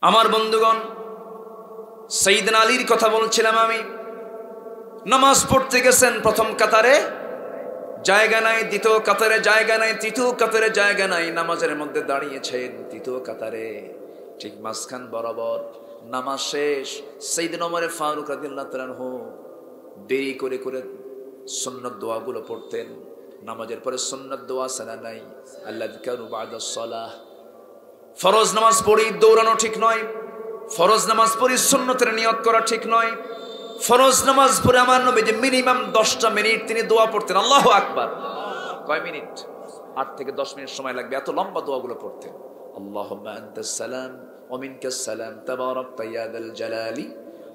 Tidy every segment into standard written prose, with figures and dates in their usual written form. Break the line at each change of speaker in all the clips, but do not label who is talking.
আমার বন্ধুগণ, সাইয়েদনা আলীর কথা বলছিলাম আমি। নামাজ পড়তে গেছেন, প্রথম কাতারে জায়গা নাই, দ্বিতীয় কাতারে জায়গা নাই, তৃতীয় কাতারে জায়গা নাই। নামাজের মধ্যে দাঁড়িয়েছেন তৃতীয় কাতারে, ঠিক মাঝখান বরাবর। নামাজ শেষ। সাইয়েদনা ওমর ফারুক রাদিয়াল্লাহু তাআলা আনহু দেরি করে করে সুন্নাত দোয়াগুলো পড়তেন। নামাজের পরে সুন্নাত দোয়া সানা নাই, আল্লাযকারু বা'দাস সালাহ। ফরজ নামাজ পড়ি দৌড়ানো ঠিক নয়, ফরজ নামাজ পড়ি সুন্নতের নিয়ত করা ঠিক নয়। ফরজ নামাজ পড়ে আমার নবী যে মিনিমাম 10টা মিনিট তিনি দোয়া পড়তেন। আল্লাহু আকবার। কয় মিনিট? 8 থেকে 10 মিনিট সময় লাগবে এত লম্বা দোয়াগুলো পড়তেন। আল্লাহুম্মা আনতাস সালাম ওয়া মিনকাস সালাম তাবারাকতা ইয়া যাল জালালি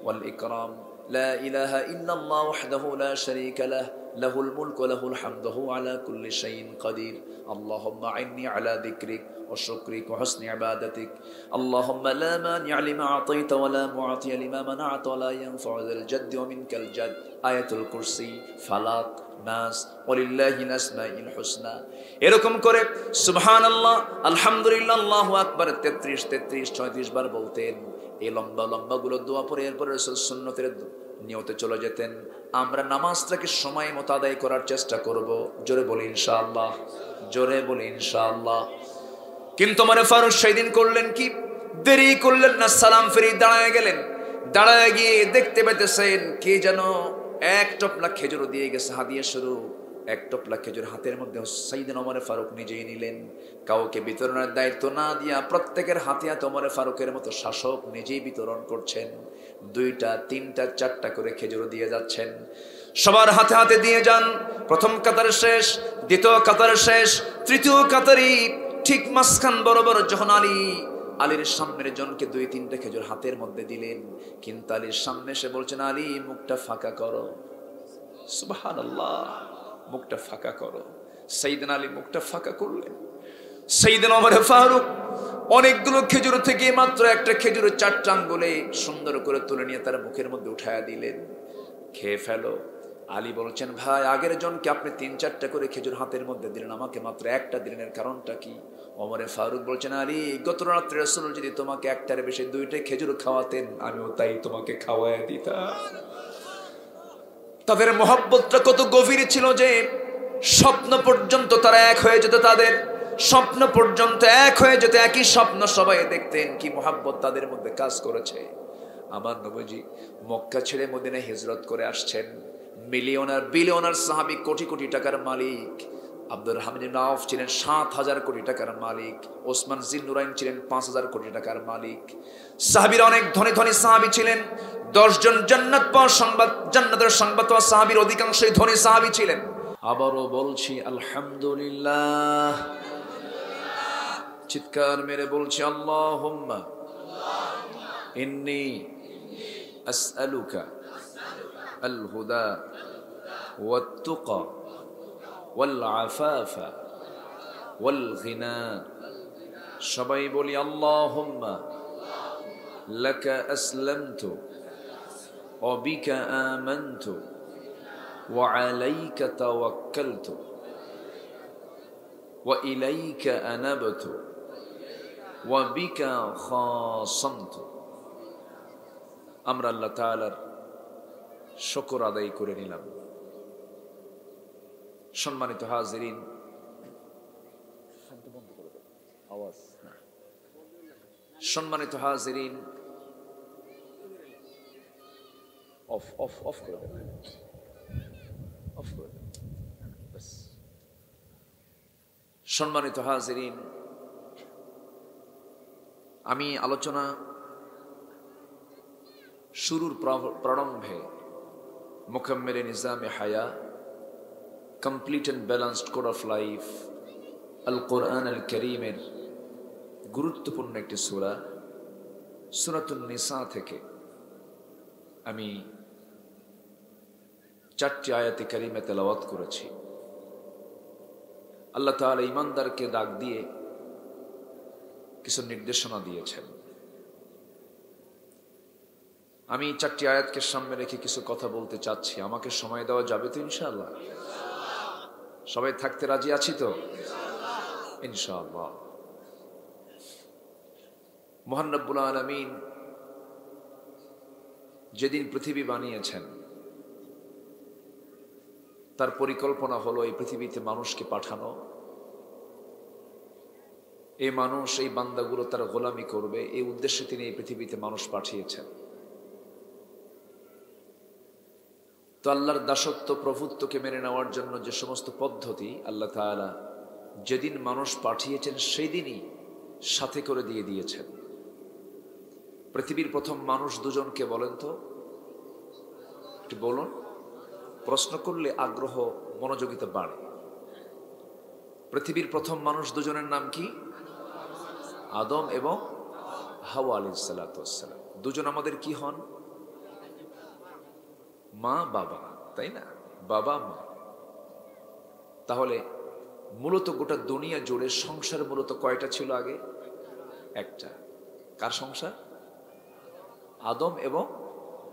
ওয়াল ইকরাম লা ইলাহা ইল্লাল্লাহ ওয়াহদাহু লা শারীকা লাহ লাহুল মুলকু ওয়া লাহুল হামদু ওয়া আলা কুল্লি শাইইন কাদির। আল্লাহুম্মা আইন্নি আলা যিকরিক ওয়া শুকরিক ওয়া হুসনি ইবাদাতিক। আল্লাহুম্মা লা মানি'a লিমা আতাইতা ওয়া লা মু'তিয়া লিমা মানা'তা ওয়া লা ইয়ানফা'ু যাল জাদ্দি ওয়া মিনকাল জাদ। আয়াতুল কুরসি, ফালাক, নাস, ওয়ালিল্লাহিল আসমাউল হুসনা। এরকম করে সুবহানাল্লাহ, আলহামদুলিল্লাহ, আল্লাহু আকবার 33 36 বার বলতেন। এই লম্বা লম্বা গুলো দোয়া পড়ে এরপরে রাসূল সুন্নতের নিয়তে চলে যেতেন। আমরা নামাজটাকে সময় মতো আদায় করার চেষ্টা করব। জোরে বলি ইনশাআল্লাহ, জোরে বলি ইনশাআল্লাহ। কিন্তু ওমর ফারুক সেদিন করলেন কি? দেরি করলেন না, সালাম ফিরে দাঁড়ায় গেলেন। দাঁড়ায় গিয়ে দেখতে পেতেছেন কে যেন এক টপলা খেজুর দিয়ে গেছে, হাদিয়া স্বরূপ এক টপলা খেজুর হাতের মধ্যে সাইয়েদনা ওমর ফারুক নিজেই নিলেন। কাউকে বিতরণের দায়িত্ব না দিয়া প্রত্যেকের হাতে হাতে ওমর ফারুকের মতো শাসক নিজেই বিতরণ করছেন। 2টা 3টা 4টা করে খেজুর দিয়ে যাচ্ছেন। সবার হাতে হাতে দিয়ে যান। প্রথম কাতার শেষ, দ্বিতীয় কাতার শেষ, তৃতীয় কাতারি ঠিক মাঝখান বরাবর যখন আলীর সামনের জনকে 2-3টা খেজুর হাতের মধ্যে দিলেন। কিন্তু আলীর সামনে এসে বলছেন, আলী মুখটা ফাঁকা করো। সুবহানাল্লাহ, মুখটা ফাঁকা করো। সাইয়েদনা আলী মুখটা ফাঁকা করলেন। সাইয়েদনা ওমর ফারুক অনেকগুলো খেজুর থেকে মাত্র একটা খেজুরের 4টা আঙ্গুলে সুন্দর করে তুলে নিয়ে তার মুখের মধ্যে উঠায়া দিলেন। খেয়ে ফেলো। আলী বলছেন, ভাই আগের জনকে আপনি 3-4টা করে খেজুর হাতের মধ্যে দিলেন, আমাকে মাত্র একটা দিলেন, এর কারণটা কি? ওমর ফারুক বলছেন, আলী গত রাত্রে রাসূল যদি তোমাকে একটার বেশি 2টা খেজুর খাওয়াতেন, আমিও তাই তোমাকে খাওয়ায় দিতাম। তাদের মহব্বতটা কত গভীর ছিল যে স্বপ্ন পর্যন্ত তারা এক হয়ে যেত। তাদের স্বপ্ন পর্যন্ত এক হয়ে যেত, একই স্বপ্ন সবাই দেখতেন। কি মহব্বত তাদের মধ্যে কাজ করেছে। আমার নবীজি মক্কা ছেড়ে মদিনায় হিজরত করে আসছেন। মিলিয়নার বিলিয়নার সাহাবী, কোটি কোটি টাকার মালিক। আব্দুর রহমান ইবনে আওফ ছিলেন 7,000 কোটি টাকার মালিক। ওসমান জিন্নুরাইন ছিলেন 5,000 কোটি টাকার মালিক। সাহাবীরা অনেক ধনী ধনী সাহাবী ছিলেন। 10 জন জান্নাত পাওয়ার সংবাদ, জান্নাতের সংবাদ পাওয়া সাহাবীর অধিকাংশই ধনী সাহাবী ছিলেন। আবারও বলছি আলহামদুলিল্লাহ। চিৎকার মেরে বলছি আল্লাহুম্মা ইন্নী আসআলুকা আল হুদা ওয়াত তুকা ওয়াল আফাফা ওয়াল গিনা। সবাই বলি আল্লাহুম্মা লাকা আসলামতু ওয়া বিকা আমানতু ওয়া আলাইকা তাওয়াক্কালতু ওয়া ইলাইকা আনাবতু ওয়া বিকা খাসামতু। আমরা আল্লাহ তাআলার শুকর আদায় করে নিলাম। সম্মানিত হাজিরিন, সম্মানিত হাজিরিন, অফ অফ অফ করে দেন, অফ করে দেন। সম্মানিত হাজিরিন, আমি আলোচনা শুরুর প্রারম্ভে মুকাম্মিলে নিজামে হায়া, complete and balanced code of life, Al Quran আল কারীমের গুরুত্বপূর্ণ একটি সূরা সূরাতুন নিসা থেকে আমি 4টি আয়াতে কারিমা তেলাওয়াত করেছি। আল্লাহ তাআলা ঈমানদারকে ডাক দিয়ে কিছু নির্দেশনা দিয়েছেন। আমি 4টি আয়াতকে সামনে রেখে কিছু কথা বলতে চাচ্ছি। আমাকে সময় দেওয়া যাবে তো ইনশাআল্লাহ? সবাই থাকতে রাজি আছি তো ইনশাআল্লাহ? মহান রব্বুল আলামিন যেদিন পৃথিবী বানিয়েছেন, তার পরিকল্পনা হলো এই পৃথিবীতে মানুষকে পাঠানো। এই মানুষ, এই বান্দাগুলো তার গোলামি করবে, এই উদ্দেশ্যে তিনি এই পৃথিবীতে মানুষ পাঠিয়েছেন। তো আল্লাহর দাসত্ব প্রভুত্বকে মেনে নেওয়ার জন্য যে সমস্ত পদ্ধতি আল্লাহ তাআলা যেদিন মানুষ পাঠিয়েছেন সেই দিনই সাথে করে দিয়ে দিয়েছেন। পৃথিবীর প্রথম মানুষ দুজনকে বলেন তো, একটু বলুন। প্রশ্ন করলে আগ্রহ, মনোযোগিতা বাড়ে। পৃথিবীর প্রথম মানুষ দুজনের নাম কি? আদম এবং হাওয়া আলাইহিস সালাতু ওয়াস সালাম। দুজন আমাদের কি হন? মা বাবা, তাই না? বাবা মা। তাহলে মূলত গোটা দুনিয়া জুড়ে সংসার মূলত কয়টা ছিল আগে? একটা। কার সংসার? আদম এবং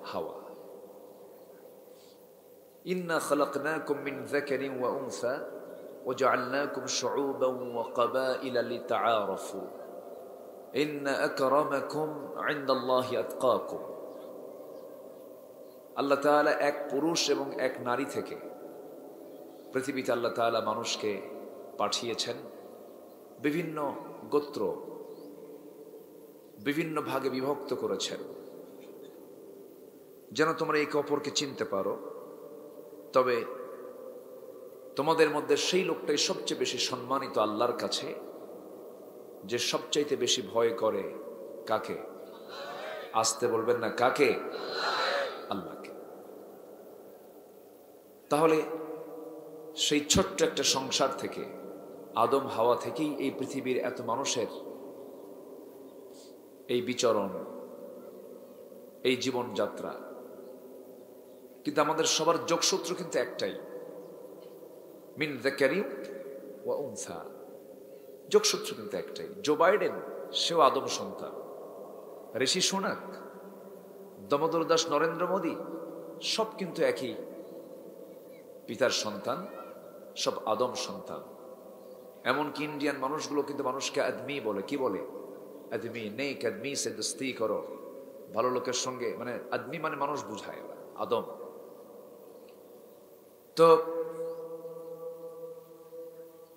হাওয়া। ইন্না খালাকনাকুম মিন যাকারিন ওয়া উনসা ওয়া জাআলনাকুম শুউবান ওয়া ক্বাবাইলা লিতাআরাফু ইন্না আকরামাকুম ইনদাল্লাহি আতকাকুম। আল্লাহ তাআলা এক পুরুষ এবং এক নারী থেকে পৃথিবীতে আল্লাহ তাআলা মানুষকে পাঠিয়েছেন। বিভিন্ন গোত্র, বিভিন্ন ভাগে বিভক্ত করেছেন যেন তোমরা একে অপরকে চিনতে পারো। তবে তোমাদের মধ্যে সেই লোকটাই সবচেয়ে বেশি সম্মানিত আল্লাহর কাছে, যে সবচাইতে বেশি ভয় করে কাকে? আসতে বলবেন না, কাকে? আল্লাহকে। তাহলে সেই ছোট্ট একটা সংসার থেকে, আদম হাওয়া থেকেই এই পৃথিবীর এত মানুষের এই বিচরণ, এই জীবনযাত্রা। কিন্তু আমাদের সবার যোগসূত্র কিন্তু একটাই, মিন যাকারিন ওয়া উনসা। যোগসূত্র কিন্তু একটাই। জো বাইডেন, সেও আদম সন্তান। ঋষি সোনাক, দামোদর দাস, নরেন্দ্র মোদী, সব কিন্তু একই পিতার সন্তান, সব আদম সন্তান। এমনকি ইন্ডিয়ান মানুষগুলো কিন্তু মানুষকে আদমি বলে। কি বলে? আদমি। নেক আদমি সে দোস্তি করো। ভালো লোকের সঙ্গে, মানে আদমি মানে মানুষ বুঝায় ওরা, আদম। তো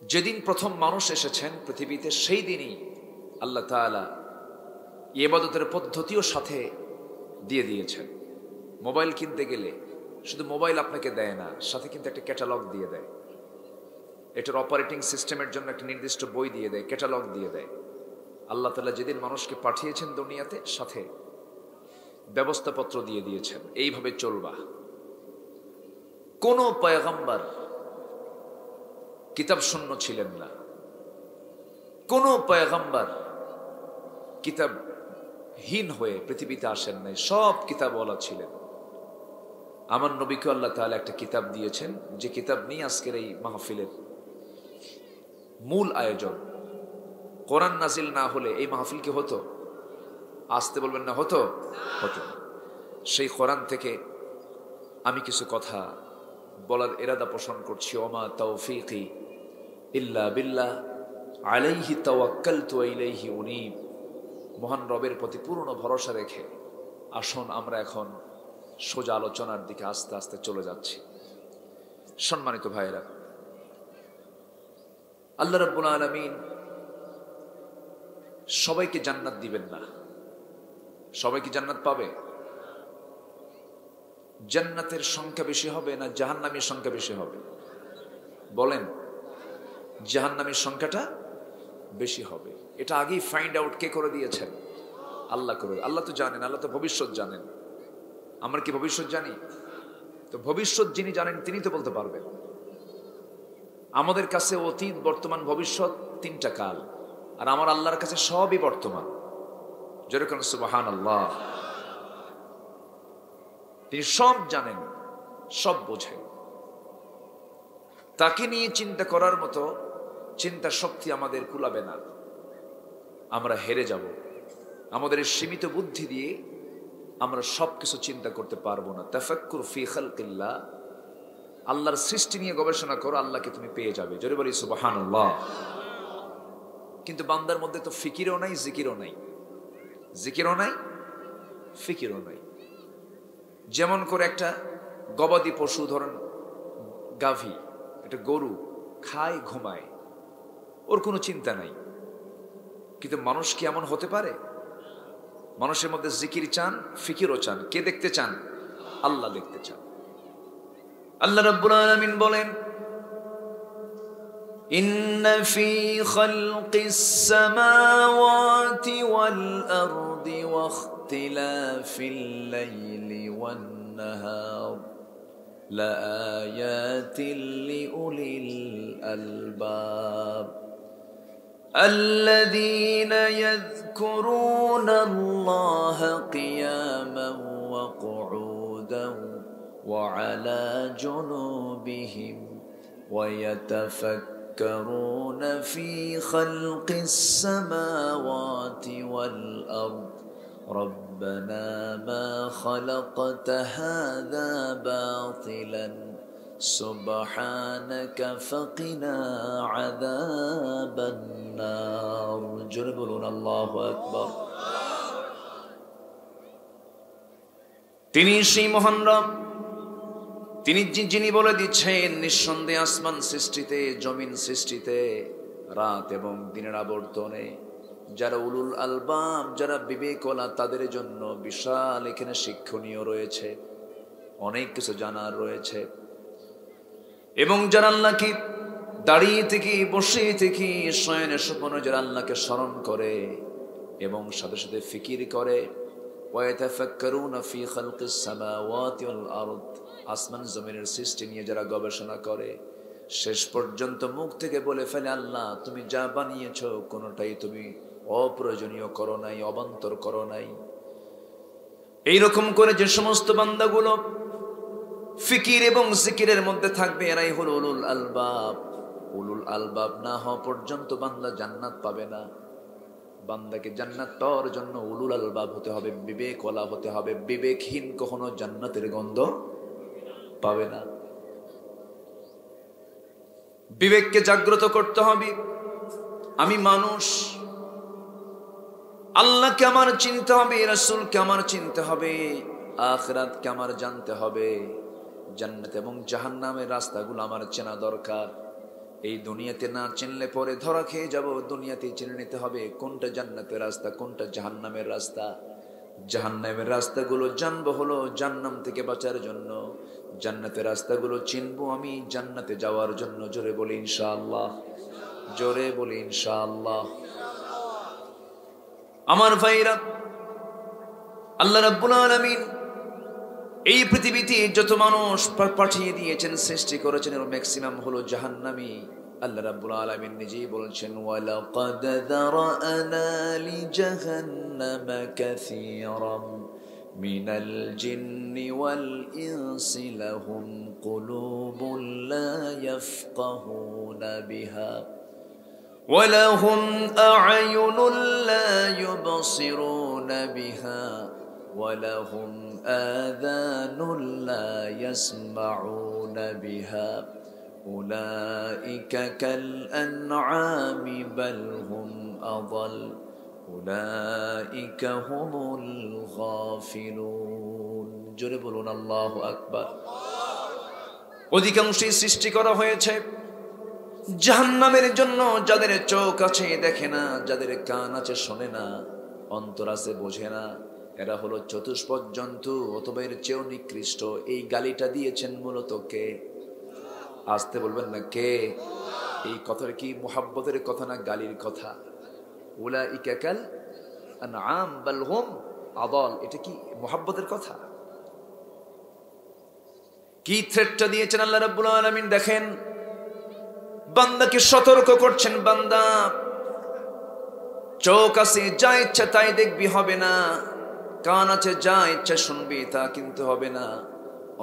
যেদিন প্রথম মানুষ এসেছেন পৃথিবীতে, সেই দিনই আল্লাহ তাআলা ইবাদতের পদ্ধতিও সাথে দিয়ে দিয়েছেন। মোবাইল কিনতে গেলে শুধু মোবাইল আপনাকে দেয় না, সাথে কিন্তু একটা ক্যাটালগ দিয়ে দেয়। এটার অপারেটিং সিস্টেমের জন্য একটা নির্দিষ্ট বই দিয়ে দেয়, ক্যাটালগ দিয়ে দেয়। আল্লাহ তাআলা যেদিন মানুষকে পাঠিয়েছেন দুনিয়াতে, সাথে ব্যবস্থাপত্র দিয়ে দিয়েছেন, এইভাবে চলবা। কোন পয়গম্বর কিতাব শূন্য ছিলেন না। কোন পয়গম্বর কিতাবহীন হয়ে পৃথিবীতে আসেন নাই, সব কিতাবওয়ালা ছিলেন। আমার নবীকে আল্লাহ তাআলা একটা কিতাব দিয়েছেন, যে কিতাব নিয়ে আজকের এই মাহফিলের মূল আয়োজন। কোরআন নাজিল না হলে এই মাহফিল কি হতো? আসতে বলবেন না, হতো? হতো। সেই কোরআন থেকে আমি কিছু কথা বলার ইরাদা পোষণ করছি। ওমা তাওফীকি ইল্লা বিল্লাহ আলাইহি তাওয়াক্কালতু ওয়া ইলাইহি উনীব। মহান রবের প্রতি পূর্ণ ভরসা রেখে আসুন আমরা এখন সোজা আলোচনার দিকে আস্তে আস্তে চলে যাচ্ছি। সম্মানিত ভাইয়েরা, আল্লাহ রাব্বুল আলামিন সবাইকে জান্নাত দিবেন না। সবাই কি জান্নাত পাবে? জান্নাতের সংখ্যা বেশি হবে না জাহান্নামের সংখ্যা বেশি হবে? বলেন। জাহান্নামের সংখ্যাটা বেশি হবে। এটা আগেই ফাইন্ড আউট কে করে দিয়েছেন? আল্লাহ করে। আল্লাহ তো জানেন, আল্লাহ তো ভবিষ্যৎ জানেন। আমরা কি ভবিষ্যৎ জানি? তো ভবিষ্যৎ যিনি জানেন তিনি তো বলতে পারবেন। আমাদের কাছে অতীত, বর্তমান, ভবিষ্যৎ তিনটা কাল, আর আমার আল্লাহর কাছে সবই বর্তমান। যেরকম সুবহানাল্লাহ। তিনি সব জানেন, সব বোঝেন। তাকে নিয়ে চিন্তা করার মতো চিন্তা শক্তি আমাদের কুলাবে না। আমরা হেরে যাব। আমাদের সীমিত বুদ্ধি দিয়ে আমরা সবকিছু চিন্তা করতে পারবো না। তাফাক্কুর ফি খালকিল্লাহ, আল্লাহর সৃষ্টি নিয়ে গবেষণা করো, আল্লাহকে তুমি পেয়ে যাবে। জোরে বলি সুবহানাল্লাহ। কিন্তু বান্দার মধ্যে তো ফিকিরও নাই, জিকিরও নাই। জিকিরও নাই, ফিকিরও নাই। যেমন করে একটা গবাদি পশু, ধরেন গাভী, একটা গরু খায় ঘুমায়, ওর কোনো চিন্তা নাই। কিন্তু মানুষ কি এমন হতে পারে? মানুষের মধ্যে জিকির চান, ফিকিরও চান। কে দেখতে চান? আল্লাহ দেখতে চান। আল্লাহ রাব্বুল আলামিন বলেন, ইন্না ফি খালকিস সামাওয়াতি ওয়াল আরদি ওয়া ইখতিলাফিল লাইলি ওয়ান নাহার লাআয়াতিল লিউলিল আলবাব الذين يذكرون الله قياما وقعودا وعلى جنوبهم ويتفكرون في خلق السماوات والأرض ربنا ما خلقت هذا باطلا سبحانك فقنا عذاب النار جربون الله أكبر তিনি সেই মহান রব, তিনি যিনি বলে দিচ্ছেন নিঃসন্দেহে আসমান সৃষ্টিতে, জমিন সৃষ্টিতে, রাত এবং দিনের আবর্তনে যারা উলুল আলবাব, যারা বিবেকওয়ালা, তাদের জন্য বিশাল এখানে শিক্ষণীয় রয়েছে, অনেক কিছু জানার রয়েছে। এবং যারা আল্লাহকে দাঁড়িয়ে থেকে, বসে থেকে, শয়নে স্বপ্নে যারা আল্লাহকে স্মরণ করে এবং সাথে সাথে ফিকির করে, ওয়ায়াতাফাক্কারুনা ফি খালকিস সামাওয়াতি ওয়াল আরদ, আসমান জমিনের সৃষ্টি নিয়ে যারা গবেষণা করে, শেষ পর্যন্ত মুখ থেকে বলে ফেলে, আল্লাহ তুমি যা বানিয়েছো কোনোটাই তুমি অপ্রয়োজনীয় করো নাই, অবান্তর করো নাই। এইরকম করে যে সমস্ত বান্দাগুলো ফিকির এবং জিকিরের মধ্যে থাকবে, এরাই হলো উলুল আলবাব। উলুল আলবাব না হওয়া পর্যন্ত বান্দা জান্নাত পাবে না। বান্দাকে জান্নাত পাওয়ার জন্য উলুল আলবাব হতে হবে, বিবেকওয়ালা হতে হবে। বিবেকহীন কখনো জান্নাতের গন্ধ পাবে না। বিবেককে জাগ্রত করতে হবে। আমি মানুষ, আল্লাহকে আমার চিনতে হবে, রাসূলকে আমার চিনতে হবে, আখিরাতকে আমার জানতে হবে, জান্নাত এবং জাহান্নামের রাস্তাগুলো আমার চেনা দরকার। এই দুনিয়াতে না চিনলে পরে ধরা খেয়ে যাব। দুনিয়াতে চিনে নিতে হবে কোনটা জান্নাতের রাস্তা, কোনটা জাহান্নামের রাস্তা। জাহান্নামের রাস্তাগুলো জানবো হলো জাহান্নাম থেকে বাঁচার জন্য, জান্নাতের রাস্তাগুলো চিনবো আমি জান্নাতে যাওয়ার জন্য। জোরে বলি ইনশাআল্লাহ, জোরে বলি ইনশাআল্লাহ। আমার ভাইরা, আল্লাহ রাব্বুল আলামিন এই পৃথিবীতে যত মানুষ পাঠিয়ে দিয়েছেন, সৃষ্টি করেছেন, এর ম্যাক্সিমাম হলো জাহান্নামী। আল্লাহ রাব্বুল আলামিন নিজেই বলছেন, ওয়ালাকাদ যারানা লিজাহান্নামা কাসীরাম মিনাল জিন্নি ওয়াল ইনসি লাহুম কুলুবুন লা ইয়াফকাহুনা বিহা ওয়া লাহুম আ'য়ুনুন লা ইউবসিরুনা বিহা ওয়ালাহুম আযানুন লা ইয়াসমাউনা বিহা উলাইকা কাল আনআমি বাল হুম আযাল উলাইকা হুমুল গাফিলুন। জোরে বলুন আল্লাহু আকবার। অধিকাংশই সৃষ্টি করা হয়েছে জাহান্নামের জন্য। যাদের চোখ আছে দেখে না, যাদের কান আছে শোনে না, অন্তর আছে বোঝে না, এরা হলো চতুষ্পদ জন্তু, অথবা এর চেয়েও নিকৃষ্ট। এই গালিটা দিয়েছেন মূলত কে? আসতে বলবেন না কে? এই কথার কি মুহাব্বতের কথা না গালির কথা? উলাইকা কাল আনআম বাল হুম আযাল, এটা কি মুহাব্বতের কথা? কি থ্রেটটা দিয়েছেন আল্লাহ রাব্বুল আলামিন দেখেন। বান্দাকে সতর্ক করছেন, বান্দা চোখ আছে যা ইচ্ছা তাই দেখবি হবে না, কান আছে যা ইচ্ছা শুনবি তা কিন্তু হবে না,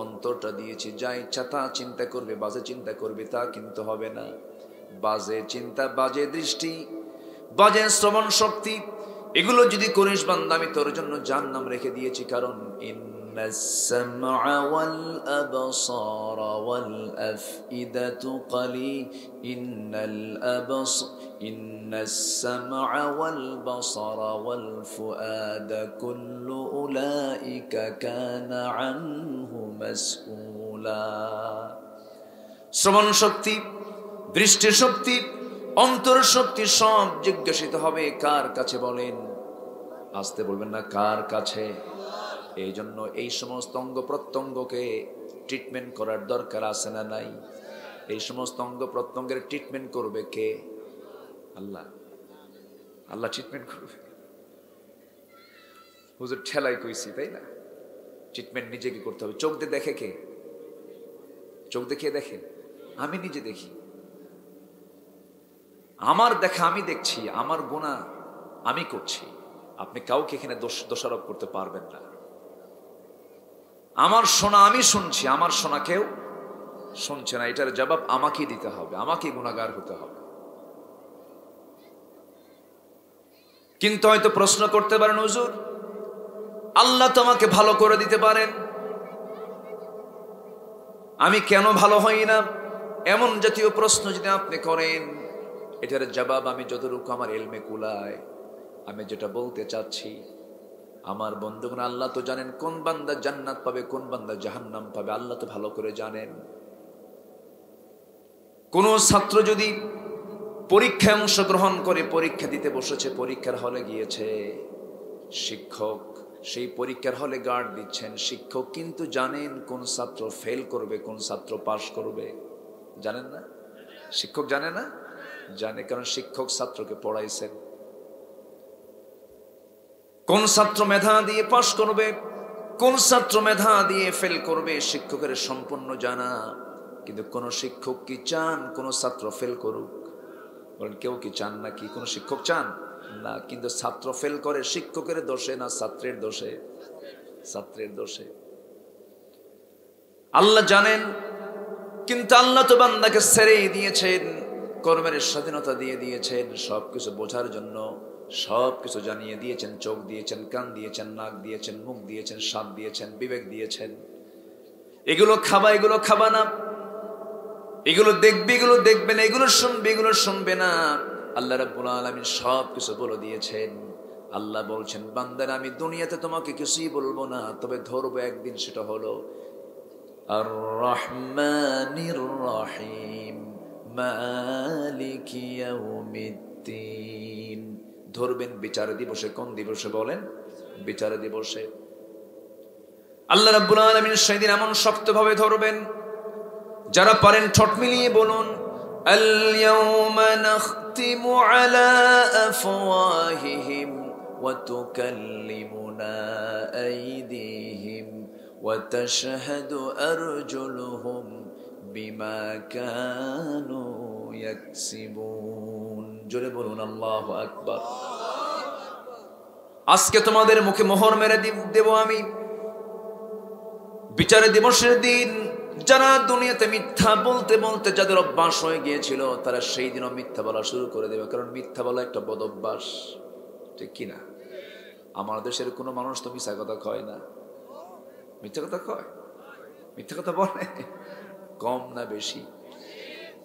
অন্তরটা দিয়েছি যা ইচ্ছা তা চিন্তা করবে, বাজে চিন্তা করবে তা কিন্তু হবে না। বাজে চিন্তা, বাজে দৃষ্টি, বাজে শ্রবণ শক্তি, এগুলো যদি করিস বান্দা, আমি তোর জন্য জাহান্নাম রেখে দিয়েছি। কারণ السمع والأبصار والأفئدة قليل إن السمع والبصر والفؤاد كل أولئك كان عنه مسؤولا শ্রবণ শক্তি, দৃষ্টি শক্তি, অন্তর শক্তি সব জিজ্ঞাসিত হবে কার কাছে বলেন? আসতে বলবেন না, কার কাছে? এই জন্য এই সমস্ত অঙ্গ প্রত্যঙ্গকে ট্রিটমেন্ট করার দরকার আছে না নাই? এই সমস্ত অঙ্গ প্রত্যঙ্গের ট্রিটমেন্ট করবে কে? আল্লাহ। আল্লাহ ট্রিটমেন্ট করবে। হুজুর ঠেলাই কইছি, তাই না? ট্রিটমেন্ট নিজেকে করতে হবে। চোখ দিয়ে দেখে কে? চোখ দেখিয়ে দেখে? আমি নিজে দেখি, আমার দেখা আমি দেখছি, আমার গুনাহ আমি করছি। আপনি কাউকে এখানে দোষারোপ করতে পারবেন না। আমার শোনা আমি শুনছি, আমার শোনা কেউ শুনছে না। এটার জবাব আমাকেই দিতে হবে, আমাকেই গুনাহগার হতে হবে। কিন্তু হয়তো প্রশ্ন করতে পারেন, হুজুর আল্লাহ তোমাকে ভালো করে দিতে পারেন, আমি কেন ভালো হই না? এমন জাতীয় প্রশ্ন যদি আপনি করেন, এটার জবাব আমি যতটুকু আমার ইলমে কুলায় আমি যেটা বলতে চাচ্ছি, আমার বন্ধুগণ, আল্লাহ তো জানেন কোন বান্দা জান্নাত পাবে, কোন বান্দা জাহান্নাম পাবে, আল্লাহ তো ভালো করে জানেন। কোন ছাত্র যদি পরীক্ষায় অংশগ্রহণ করে, পরীক্ষা দিতে বসেছে, পরীক্ষার হলে গিয়েছে, শিক্ষক সেই পরীক্ষার হলে গার্ড দিচ্ছেন, শিক্ষক কিন্তু জানেন কোন ছাত্র ফেল করবে, কোন ছাত্র পাশ করবে। জানেন না? শিক্ষক জানে না? জানে, কারণ শিক্ষক ছাত্রকে পড়াইছেন। কোন ছাত্র মেধা দিয়ে পাশ করবে, কোন ছাত্র মেধা দিয়ে ফেল করবে, শিক্ষকের সম্পূর্ণ জানা। কিন্তু কোন শিক্ষক কি চান কোন ছাত্র ফেল করুক? বলেন, কেউ কি চান নাকি? কোন শিক্ষক চান না। কিন্তু ছাত্র ফেল করে শিক্ষকের দোষে না ছাত্রের দোষে? ছাত্রের দোষে। আল্লাহ জানেন, কিন্তু আল্লাহ তো বান্দাকে ছেড়েই দিয়েছেন, কর্মের স্বাধীনতা দিয়ে দিয়েছেন, সবকিছু বোঝার জন্য সবকিছু জানিয়ে দিয়েছেন। চোখ দিয়েছেন, কান দিয়েছেন, নাক দিয়েছেন, মুখ দিয়েছেন, স্বাদ দিয়েছেন, বিবেক দিয়েছেন। এগুলো খাবা, এগুলো খাবা না, এগুলো দেখবে, এগুলো দেখবে না, এগুলো শুনবে, এগুলো শুনবে না। আল্লাহ রাব্বুল আলামিন সবকিছু বলে দিয়েছেন। আল্লাহ বলছেন, বান্দারা আমি দুনিয়াতে তোমাকে কিছুই বলবো না, তবে ধরবো একদিন। সেটা হলো আর রহমানির রহিম মালিকি ইয়াউমিদ্দিন। ধরবেন বিচার দিবসে। কোন দিবসে বলেন? বিচার দিবসে। আল্লাহ রাব্বুল আলামিন সেদিন এমন শক্তভাবে ধরবেন, যারা পারেন ঠোঁট মিলিয়ে বলুন, আল ইয়াউমা নাখতিমু আলা আফওয়াহিহিম ওয়া তুকাল্লিমুনা আইদিহিম ওয়া তাশহাদু আরজুলুহুম বিমা কানু ইয়াকসিবুন। জোরে বলুন আল্লাহু আকবার। আজকে তোমাদের মুখে মোহর মেরে দেব আমি। বিচার দিবসের দিন যারা দুনিয়াতে মিথ্যা বলতে বলতে যাদের অভ্যাস হয়ে গিয়েছিল, তারা সেই দিনও মিথ্যা বলা শুরু করে দেবে। কারণ মিথ্যা বলা একটা বদ অভ্যাস, ঠিক কিনা? আমার দেশের কোনো মানুষ তো মিথ্যা কথা কয় না। মিথ্যা কথা কয়? মিথ্যা কথা বলে? কম না বেশি?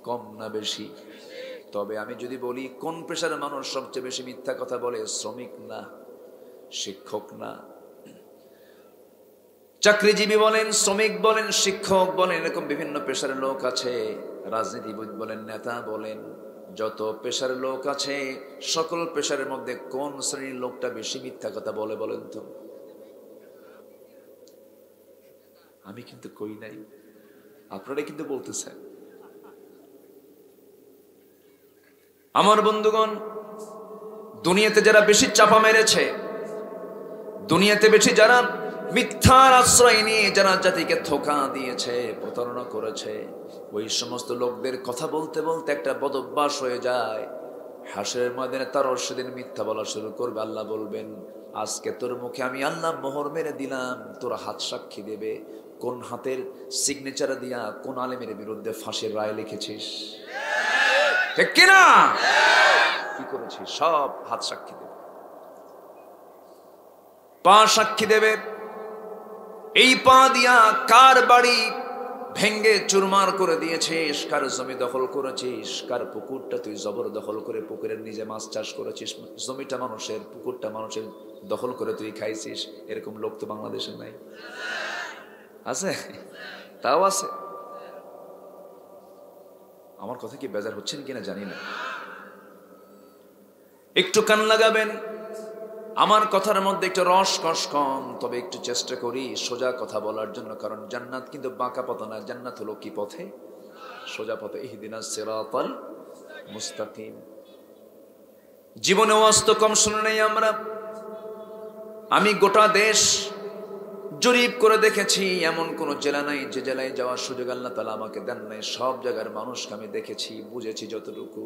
কম না বেশি? তবে আমি যদি বলি কোন পেশার মানুষ সবচেয়ে বেশি মিথ্যা কথা বলে? শ্রমিক না, শিক্ষক না। চাকরিজীবী বলেন, শ্রমিক বলেন, শিক্ষক বলেন, এরকম বিভিন্ন পেশার লোক আছে। রাজনীতিবিদ বলেন, নেতা বলেন, যত পেশার লোক আছে, সকল পেশারের মধ্যে কোন শ্রেণীর লোকটা বেশি মিথ্যা কথা বলে বলেন তো? আমি কিন্তু কই নাই, আপনারা কিন্তু বলতেছেন। আমার বন্ধুগণ, দুনিয়াতে যারা বেশি চাপা মেরেছে, দুনিয়াতে বেশি যারা মিথ্যার আশ্রয় নিয়ে যারা জাতিকে ধোঁকা দিয়েছে, প্রতারণা করেছে, ওই সমস্ত লোকদের কথা বলতে বলতে একটা বদভ্যাস হয়ে যায়। হাসরের ময়দানে তারও সেদিন মিথ্যা বলা শুরু করবে। আল্লাহ বলবেন, আজকে তোর মুখে আমি আল্লাহ মোহর মেরে দিলাম, তোর হাত সাক্ষী দেবে কোন হাতের সিগনেচার দিয়া কোন আলেমের বিরুদ্ধে ফাঁসির রায় লিখেছিস, ঠিক কিনা? কি করেছিস? সব হাত সাক্ষী দেবে, পা সাক্ষী দেবে। এই পা দিয়া কার বাড়ি ভেঙ্গে চুরমার করে দিয়েছিস, কার জমি দখল করেছিস, কার পুকুরটা তুই জবর দখল করে পুকুরের নিজে মাছ চাষ করেছিস, জমিটা মানুষের, পুকুরটা মানুষের দখল করে তুই খাইছিস। এরকম লোক তো বাংলাদেশে নাই, আছে? তাও আছে। আমার কথা কি বেজার হচ্ছেন কিনা জানি না, একটু কান লাগাবেন। আমার কথার মধ্যে একটু রস কস কম, তবে একটু চেষ্টা করি সোজা কথা বলার জন্য, কারণ জান্নাত কিন্তু বাঁকা পথ না, জান্নাত হলো কি পথে? সোজা পথে। ইহদিনাস সিরাতাল মুস্তাকিম। জীবনে ওয়াজ তো কম শুনে নেই আমরা। আমি গোটা দেশ জরিপ করে দেখেছি, এমন কোন জেলা নাই যে জেলায় যাওয়ার সুযোগ আল্লাহ তাআলা আমাকে দেন নাই। সব জায়গার মানুষকে আমি দেখেছি, বুঝেছি যতটুকু।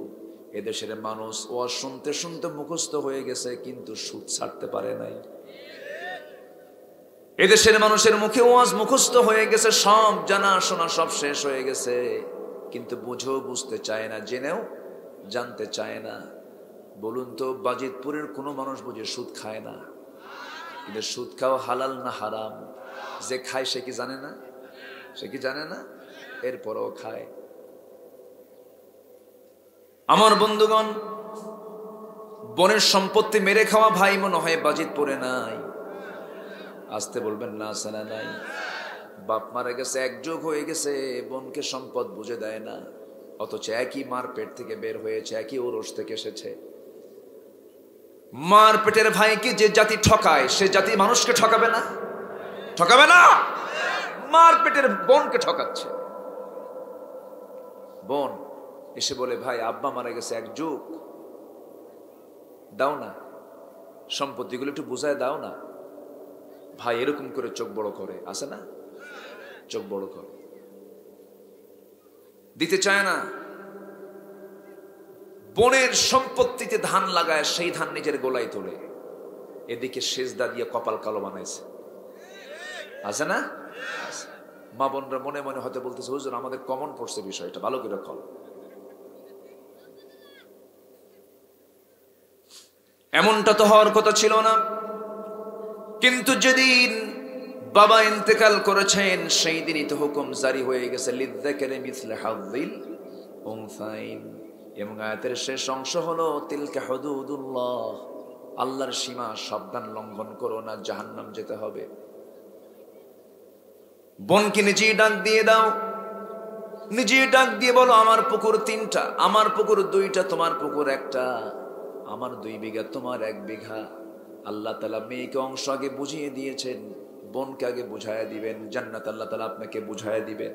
এদেশের মানুষ ওয়াজ শুনতে শুনতে মুখস্থ হয়ে গেছে, কিন্তু সুদ ছাড়তে পারে নাই। এদেশের মানুষের মুখে ওয়াজ মুখস্থ হয়ে গেছে, সব জানা শোনা সব শেষ হয়ে গেছে, কিন্তু বুঝেও বুঝতে চায় না, জেনেও জানতে চায় না। বলুন তো, বাজিতপুরের কোনো মানুষ বুঝে সুদ খায় না, কিন্তু সুদ খাওয়া হালাল না হারাম? যে খায় সে কি জানে না? সে কি জানে না? এরপরও খায়। আমার বন্ধুগণ, বনের সম্পত্তি মেরে খাওয়া ভাই মনে হয় বাজিতপুরে নাই। আসতে বলবেন না, আছে না নাই? বাপ মারা গেছে, এক যুগ হয়ে গেছে, বোনকে সম্পদ বুঝে দেয় না, অথচ একই মার পেট থেকে বের হয়েছে, একই ওরস থেকে এসেছে। মার পেটের ভাইকে যে জাতি ঠকায়, সে জাতি মানুষকে ঠকাবে না? ঠকাবে না? মার পেটের বোনকে ঠকাচ্ছে। বোন এসে বলে, ভাই আব্বা মারা গেছে এক যুগ, দাও না, সম্পত্তিগুলো একটু বুঝায় দাও না। ভাই এরকম করে চোখ বড় করে, আছে না? চোখ বড় করে দিতে চায় না। বোনের সম্পত্তিতে ধান লাগায়, সেই ধান নিজের গোলায় তোলে, এদিকে সেজদা দিয়ে কপাল কালো বানাইছে, আছে না? মা বোনরা মনে মনে হয়তো বলতেছে, হুজুর আমাদের কমন পড়ছে বিষয়টা, ভালো করে কল। এমনটা তো হওয়ার কথা ছিল না, কিন্তু যেদিন বাবা ইন্তেকাল করেছেন সেই দিনই তো হুকুম জারি হয়ে গেছে, লিযযাকারি মিসলু হাযযিল উনসাইন। এবং আয়াতের শেষ অংশ হলো, তিলকা হুদুদুল্লাহ, আল্লাহর সীমা, সাবধান লঙ্ঘন করো না, জাহান্নাম যেতে হবে। বোনকে নিজেই ডাক দিয়ে দাও, নিজেই ডাক দিয়ে বলো, আমার পুকুর 3টা, আমার পুকুর 2টা, তোমার পুকুর 1টা, আমার 2 বিঘা, তোমার 1 বিঘা। আল্লাহ তাআলা মেয়েকে অংশ আগে বুঝিয়ে দিয়েছেন, বোনকে আগে বুঝাইয়া দিবেন। জান্নাত আল্লাহ তাআলা আপনাকে বুঝাইয়া দিবেন।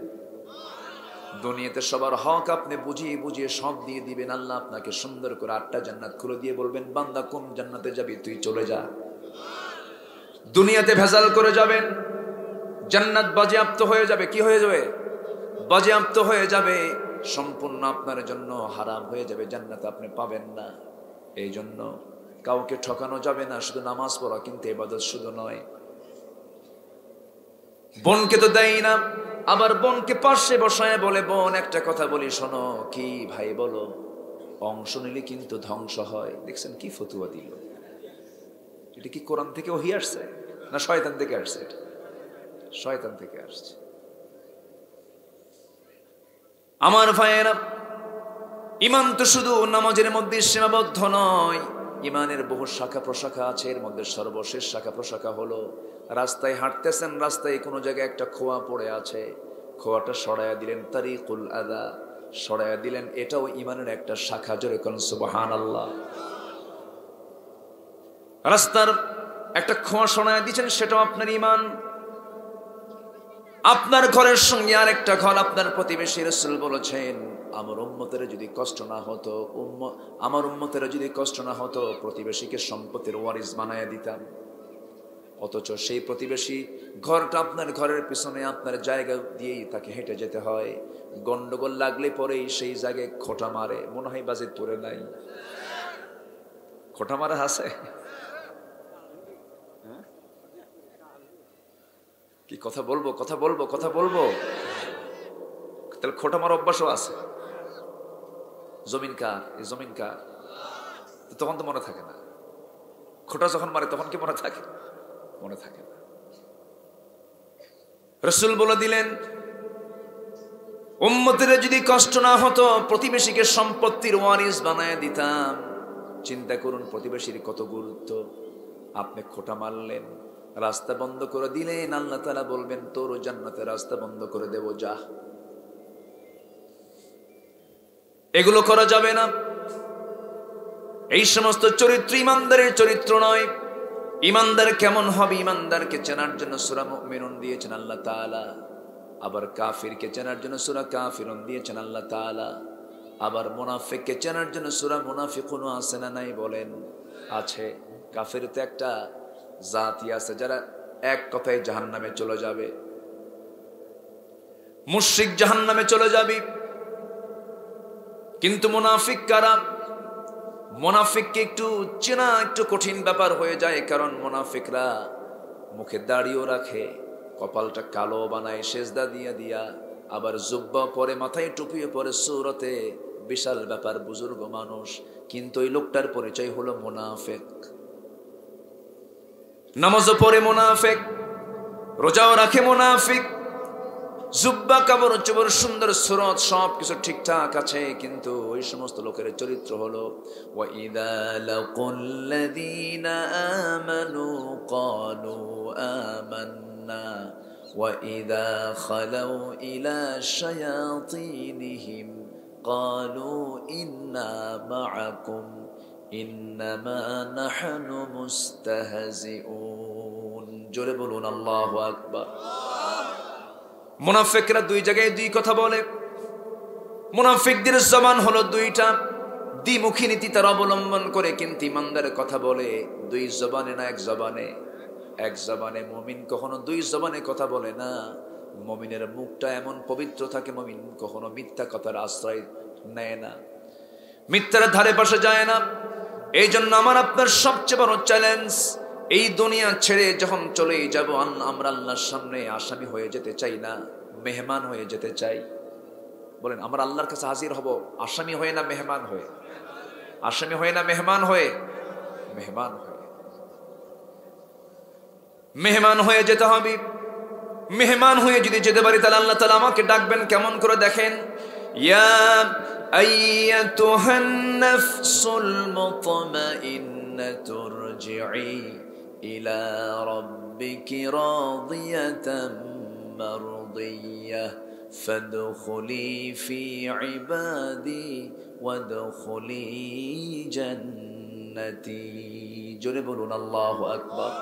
দুনিয়াতে সবার হক আপনি বুঝিয়ে বুঝিয়ে সব দিয়ে দিবেন। আল্লাহ আপনাকে সুন্দর করে 8টা জান্নাত খুলে দিয়ে বলবেন, বান্দা কোন জান্নাতে যাবি তুই চলে যা। দুনিয়াতে ভেজাল করে যাবেন, জান্নাত বাজেয়াপ্ত হয়ে যাবে। কি হয়ে যাবে? বাজেয়াপ্ত হয়ে যাবে, সম্পূর্ণ আপনার জন্য হারাম হয়ে যাবে, জান্নাত আপনি পাবেন না। এই জন্য কাউকে ঠকানো যাবে না। শুধু নামাজ পড়া কিন্তু ইবাদত শুধু নয়। বোনকে তো দেয় না, আবার বোনকে পাশে বসায় বলে, বোন একটা কথা বলি শোনো। কি ভাই বলো? অংশ নিলে কিন্তু ধ্বংস হয়। দেখছেন কি ফতুয়া দিল? এটা কি কোরআন থেকে ওহী আসছে না শয়তান থেকে আসছে? এটা শয়তান থেকে আসছে। আমার ভাইয়েরা, ইমান তো শুধু নামাজের মধ্যে সীমাবদ্ধ নয়, ইমানের বহু শাখা প্রশাখা আছে। এর মধ্যে সর্বশেষ শাখা প্রশাখা হলো, রাস্তায় হাঁটতেছেন, রাস্তায় কোনো জায়গায় একটা খোয়া পড়ে আছে, খোয়াটা সরাইয়া দিলেন, তারিকুল আদা, সরাইয়া দিলেন। এটাও ইমানের একটা শাখা। জোরে কোন সুবহানাল্লাহ। রাস্তার একটা খোয়া সরাইয়া দিচ্ছেন, সেটাও আপনার ইমান। আপনার ঘরের সঙ্গে আরেকটা ঘর, আপনার প্রতিবেশী। রাসূল বলেছেন, আমার উম্মতের যদি কষ্ট না হতো, আমার উম্মতের যদি কষ্ট না হতো, প্রতিবেশীকে সম্পত্তির ওয়ারিস বানায়া দিতাম। অথচ সেই প্রতিবেশী ঘরটা আপনার ঘরের পিছনে, আপনার জায়গা দিয়েই তাকে হেঁটে যেতে হয়। গন্ডগোল লাগলে পরেই সেই জায়গায় খোঁটা মারে। মনে হয় বাজিতপুরে নাই খোঁটা মারা আছে? কি কথা বলবো, কথা বলবো, কথা বলবো? তাহলে খোঁটা মারা অভ্যাসও আছে। জমিন কার? এই জমিন কার? তখন তো মনে থাকে না। খোঁটা যখন মারে তখন কি মনে থাকে? মনে থাকে না। রাসূল বলে দিলেন, উম্মতের যদি কষ্ট না হতো প্রতিবেশীকে সম্পত্তির ওয়ারিস বানায় দিতাম। চিন্তা করুন প্রতিবেশীর কত গুরুত্ব। আপনি খোঁটা মারলেন, রাস্তা বন্ধ করে দিলেন, আল্লাহ তাআলা বলবেন তোর জান্নাতের রাস্তা বন্ধ করে দেব, যা। এগুলো করা যাবে না। এই সমস্ত চরিত্র ইমানদারের চরিত্র নয়। ইমানদার কেমন হবে? ইমানদারকে চেনার জন্য সূরা মুমিনুন দিয়েছেন আল্লাহ তাআলা, আবার কাফিরকে চেনার জন্য সূরা কাফিরুন দিয়েছেন আল্লাহ তাআলা, আবার মুনাফিককে চেনার জন্য সূরা মুনাফিকুন আছে না নাই বলেন? আছে। কাফির তো একটা জাতি আছে যারা এক কথায় জাহান্নামে চলে যাবে, মুশরিক জাহান্নামে চলে যাবে। কিন্তু মুনাফিক কারা? মুনাফিককে একটু চেনা একটু কঠিন ব্যাপার হয়ে যায়, কারণ মুনাফিকরা মুখে দাড়িও রাখে, কপালটা কালো বানায় সেজদা দিয়া দিয়া, আবার জুব্বা পরে, মাথায় টুপিও পরে, সূরতে বিশাল ব্যাপার, বুজুর্গ মানুষ, কিন্তু ওই লোকটার পরিচয় হলো মুনাফিক। নামাজও পড়ে মুনাফিক, রোজাও রাখে মুনাফিক, জুব্বা কাপড় চোপড় সুন্দর সুরত সব কিছু ঠিকঠাক আছে, কিন্তু ওই সমস্ত লোকের চরিত্র হলো ওয়াইদা লাকুল্লাযীনা আমানু ক্বালু আমান্না ওয়াইদা খালাউ ইলা শায়াতিনহিম ক্বালু ইন্না মাআকুম ইন্নামা নাহনু মুস্তাহজিউন। জোরে বলুন আল্লাহু আকবার। মুনাফিকরা দুই জায়গায় দুই কথা বলে। মুনাফিকদের জবান হলো দুইটা, দ্বিমুখী নীতি তারা অবলম্বন করে, কিন্তু ইমানদারের কথা বলে দুই জবানে না এক জবানে। এক জবানে। মুমিন কখনো দুই জবানে কথা বলে না। মুমিনের মুখটা এমন পবিত্র থাকে, মুমিন কখনো মিথ্যা কথার আশ্রয় নেয় না, মিথ্যার ধারে পাশে যায় না। এই জন্য আমার আপনার সবচেয়ে বড় চ্যালেঞ্জ, এই দুনিয়া ছেড়ে যখন চলে যাব আমরা আল্লাহর সামনে আসামি হয়ে যেতে চাই না, মেহমান হয়ে যেতে চাই। বলেন, আমরা আল্লাহর কাছে হাজির হব আসামি হয়ে না মেহমান হয়ে? আসামি হয়ে না মেহমান হয়ে? মেহমান হয়ে। মেহমান হয়ে যেতে হবে। মেহমান হয়ে যদি যেতে পারি তাহলে আল্লাহ তাআলা আমাকে ডাকবেন কেমন করে দেখেন। ইয়া আইয়াতুহান নাফসুল মুতমাইন্নাতুর রজিই ইলা রাব্বিকি রাদিয়াতাম মারদিয়াহ ফাদখুলি ফি ইবাদি ওয়াদখুলি জান্নাতি। জোরে বলুন আল্লাহু আকবার।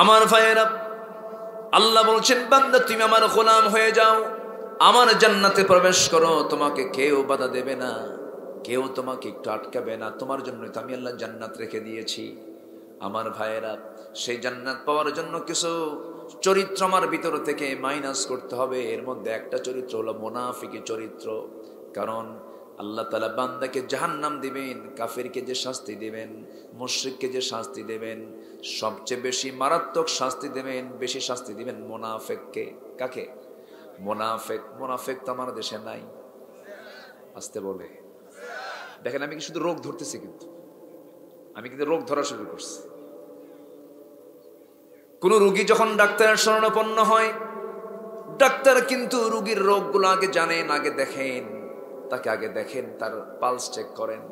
আমার ভাইয়েরা, আল্লাহ বলছেন বান্দা তুমি আমার গোলাম হয়ে যাও, আমার জান্নাতে প্রবেশ করো, তোমাকে কেউ বাধা দেবে না, কেউ তোমাকে একটু আটকাবে না, তোমার জন্য তো আমি আল্লাহ জান্নাত রেখে দিয়েছি। আমার ভাইয়েরা, সেই জান্নাত পাওয়ার জন্য কিছু চরিত্র আমার ভিতর থেকে মাইনাস করতে হবে। এর মধ্যে একটা চরিত্র হলো মুনাফিকি চরিত্র। কারণ আল্লাহ তাআলা বান্দাকে জাহান্নাম দিবেন, কাফিরকে যে শাস্তি দিবেন, মুশরিককে যে শাস্তি দিবেন, সবচেয়ে বেশি মারাত্মক শাস্তি দিবেন, বেশি শাস্তি দিবেন মুনাফিককে। কাকে? মুনাফিক। মুনাফিক তো আমার দেশে নাই। আসতে বলে দেখেন, আমি কি শুধু রোগ ধরতেছি? কিন্তু আমি কিন্তু রোগ ধরা শুরু করছি। কোন রোগী যখন ডাক্তারের শরণাপন্ন হয়, ডাক্তার কিন্তু রোগীর রোগগুলো আগে জানেন, আগে দেখেন, তাকে আগে দেখেন, তার পালস চেক করেন,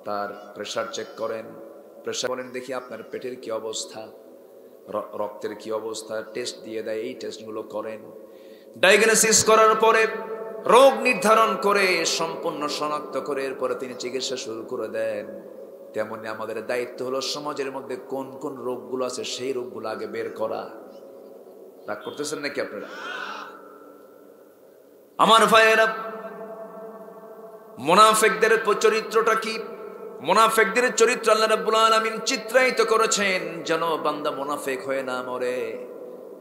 তার প্রেসার চেক করেন। প্রেসার বলেন দেখি আপনার পেটের কি অবস্থা, রক্তের কি অবস্থা, টেস্ট দিয়ে দেয়, এই টেস্টগুলো করেন। ডায়াগনোসিস করার পরে রোগ নির্ধারণ করে সম্পূর্ণ শনাক্ত করে এরপরে তিনি চিকিৎসা শুরু করে দেন। তেমনি আমাদের দায়িত্ব হলো সমাজের মধ্যে কোন কোন রোগগুলো আছে সেই রোগগুলো আগে বের করা। রাগ করতেছেন নাকি আপনারা? আমার ভাইয়েরা, মুনাফিকদের চরিত্রটা কি? মুনাফিকদের চরিত্র আল্লাহ রাব্বুল আলামিন চিত্রায়িত করেছেন যেন বান্দা মুনাফিক হয়ে না মরে,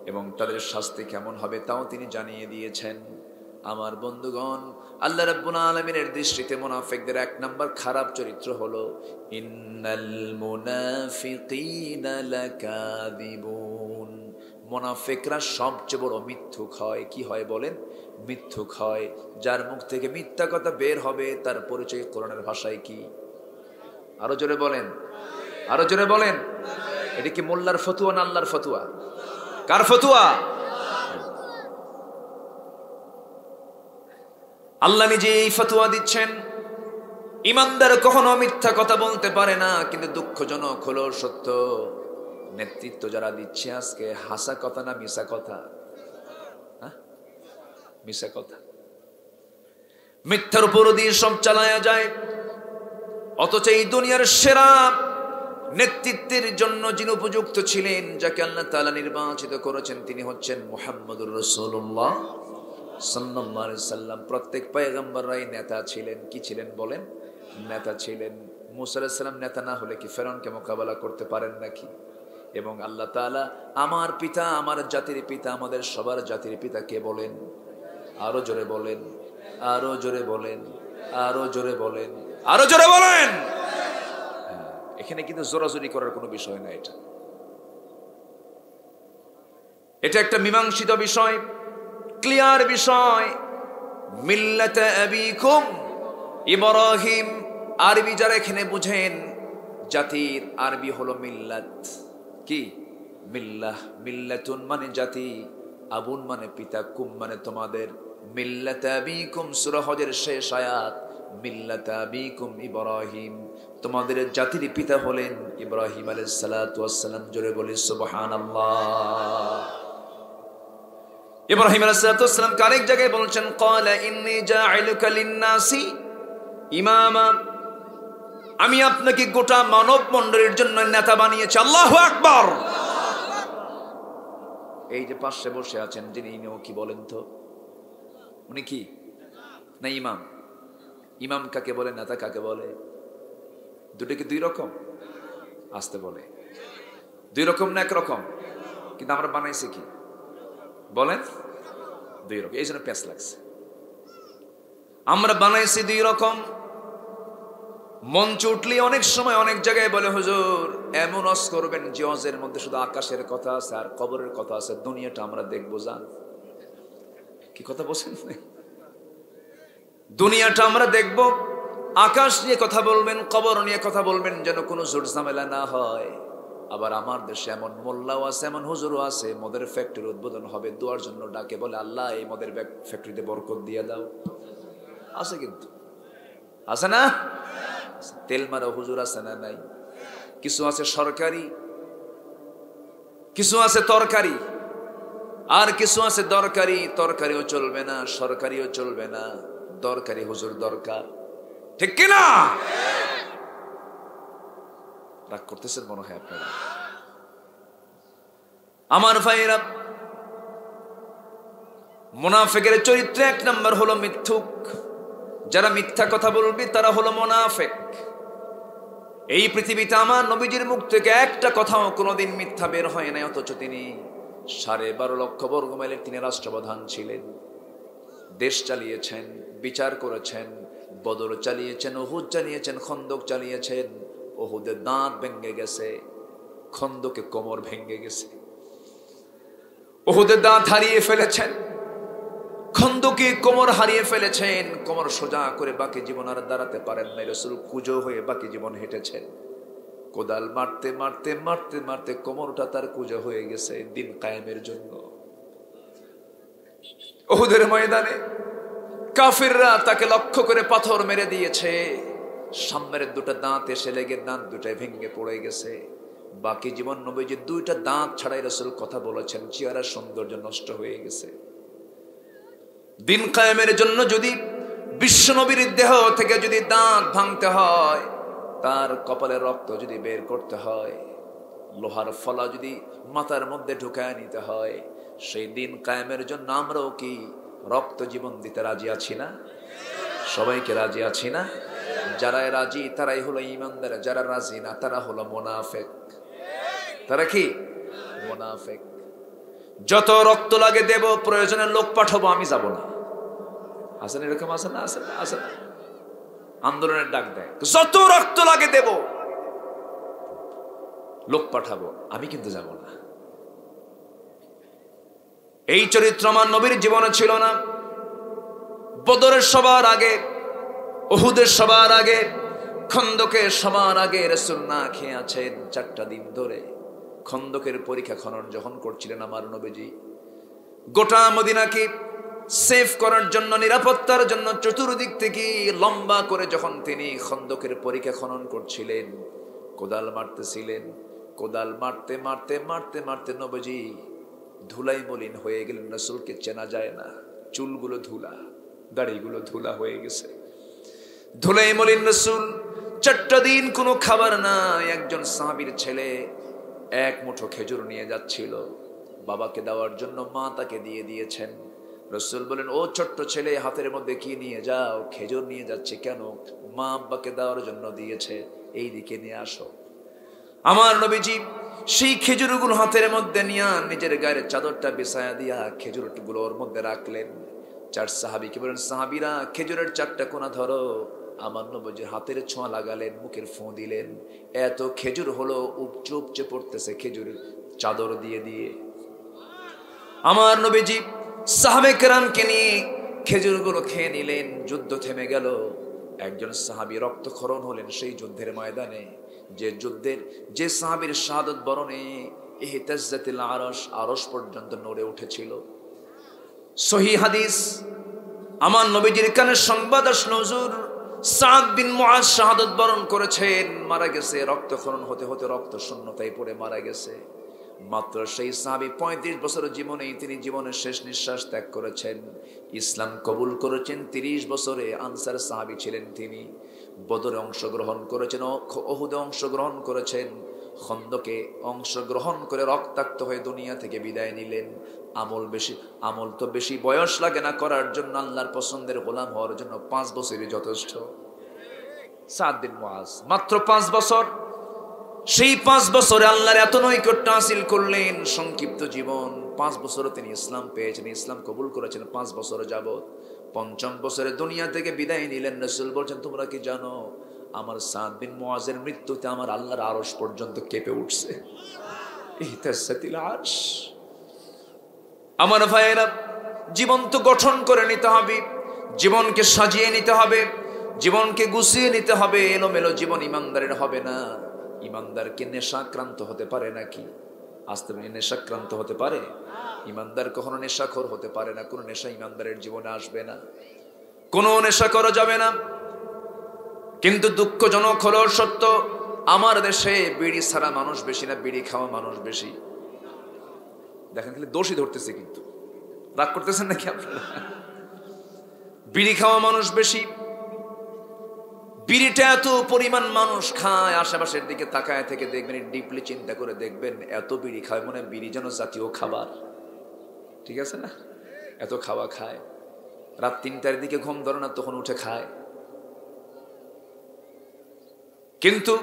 এবং তাদের শাস্তি কেমন হবে তাও তিনি জানিয়ে দিয়েছেন। আমার বন্ধুগণ, আল্লাহ রাব্বুল আলামিনের দৃষ্টিতে মুনাফিকদের এক নাম্বার খারাপ চরিত্র হলো ইন্নাল মুনাফিকিনা লাকাযিবুন। মুনাফিকরা সবচেয়ে বড় মিথ্যুক হয়। কি হয় বলেন? মিথ্যুক হয়। যার মুখ থেকে মিথ্যা কথা বের হবে তার পরিচয় কোরআনের ভাষায় কি? আরো জোরে বলেন, আরো জোরে বলেন। এটা কি মোল্লার ফতুয়া না আল্লাহর ফতুয়া? কার ফতোয়া? আল্লাহ নিজে এই ফতোয়া দিচ্ছেন। ইমানদার কখনো মিথ্যা কথা বলতে পারে না, কিন্তু দুঃখজনক হলো সত্য, নেতৃত্ব যারা দিচ্ছে আজকে হাসা কথা না মিশা কথা? মিশা কথা, মিথ্যার উপর দিয়ে সব চালায়া যায়। অথচ এই দুনিয়ার সেরা নেতৃত্বের জন্য যিনি উপযুক্ত ছিলেন, যাকে আল্লাহ তাআলা নির্বাচিত করেছেন, তিনি হচ্ছেন মুহাম্মদুর রাসূলুল্লাহ সাল্লাল্লাহু আলাইহি সাল্লাম। প্রত্যেক পয়গম্বররাই নেতা ছিলেন। কি ছিলেন বলেন? নেতা ছিলেন। মুসা আলাইহিস সালাম নেতা না হলে কি ফেরাউনকে মোকাবেলা করতে পারেন নাকি? এবং আল্লাহ তাআলা আমার পিতা, আমার জাতির পিতা, আমাদের সবার জাতির পিতা কে বলেন? আরো জোরে বলেন, আরো জোরে বলেন, আরো জোরে বলেন, আরো জোরে বলেন। এখানে কিন্তু জোরাজোরি করার কোনো বিষয় না। এটা একটা মীমাংসিত বিষয়, ক্লিয়ার বিষয়। মিল্লাতে আবিকুম ইব্রাহিম, আরবি যারা এখানে বুঝেন, জাতির আরবি হলো মিল্লাত। কি? মিল্লাহ। মিল্লাতুন মানে জাতি, আবুন মানে পিতা, কুম মানে তোমাদের। মিল্লাতে আবিকুম সূরা হজের শেষ আয়াত, মিল্লাতে আবিকুম ইব্রাহিম, তোমাদের জাতির পিতা হলেন ইব্রাহিম আলাইহিস সালাতু ওয়াস সালাম। জোরে বলি সুবহানাল্লাহ। ইব্রাহিম আলাইহিস সালাতু ওয়াস সালাম আরেক জায়গায় বলেছেন, ক্বালা ইন্নী জাইলুকা লিন-নাসি ইমামা, আমি আপনাকে গোটা মানব মণ্ডলীর জন্য নেতা বানিয়েছি। আল্লাহু আকবার। এই যে পাশে বসে আছেন যিনি, ইনিও কি বলেন তো? উনি কি না ইমাম? ইমাম কাকে বলে, নেতা কাকে বলে? দুটো কি দুই রকম? আসতে বলে দুই রকম না এক রকম? কিন্তু আমরা বানাইছি কি বলেন? দুই রকম। এই জন্য প্যাঁচ লাগছে। আমরা বানাইছি দুই রকম। মঞ্চ উঠলে অনেক সময় অনেক জায়গায় বলে, হুজুর এমন ওয়াজ করবেন যে ওয়াজের মধ্যে শুধু আকাশের কথা আছে আর কবরের কথা আছে, দুনিয়াটা আমরা দেখবো। যান, কি কথা বলছেন? দুনিয়াটা আমরা দেখব, আকাশ নিয়ে কথা বলবেন, কবর নিয়ে কথা বলবেন, যেন কোনো জোট ঝামেলা না হয়। আবার আমার দেশে এমন মোল্লাও আছে, এমন হুজুরও আছে, মদের ফ্যাক্টরি উদ্বোধন হবে, দোয়ার জন্য ডাকে, বলে আল্লাহ এই মদের ফ্যাক্টরিতে বরকত দিয়ে দাও। আছে কিন্তু, আছে না? তেল মারা হুজুর আছে না নাই? কিছু আছে সরকারি, কিছু আছে তরকারি, আর কিছু আছে দরকারি। তরকারিও চলবে না, সরকারিও চলবে না, দরকারি হুজুর দরকার। ঠিক কিনা? রাগ করতেছেন মনে হয় আপনারা। আমার ভাইয়েরা, মুনাফিকের চরিত্রে এক নম্বর হলো মিথ্যুক। যারা মিথ্যা কথা বলবে তারা হলো মুনাফিক। এই পৃথিবীতে আমার নবীজির মুখ থেকে একটা কথাও কোনোদিন মিথ্যা বের হয় না, অথচ তিনি 12.5 লক্ষ বর্গ মাইলের তিনি রাষ্ট্রপ্রধান ছিলেন। দেশ চালিয়েছেন, বিচার করেছেন, বদর চালিয়েছেন, উহুদ চালিয়েছেন, খন্দক চালিয়েছেন। উহুদের দাঁত ভেঙে গেছে, খন্দকে কোমর ভেঙে গেছে। উহুদের দাঁত হারিয়ে ফেলেছেন, খন্দকে কোমর হারিয়ে ফেলেছেন। কোমর সোজা করে বাকি জীবন আর দাঁড়াতে পারেন না। রাসূল কুজো হয়ে বাকি জীবন হেঁটেছেন। কোদাল মারতে মারতে মারতে মারতে কোমরটা তার কুজো হয়ে গেছে দিন কায়েমের জন্য। উহুদের ময়দানে কাফিররা তাকে লক্ষ্য করে পাথর মেরে দিয়েছে। সামনের দুটো দাঁত এসে লেগে দাঁত দুটাই ভেঙে পড়ে গেছে। বাকি জীবন নবীজি 2টা দাঁত ছাড়াই রাসূল কথা বলেছেন, চেহারার সৌন্দর্য নষ্ট হয়ে গেছে। দিন কায়েমের জন্য যদি বিশ্ব নবীর দেহ থেকে যদি দাঁত ভাঙতে হয়, তার কপালের রক্ত যদি বের করতে হয়, লোহার ফলা যদি মাথার মধ্যে ঢুকায় নিতে হয়, সেই দিন কায়েমের জন্য আমরাও কি রক্ত জীবন দিতে রাজি আছি না? সবাইকে রাজি আছি না? যারা রাজি তারাই হলো ঈমানদার, যারা রাজি না তারা হলো মুনাফিক। তারা কি? মুনাফিক। যত রক্ত লাগে দেব, প্রয়োজনে লোক পাঠাবো, আমি যাব না। আসেন এরকম, আসেন না? আসেন না? আসেন না? আন্দোলনের ডাক দেয়, যত রক্ত লাগে দেব, লোক পাঠাবো, আমি কিন্তু যাব না। এই চরিত্র আমার নবীর জীবনে ছিল না। বদরের সবার আগে, উহুদের সবার আগে, খন্দকের সবার আগে রাসূল না খেয়ে আছেন 4টা দিন ধরে। খন্দকের পরীক্ষা খনন যখন করছিলেন আমার নবীজি, গোটা মদিনাকে সেফ করার জন্য, নিরাপত্তার জন্য চতুর্দিক থেকে লম্বা করে যখন তিনি খন্দকের পরীক্ষা খনন করছিলেন, কোদাল মারতেছিলেন, কোদাল মারতে মারতে মারতে মারতে নবীজি ধুলাই মলিন হয়ে গেলেন। রাসূলকে চেনা যায় না, চুলগুলো ধুলা, দাড়িগুলো ধুলা হয়ে গেছে, ধুলাই মলিন রাসূল। 4টা দিন কোনো খাবার নাই। একজন সাহাবীর ছেলে এক মুঠো খেজুর নিয়ে যাচ্ছিল বাবাকে দেওয়ার জন্য, মা তাকে দিয়ে দিয়েছেন। রাসূল বলেন, ও ছোট্ট ছেলে, হাতের মধ্যে কি নিয়ে যাও? খেজুর নিয়ে যাচ্ছে কেন? মা আব্বাকে দেওয়ার জন্য দিয়েছে, এই দিকে নিয়ে আসো। আমার নবীজি সেই খেজুরগুলো হাতের মধ্যে নিয়ে নিজের গায়ের চাদরটা বিছায়া দিয়া খেজুরগুলো ওর মধ্যে রাখলেন। 4 সাহাবীকে বলেন, সাহাবীরা খেজুরের 4টা কোনা ধরো। আমার নবীজির হাতের ছোঁয়া লাগালেন, মুখের ফোঁ দিলেন, এত খেজুর হলো, উপচে উপচে পড়তেছে খেজুর চাদর দিয়ে দিয়ে। আমার নবীজি সাহাবে কেরামকে নিয়ে খেজুরগুলো খেয়ে নিলেন। যুদ্ধ থেমে গেল। একজন সাহাবী রক্তক্ষরণ হলেন সেই যুদ্ধের ময়দানে, যে যুদ্ধের যে সাহাবীর শাহাদত বরণে ইহতাজ্জাতিল আরশ, আরশ পর্যন্ত নড়ে উঠেছিল। সহিহ হাদিস, আমার নবীজির কানে সংবাদ আসলো, হুজুর সাদ বিন মুআজ শাহাদত বরণ করেছেন, মারা গেছে। রক্তক্ষরণ হতে হতে রক্ত শূন্যতায় পড়ে মারা গেছে। মাত্র সেই সাহাবী 35 বছরের জীবনেই তিনি জীবনের শেষ নিঃশ্বাস ত্যাগ করেছেন। ইসলাম কবুল করেছেন 30 বছরে। আনসার সাহাবী ছিলেন তিনি। বদরে অংশগ্রহণ করেছেন, উহুদে অংশগ্রহণ করেছেন, খন্দকে অংশগ্রহণ করে রক্তাক্ত হয়ে দুনিয়া থেকে বিদায় নিলেন। আমল তো বেশি বয়স লাগে না করার জন্য, আল্লাহর পছন্দের গোলাম হওয়ার জন্য 5 বছরই যথেষ্ট। সাদ বিন মুআজ মাত্র 5 বছর, সেই 5 বছরে আল্লাহর এত নৈকট্য হাসিল করলেন। সংক্ষিপ্ত জীবন, 5 বছরে তিনি ইসলাম পেয়েছেন, ইসলাম কবুল করেছেন 5 বছর যাবত। 5ম বছরে দুনিয়া থেকে বিদায় নিলেন। রাসূল বলছেন, তোমরা কি জানো আমার সাদ বিন মুআজের মৃত্যুতে আমার আল্লাহর আরশ পর্যন্ত কেঁপে উঠছে। ইহতাজ্জাতিল আরশ। আমার ভাইয়েরা, জীবন তো গঠন করে নিতে হবে, জীবনকে সাজিয়ে নিতে হবে, জীবনকে গুছিয়ে নিতে হবে। এলোমেলো জীবন ইমানদারের হবে না। ইমানদারকে নেশাক্রান্ত হতে পারে নাকি? আস্তে নেশাক্রান্ত হতে পারে? ইমানদার কখনো নেশাখোর হতে পারে না। কোনো নেশা ইমানদারের জীবনে আসবে না, কোনো নেশা করা যাবে না। কিন্তু দুঃখজনক হলো সত্য, আমার দেশে বিড়ি ছাড়া মানুষ বেশি না বিড়ি খাওয়া মানুষ বেশি। দেখেন খালি দোষী ধরতেছে, কিন্তু রাগ করতেছেন নাকি আপনারা? বিড়ি খাওয়া মানুষ বেশি। বিড়িটা এত পরিমাণ মানুষ খায়, আশেপাশের দিকে তাকায় থেকে দেখবেন, ডিপলি চিন্তা করে দেখবেন, এত বিড়ি খায় মনে হয় বিড়ি যেন জাতীয় খাবার। ঠিক আছে না? এত খাওয়া খায়। রাত 3টার দিকে ঘুম ধরে না, তখন উঠে খায়। কিন্তু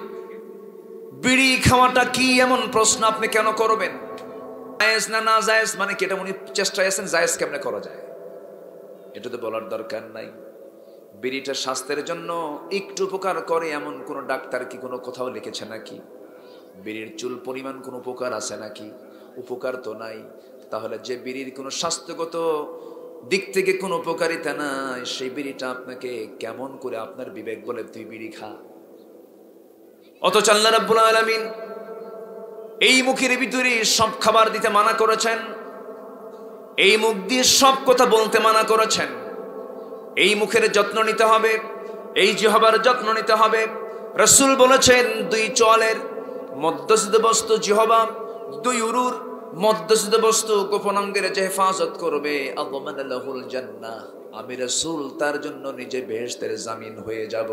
বিড়ি খাওয়াটা কি এমন প্রশ্ন আপনি কেন করবেন? জায়েজ না না জায়েজ মানে কি, এটা উনি চেষ্টায় আছেন জায়েজ কেমনে করা যায়, এটা তো বলার দরকার নাই। বিড়িটা স্বাস্থ্যের জন্য একটু উপকার করে এমন কোন ডাক্তার কি কোনো কোথাও লিখেছে নাকি? বিড়ির চুল পরিমাণ কোন উপকার আছে নাকি? উপকার তো নাই। তাহলে যে বিড়ির কোনো স্বাস্থ্যগত দিক থেকে কোনো উপকারিতা নাই, সেই বিড়িটা আপনাকে কেমন করে আপনার বিবেক বলে তুই বিড়ি খা? অথচ আল্লাহ রাব্বুল আলামিন এই মুখের ভিতরে সব খাবার দিতে মানা করেছেন, এই মুখ দিয়ে সব কথা বলতে মানা করেছেন। এই মুখের যত্ন নিতে হবে, এই জিহ্বার যত্ন নিতে হবে। রাসূল বলেছেন 2 চোয়ালের মধ্যস্থিত বস্তু জিহ্বা, 2 উরুর মধ্যস্থিত বস্তু গোপনাঙ্গের যে হেফাজত করবে, আযমান লাহুল জান্নাহ, আমি রাসূল তার জন্য নিজে বেহেশতের জামিন হয়ে যাব।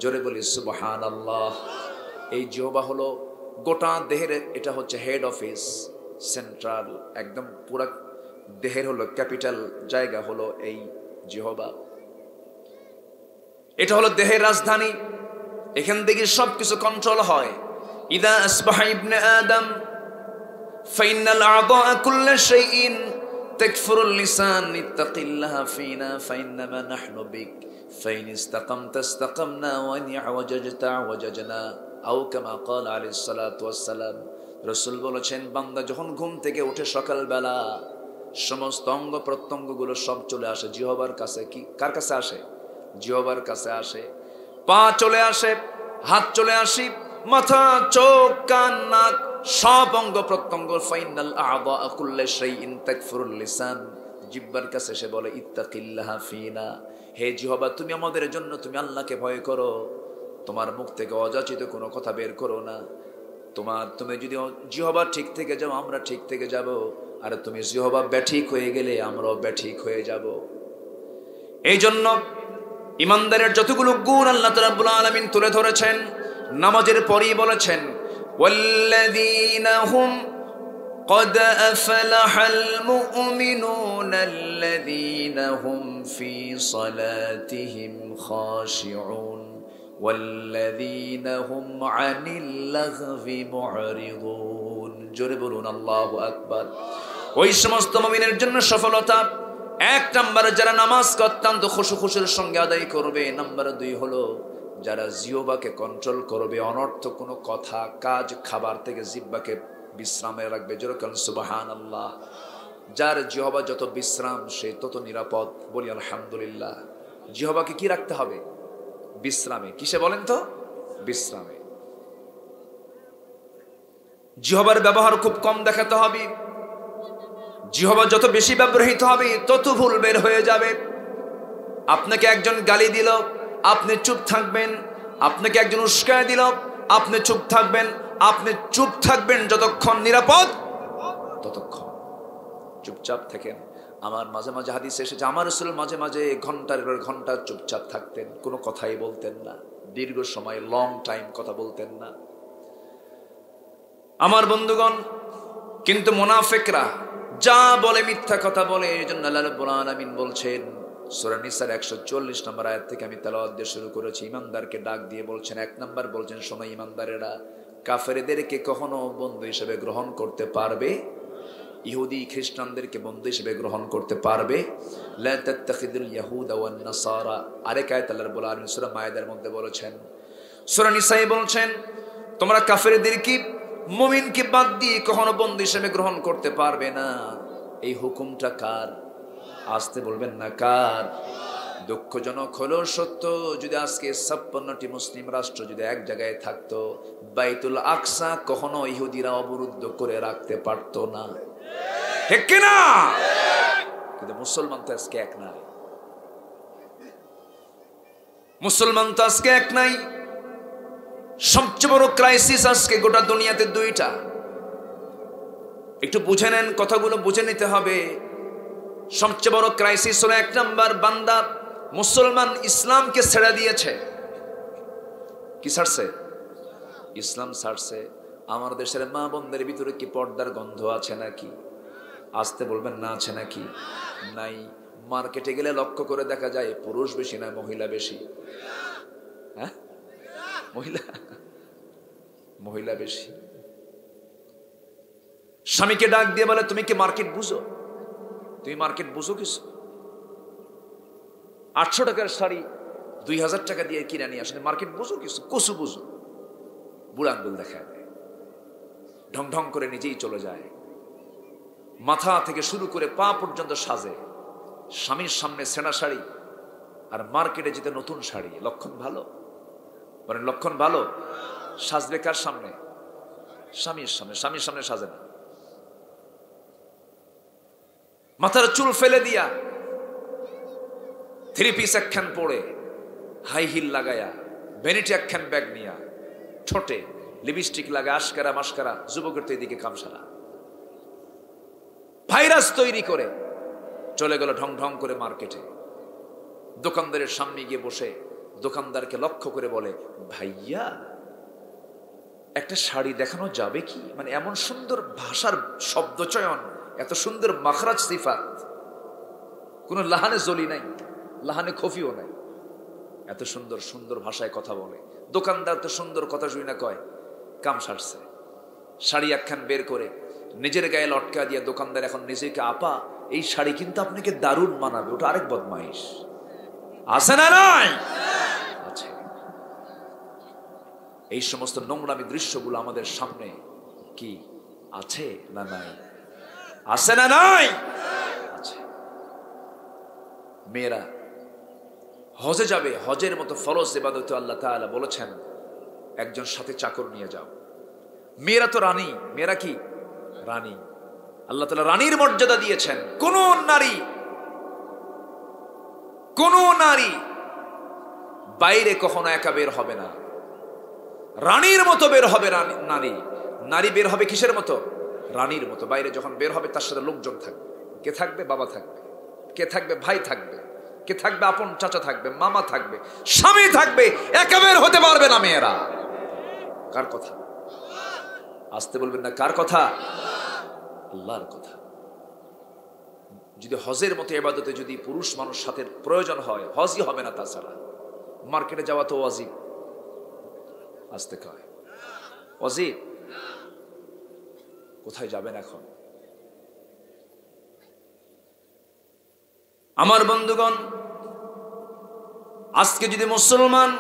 জোরে বলি সুবহানাল্লাহ। এই জিহ্বা হলো গোটা দেহের, এটা হচ্ছে হেড অফিস, সেন্ট্রাল, একদম পুরা দেহের হলো ক্যাপিটাল জায়গা হলো এই জিহ্বা। এটা হলো দেহের রাজধানী, এখান থেকে সবকিছু কন্ট্রোল হয়। ইদা আসবাহা ইবনে আদম ফাইনাল আ'দা কুল্লু শাইইন তাকফুরুল লিসান ইত্তাকিল্লাহা ফিনা ফাইন্নামা নাহনু বিক ফাইন ইসতাকামতা ইসতাকামনা ওয়া ইন আওয়াজাজতা আওয়াজাজনা আও কামা ক্বাল আলাইহিস সালাতু ওয়াস সালাম। রাসূল বলেছেন, বান্দা যখন ঘুম থেকে উঠে সকালবেলা সমস্ত অঙ্গ প্রত্যঙ্গগুলো সব চলে আসে জিহ্বার কাছে। কি কার কাছে আসে? জিহ্বার কাছে আসে। পা চলে আসে, হাত চলে আসে, মাথা, চোখ, কান, নাক, সব অঙ্গ প্রত্যঙ্গ। ফাইনাল আ'দা কুল্লি শাইইন তাকফুরুল লিসান, জিহ্বার কাছে সে বলে ইত্তাকিল্লাহা ফিনা, হে জিহ্বা তুমি আমাদের জন্য, তুমি আল্লাহকে ভয় করো, তোমার মুখ থেকে অযাচিত কোনো কথা বের করো না। তুমি যদি জিহ্বা ঠিক থেকে যাও, আমরা ঠিক থেকে যাব, আর তুমি জিহ্বা ব্যাঠিক হয়ে গেলে আমরাও ব্যাঠিক হয়ে যাব। এই জন্য ইমানদারের যতগুলো গুণ আল্লাহ রাব্বুল আলামিন তুলে ধরেছেন, নামাজের পরেই বলেছেন ওয়াল্লাযীনা হুম قد أفلح المؤمنون الذين هم في صلاتهم خاشعون والذين هم عن اللغو معرضون। জোরে বলুন আল্লাহু আকবার। ওই সমস্ত মুমিনের জন্য সফলতা, এক নাম্বার যারা নামাজকে অত্যন্ত খুশু-খুশুর সঙ্গে আদায় করবে, নাম্বার 2 হলো যারা জিহ্বাকে কন্ট্রোল করবে, অনর্থক কোনো কথা, কাজ, খাবার থেকে জিহ্বাকে বিশ্রামে রাখবে। যেরকম সুবহানাল্লাহ। যার জিহ্বা যত বিশ্রাম সে তত নিরাপদ। বলি আলহামদুলিল্লাহ। জিহ্বাকে কি রাখতে হবে? বিশ্রামে। কিসে বলেন তো? বিশ্রামে। জিহ্বার ব্যবহার খুব কম দেখাতে হবে। জিহ্বা যত বেশি ব্যবহৃত হবে তত ভুল বের হয়ে যাবে। আপনাকে একজন গালি দিল, আপনি চুপ থাকবেন। আপনাকে একজন উস্কায় দিল, আপনি চুপ থাকবেন। আপনি চুপ থাকবেন যতক্ষণ নিরাপদ ততক্ষণ চুপচাপ থাকেন। আমার মাঝে মাঝে হাদিসে এসেছে আমার রাসূল মাঝে মাঝে ঘন্টার পর ঘন্টা চুপচাপ থাকতেন, কোনো কথাই বলতেন না, দীর্ঘ সময় লং টাইম কথা বলতেন না। আমার বন্ধুগণ, কিন্তু মুনাফিকরা যা বলে মিথ্যা কথা বলে। এজন্য আল্লাহ রাব্বুল আলামিন বলছেন সূরা নিসার 140 নম্বর আয়াত থেকে আমি তেলাওয়াত দিয়ে শুরু করেছি। ইমানদারকে ডাক দিয়ে বলছেন, 1 নাম্বার বলছেন, শোনো ইমানদারেরা, কাফেরদেরকে কখনো বন্ধু হিসেবে গ্রহণ করতে পারবে? ইহুদি খ্রিস্টানদেরকে বন্ধু হিসেবে গ্রহণ করতে পারবে? লা তাত্তাখিদুল ইয়াহুদা ওয়ান নাসারা। আরেক আয়াত আল্লাহ রাব্বুল আলামিন সূরা মায়েদার মধ্যে বলেছেন। সূরা নিসায়ে বলছেন, তোমরা কাফেরদেরকে মুমিনকে বাদ দিয়ে কখনো বন্ধু হিসেবে গ্রহণ করতে পারবে না। এই হুকুমটা কার? আসতে বলবেন না কার? দুঃখজনক হলো সত্য, যদি আজকে 56টি মুসলিম রাষ্ট্র যদি এক জায়গায় থাকতো, বাইতুল আকসা কখনো ইহুদিরা অবরুদ্ধ করে রাখতে পারতো না। ঠিক কি না? কিন্তু মুসলমান তো আজকে এক নাই। মুসলমান তো আজকে এক নাই। সবচেয়ে বড় ক্রাইসিস আজকে গোটা দুনিয়াতে 2টা। একটু বুঝে নেন, কথাগুলো বুঝে নিতে হবে। সবচেয়ে বড় ক্রাইসিস হলো 1 নাম্বার, বান্দা মুসলমান ইসলামকে ছেড়ে দিয়েছে। কি ছাড়ছে? ইসলাম ছাড়ছে। আমার দেশের মা বোনদের ভিতরে কি পর্দার গন্ধ আছে নাকি? আসতে বলবেন না আছে নাকি? নাই। মার্কেটে গেলে লক্ষ্য করে দেখা যায় পুরুষ বেশি না মহিলা বেশি? হ্যাঁ, মহিলা বেশি। স্বামীকে ডাক দিয়ে বলে, তুমি কি মার্কেট বুঝো? তুমি মার্কেট বুঝো কিছু? 800 টাকার শাড়ি 2000 টাকা দিয়ে কিনে নিয়ে আসলে মার্কেট বুঝো কিছু? কসু বুঝো? বুড়া আঙ্গুল দেখা দেয়, ঢং ঢং করে নিজেই চলে যায়। মাথা থেকে শুরু করে পা পর্যন্ত সাজে। স্বামীর সামনে ছেঁড়া শাড়ি, আর মার্কেটে যেতে নতুন শাড়ি। লক্ষণ ভালো? বলেন লক্ষণ ভালো? সাজবে কার সামনে? স্বামীর সামনে। স্বামীর সামনে সাজে না। মাথার চুল ফেলে দিয়া 3 পিস একখান পরে, হাই হিল লাগায়া, ভ্যানিটি একখান ব্যাগ নিয়া, ঠোঁটে লিপস্টিক লাগা, আশকারা মাস্কারা, যুবকের তো এদিকে কামসারা, ভাইরাস তৈরি করে চলে গেল ঢং ঢং করে মার্কেটে। দোকানদারের সামনে গিয়ে বসে দোকানদারকে লক্ষ্য করে বলে, ভাইয়া একটা শাড়ি দেখানো যাবে কি? মানে এমন সুন্দর ভাষার শব্দ চয়ন, এত সুন্দর মাখরাজ সিফাত, কোনো লাহানে জলি নাই, লাহানে খফিও নাই, এত সুন্দর সুন্দর ভাষায় কথা বলে। দোকানদার তো সুন্দর কথা শুই না কয়, কাম সারছে। শাড়ি একখান বের করে নিজের গায়ে লটকা দিয়ে দোকানদার এখন নিজেকে, আপা এই শাড়ি কিন্তু আপনাকে দারুণ মানাবে। ওটা আরেক বদমাইশ। আছে না নাই? আছে। এই সমস্ত নোংরামি দৃশ্যগুলো আমাদের সামনে কি আছে না নাই? আছে না নাই? আছে। মেয়েরা হজে যাবে, হজের মতো ফরজ ইবাদত আল্লাহ তাআলা বলেছেন একজন সাথে চাকর নিয়ে যাও। মেয়েরা তো রানী, মেয়েরা কি রানী। আল্লাহ তাআলা রানীর মর্যাদা দিয়েছেন। কোন নারী বাইরে কখনো একা বের হবে না, রানীর মতো বের হবে। নারী বের হবে কিসের মতো? রানীর মতো। বাইরে যখন বের হবে তার সাথে লোকজন থাকবে। কে থাকবে? বাবা থাকবে। কে থাকবে? ভাই থাকবে। কে থাকবে? আপন চাচা থাকবে, মামা থাকবে, স্বামী থাকবে। একা বের হতে পারবে না মেয়েরা। কার কথা? আসতে বলবেন না। কার কথা? আল্লাহর কথা। যদি হজের মতো ইবাদতে যদি পুরুষ মানুষ সাথে প্রয়োজন হয়, হজই হবে না তাছাড়া। মার্কেটে যাওয়া তো ওয়াজিব। আসতে কয় ওয়াজিব। কোথায় যাবেন এখন? আমার বন্ধুগণ, আজকে যদি মুসলমান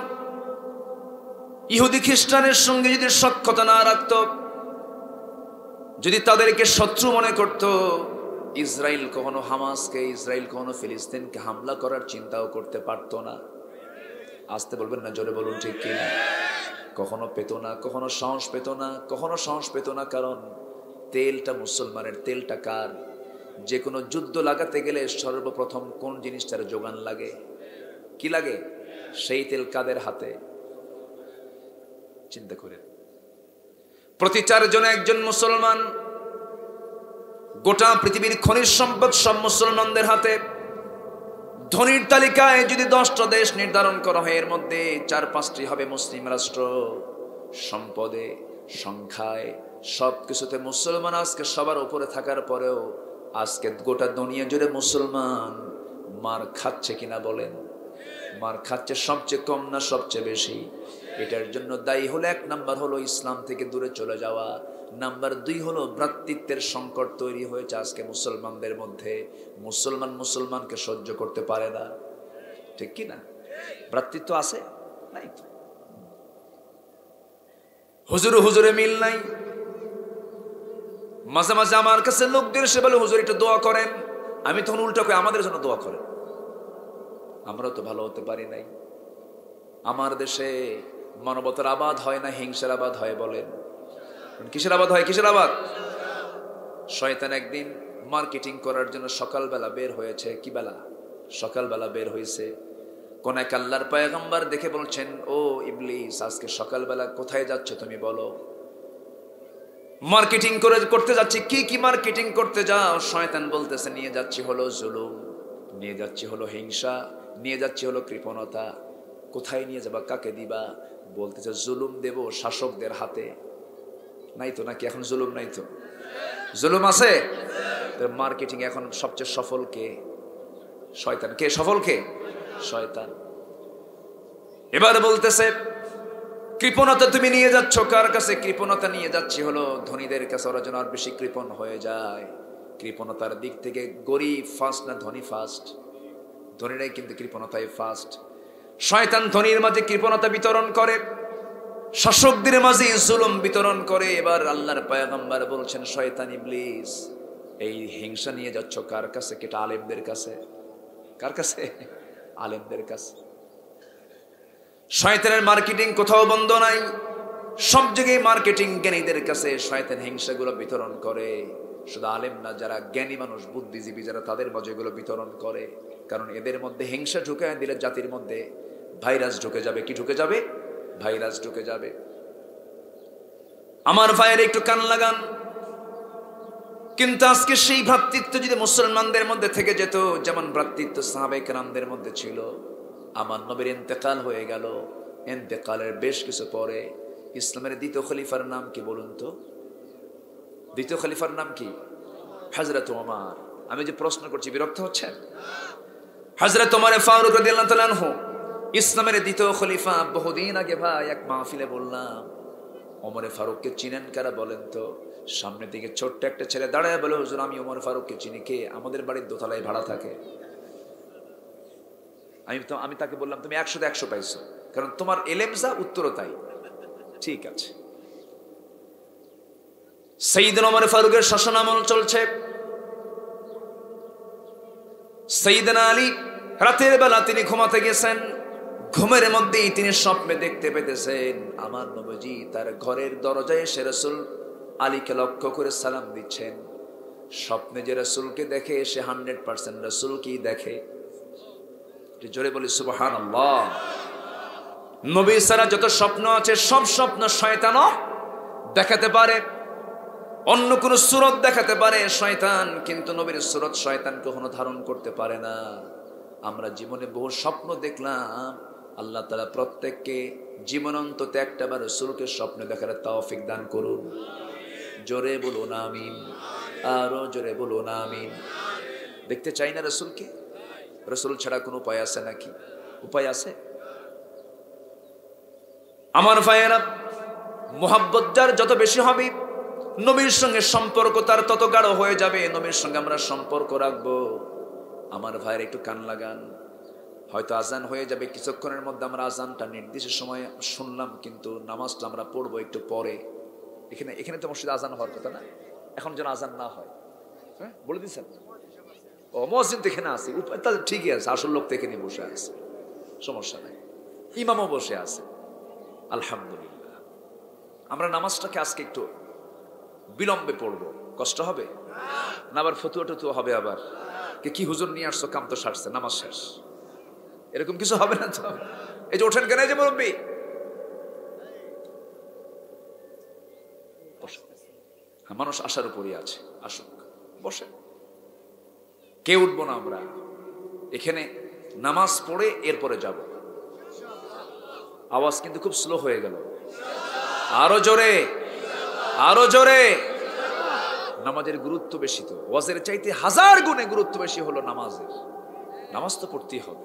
ইহুদি খ্রিস্টানের সঙ্গে যদি সখ্যতা না রাখত, যদি তাদেরকে শত্রু মনে করত, ইসরায়েল কখনো হামাসকে, ইসরায়েল কখনো ফিলিস্তিনকে হামলা করার চিন্তাও করতে পারতো না। আসতে বলবেন না, জোরে বলুন ঠিক কিনা? কখনো পেত না, কখনো সাহস পেত না, কখনো সাহস পেত না। কারণ তেলটা মুসলমানের, তেলটা কার? যে কোনো যুদ্ধ লাগাতে গেলে সর্বপ্রথম কোন জিনিসটার যোগান লাগে? কি লাগে? সেই তেল কাদের হাতে? চিন্তা করেন। প্রতি 4 জনে একজন মুসলমান। গোটা পৃথিবীর খনিজ সম্পদ সব মুসলমানদের হাতে। ধনীর তালিকায় যদি 10টা দেশ নির্ধারণ করা হয়, এর মধ্যে 4-5টি হবে মুসলিম রাষ্ট্র। সম্পদে, সংখ্যায়, সবকিছুতে মুসলমান আজকে সবার উপরে থাকার পরেও আজকে গোটা দুনিয়া জুড়ে মুসলমান মার খাচ্ছে কিনা বলেন? মার খাচ্ছে সবচেয়ে কম না সবচেয়ে বেশি? এটার জন্য দায়ী হলো 1 নাম্বার হলো ইসলাম থেকে দূরে চলে যাওয়া। নাম্বার 2 হলো ভ্রাতৃত্বের সংকট তৈরি হয়েছে আজকে মুসলমানদের মধ্যে। মুসলমানকে সহ্য করতে পারে না। ঠিক কি না? ভ্রাতৃত্ব আছে নাই তো। হুজুরে মিল নাই। মাঝে মাঝে আমার কাছে লোকদের সে বলে, হুজুর একটু দোয়া করেন। আমি তখন উল্টা করি, আমাদের জন্য দোয়া করেন। আমরা তো ভালো হতে পারি নাই। আমার দেশে মানবতার আবাদ হয় না, হিংসার আবাদ হয়। বলেন কিসের আবাদ হয়? কিসের আবাদ? শয়তান একদিন মার্কেটিং করার জন্য সকালবেলা বের হয়েছে। কি বেলা? সকালবেলা বের হয়েছে। কোন এক আল্লাহর পয়গম্বর দেখে বলছেন, ও ইবলিস, আজকে সকালবেলা কোথায় যাচ্ছ তুমি বলো? মার্কেটিং করতে যাচ্ছি। কি মার্কেটিং করতে যাও? শয়তান বলতেছে, নিয়ে যাচ্ছি হলো জুলুম, নিয়ে যাচ্ছি হলো হিংসা, নিয়ে যাচ্ছি হলো কৃপণতা। কোথায় নিয়ে যাবা? কাকে দিবা? বলতেছে জুলুম দেব শাসকদের হাতে। নাই তো নাকি? এখন জুলুম নাই তো? জুলুম আছে। মার্কেটিং এখন সবচেয়ে সফল কে? শয়তান। কে সফল? কে? শয়তান। এবার বলতেছে কৃপণতা তুমি নিয়ে যাচ্ছ কার কাছে? কৃপণতা নিয়ে যাচ্ছি হলো ধনীদের কাছে, ওরা যেন আর বেশি কৃপণ হয়ে যায়। কৃপণতার দিক থেকে গরিব ফার্স্ট না ধনী ফার্স্ট? ধনীরাই কিন্তু কৃপণতায় ফার্স্ট। শয়তান ধনীর মাঝে কৃপণতা বিতরণ করে, শাসকদের মাঝে জুলুম বিতরণ করে। এবার আল্লাহর পয়গম্বর বলছেন, শয়তান ইবলিস, এই হিংসা নিয়ে যাচ্ছ কার কাছে? কেটা আলেমদের কাছে। কার কাছে? আলেমদের কাছে। শয়তানের মার্কেটিং কোথাও বন্ধ নাই, সব জায়গায় মার্কেটিং জ্ঞানীদের কাছে শয়তান হিংসাগুলো বিতরণ করে। শুধু আলেম না, যারা জ্ঞানী মানুষ, বুদ্ধিজীবী যারা, তাদের মাঝে এগুলো বিতরণ করে। কারণ এদের মধ্যে হিংসা ঢুকে দিলে জাতির মধ্যে ভাইরাস ঢুকে যাবে। কি ঢুকে যাবে? ভাইরাস ঢুকে যাবে। আমার ভাইয়ের একটু কান লাগান। কিন্তু আজকে সেই ভ্রাতৃত্ব যদি মুসলমানদের মধ্যে থেকে যেত, যেমন ভ্রাতৃত্ব সাহাবায়ে কেরামদের মধ্যে ছিল। আমার নবীর ইন্তেকাল হয়ে গেল। ইন্তেকালের বেশ কিছু পরে ইসলামের দ্বিতীয় খলিফার নাম কি বলুন তো? দ্বিতীয় খলিফার নাম কি? হযরত ওমর। আমি যে প্রশ্ন করছি, বিরক্ত হচ্ছেন? হযরত ওমর ফারুক রাদিয়াল্লাহু তাআলা আনহু ইসলামের দ্বিতীয় খলিফা। বহুদিন আগে ভাই এক মাহফিলে বললাম, ওমর ফারুককে চিনেন কারা বলেন তো? সামনে দিকে ছোট্ট একটা ছেলে দাঁড়ায় বলে, হুজুর আমি ওমর ফারুককে চিনি। কে? আমাদের বাড়ির দোতলায় ভাড়া থাকে। আমি তাকে বললাম, তুমি 100-তে 100 পাইছো, কারণ তোমার এলেম যা, উত্তরও তাই। ঠিক আছে। সাইয়েদনা ওমর ফারুকের শাসনামল চলছে। সাইয়েদনা আলী রাতের বেলা তিনি ঘুমাতে গেছেন। ঘুমের মধ্যেই তিনি স্বপ্নে দেখতে পেতেছেন আমার নবীজি তার ঘরের দরজায় এসে রাসূল আলীকে লক্ষ্য করে সালাম দিচ্ছেন। স্বপ্নে যে রাসূলকে দেখে সে 100% রাসূলকেই দেখে। জোরে বলি সুবহানাল্লাহ। নবী সারা যত স্বপ্ন আছে সব স্বপ্ন শয়তানও দেখাতে পারে, অন্য কোন সূরত দেখাতে পারে শয়তান, কিন্তু নবীর সূরত শয়তান কখনো ধারণ করতে পারে না। আমরা জীবনে বহু স্বপ্ন দেখলাম, আল্লাহ তাআলা প্রত্যেককে জীবন অন্তত একটাবার রাসূলকে স্বপ্নে দেখার তৌফিক দান করুন। জোরে বলুন আমিন, আরো জোরে বলুন আমিন। দেখতে চাই না রাসূলকে? রাসূল ছাড়া কোনো উপায় আছে নাকি? উপায় আছে? আমার ভাইয়েরা, মুহাব্বত যার যত বেশি হবে নবীর সঙ্গে সম্পর্ক তার তত গাঢ় হয়ে যাবে। নবীর সঙ্গে আমরা সম্পর্ক রাখবো। আমার ভাইয়ের একটু কান লাগান, হয়তো আজান হয়ে যাবে কিছুক্ষণের মধ্যে। আমরা আজানটা নির্দিষ্ট সময় শুনলাম, কিন্তু নামাজটা আমরা পড়বো একটু পরে। এখানে তো মসজিদে আজান হওয়ার কথা না, এখন যেন আজান না হয়। হ্যাঁ বলে দিচ্ছেন? ও মসজিদ তো এখানে আছে, তাহলে ঠিকই আছে, আসল লোক তো এখানে বসে আছে, সমস্যা নাই। ইমামও বসে আছে, আলহামদুলিল্লাহ। আমরা নামাজটাকে আজকে একটু বিলম্বে পড়বো, কষ্ট হবে না? আবার ফতুয়া টতুয়া হবে, আবার কি হুজুর নিয়ে আসছো, কাম তো সারছে, নামাজ শেষ, এরকম কিছু হবে না তো? এই যে ওঠেন কেন, এই যে মুরব্বী, মানুষ আসার উপরই আছে, আসুক, বসে। কে উঠবো না আমরা? এখানে নামাজ পড়ে এরপরে যাব। আওয়াজ কিন্তু খুব স্লো হয়ে গেল, আরো জোরে, আরো জোরে। নামাজের গুরুত্ব বেশি তো, ওয়াজের চাইতে 1000 গুণে গুরুত্ব বেশি হলো নামাজের। নামাজ তো পড়তেই হবে,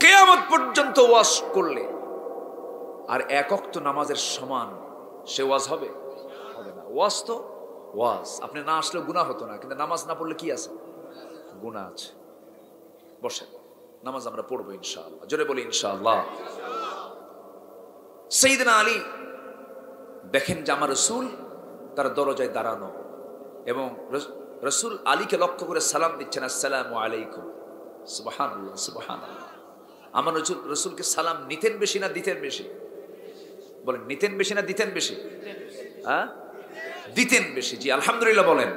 কিয়ামত পর্যন্ত ওয়াজ করলে আর এক ওয়াক্ত নামাজের সমান সে ওয়াজ হবে? হবে না। ওয়াজ তো ওয়াজ, আপনি না আসলে গুনাহ হতো না, কিন্তু নামাজ না পড়লে কি আছে? গুনাহ আছে। বসেন, নামাজ আমরা পড়বো ইনশাআল্লাহ, জোরে বলি ইনশাআল্লাহ। সাইয়েদনা আলী দেখেন যে আমার রাসূল তার দরজায় দাঁড়ানো, এবং রাসূল আলীকে লক্ষ্য করে সালাম দিচ্ছেন, আসসালামু আলাইকুম। সুবহানাল্লাহ, সুবহানাল্লাহ। আমার রাসূলকে সালাম নিতেন বেশি না দিতেন বেশি? বলেন, নিতেন বেশি না দিতেন বেশি? হ্যাঁ, দিতেন বেশি। জি আলহামদুলিল্লাহ বলেন।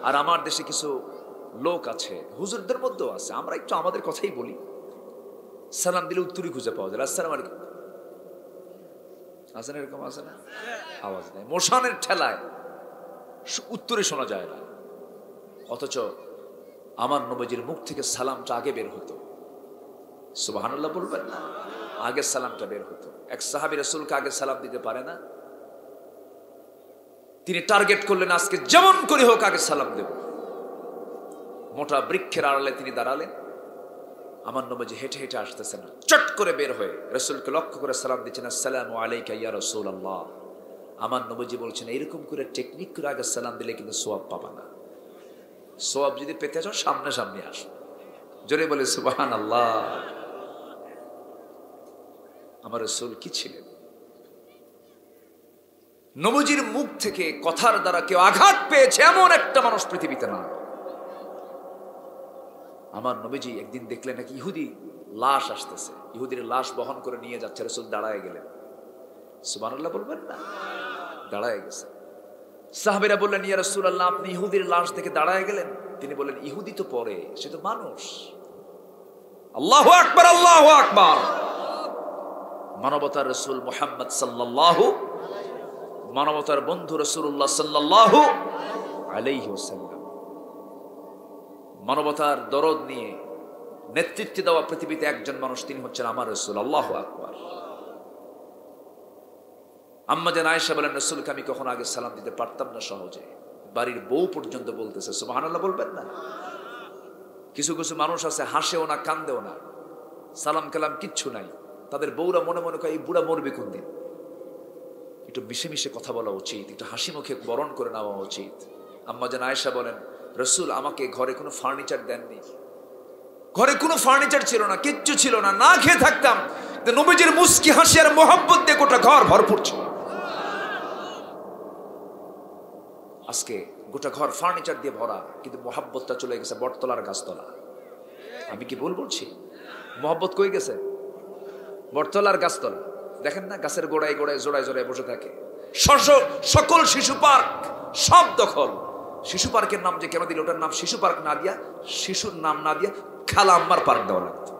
আর আমার দেশে কিছু লোক আছে, হুজুরদের মধ্যেও আছে, আমরা একটু আমাদের কথাই বলি, সালাম দিলে উত্তরই খুঁজে পাওয়া যায়, আসসালামু আলাইকুম। আছে না এরকম? আছে না? আওয়াজ নেই, মোশানের ঠেলায় উত্তরে শোনা যায় না। অথচ আমার নবীজির মুখ থেকে সালামটা আগে বের হতো। সুবহানাল্লাহ বলবেন না? আগে সালামটা বের হতো। এক সাহাবী রাসূলকে আগে সালাম দিতে পারে না, তিনি টার্গেট করলেন আজকে যেমন করে হোক আগে সালাম দেব। মোটা বৃক্ষের আড়ালে তিনি দাঁড়ালেন, আমার নবীজি হেঁটে হেঁটে আসতেছেন, চট করে বের হয়ে রাসূলকে লক্ষ্য করে সালাম দিচ্ছেন, আসসালামু আলাইকা ইয়া রাসূলুল্লাহ। আমার নবীজি বলছেন, এরকম করে টেকনিক করে আগে সালাম দিলে কিন্তু সওয়াব পাবা না। সওয়াব যদি পেতে চাও সামনে সামনে আসো। জোরে বলে সুবহানাল্লাহ। আমার রাসূল কি ছিলেন? নবীজির মুখ থেকে কথার দ্বারা কেউ আঘাত পেয়েছে এমন একটা মানুষ পৃথিবীতে না। আমার নবীজি একদিন দেখলেন নাকি ইহুদি লাশ আসতেছে, ইহুদির লাশ বহন করে নিয়ে যাচ্ছে, রাসূল দাঁড়ায় গেলেন। সুবহানাল্লাহ বলবেন না? দাঁড়ায় গেছে। সাহাবীরা বললেন, ইয়া রাসূলুল্লাহ, আপনি ইহুদির লাশ দেখে দাঁড়ায় গেলেন? তিনি বললেন, ইহুদি তো পরে, সে তো মানুষ। আল্লাহু আকবার, আল্লাহু আকবার। মানবতার রাসূল মুহাম্মদ সাল্লাল্লাহু, মানবতার বন্ধু রাসূলুল্লাহ সাল্লাল্লাহু আলাইহি ওয়াসাল্লাম, মানবতার দরদ নিয়ে নেতৃত্ব দেওয়া পৃথিবীতে একজন মানুষ, তিনি হচ্ছেন আমার রাসূল। আল্লাহু আকবার। আম্মা জান আয়েশা বলেন, রাসূলকে আমি কখনো আগে সালাম দিতে পারতাম না সহজে, বাড়ির বউ পর্যন্ত বলতেছে। সুবহানাল্লাহ বলবেন না? কিছু কিছু মানুষ আছে, হাসেও না কান্দেও না, সালাম কালাম কিচ্ছু নাই, তাদের বউরা মনে মনে কয় এই বুড়া মরবে কোন দিন। একটু মিশে মিশে কথা বলা উচিত, একটু হাসি মুখে বরণ করে নেওয়া উচিত। আম্মা জান আয়েশা বলেন, রাসূল আমাকে ঘরে কোনো ফার্নিচার দেননি, ঘরে কোনো ফার্নিচার ছিল না, কিচ্ছু ছিল না, না খেয়ে থাকতাম, নবীজির মুস্কি হাসি আর মোহাব্বত দিয়ে গোটা ঘর ভরপুর ছিল। আজকে গোটা ঘর ফার্নিচার দিয়ে ভরা, কিন্তু মোহাব্বতটা চলে গেছে বটতলার গাছতলা। আমি কি ভুল বলছি? মোহাব্বত কই গেছে? বটতলা আর গাছতলা, দেখেন না গাছের গোড়ায় গোড়ায় জোড়ায় জোড়ায় বসে থাকে। সকল শিশু পার্ক সব দখল। শিশু পার্কের নাম যে কেন দিল, ওটার নাম শিশু পার্ক না দিয়া, শিশুর নাম না দিয়া খালা আম্মার পার্ক দেওয়া লাগতো।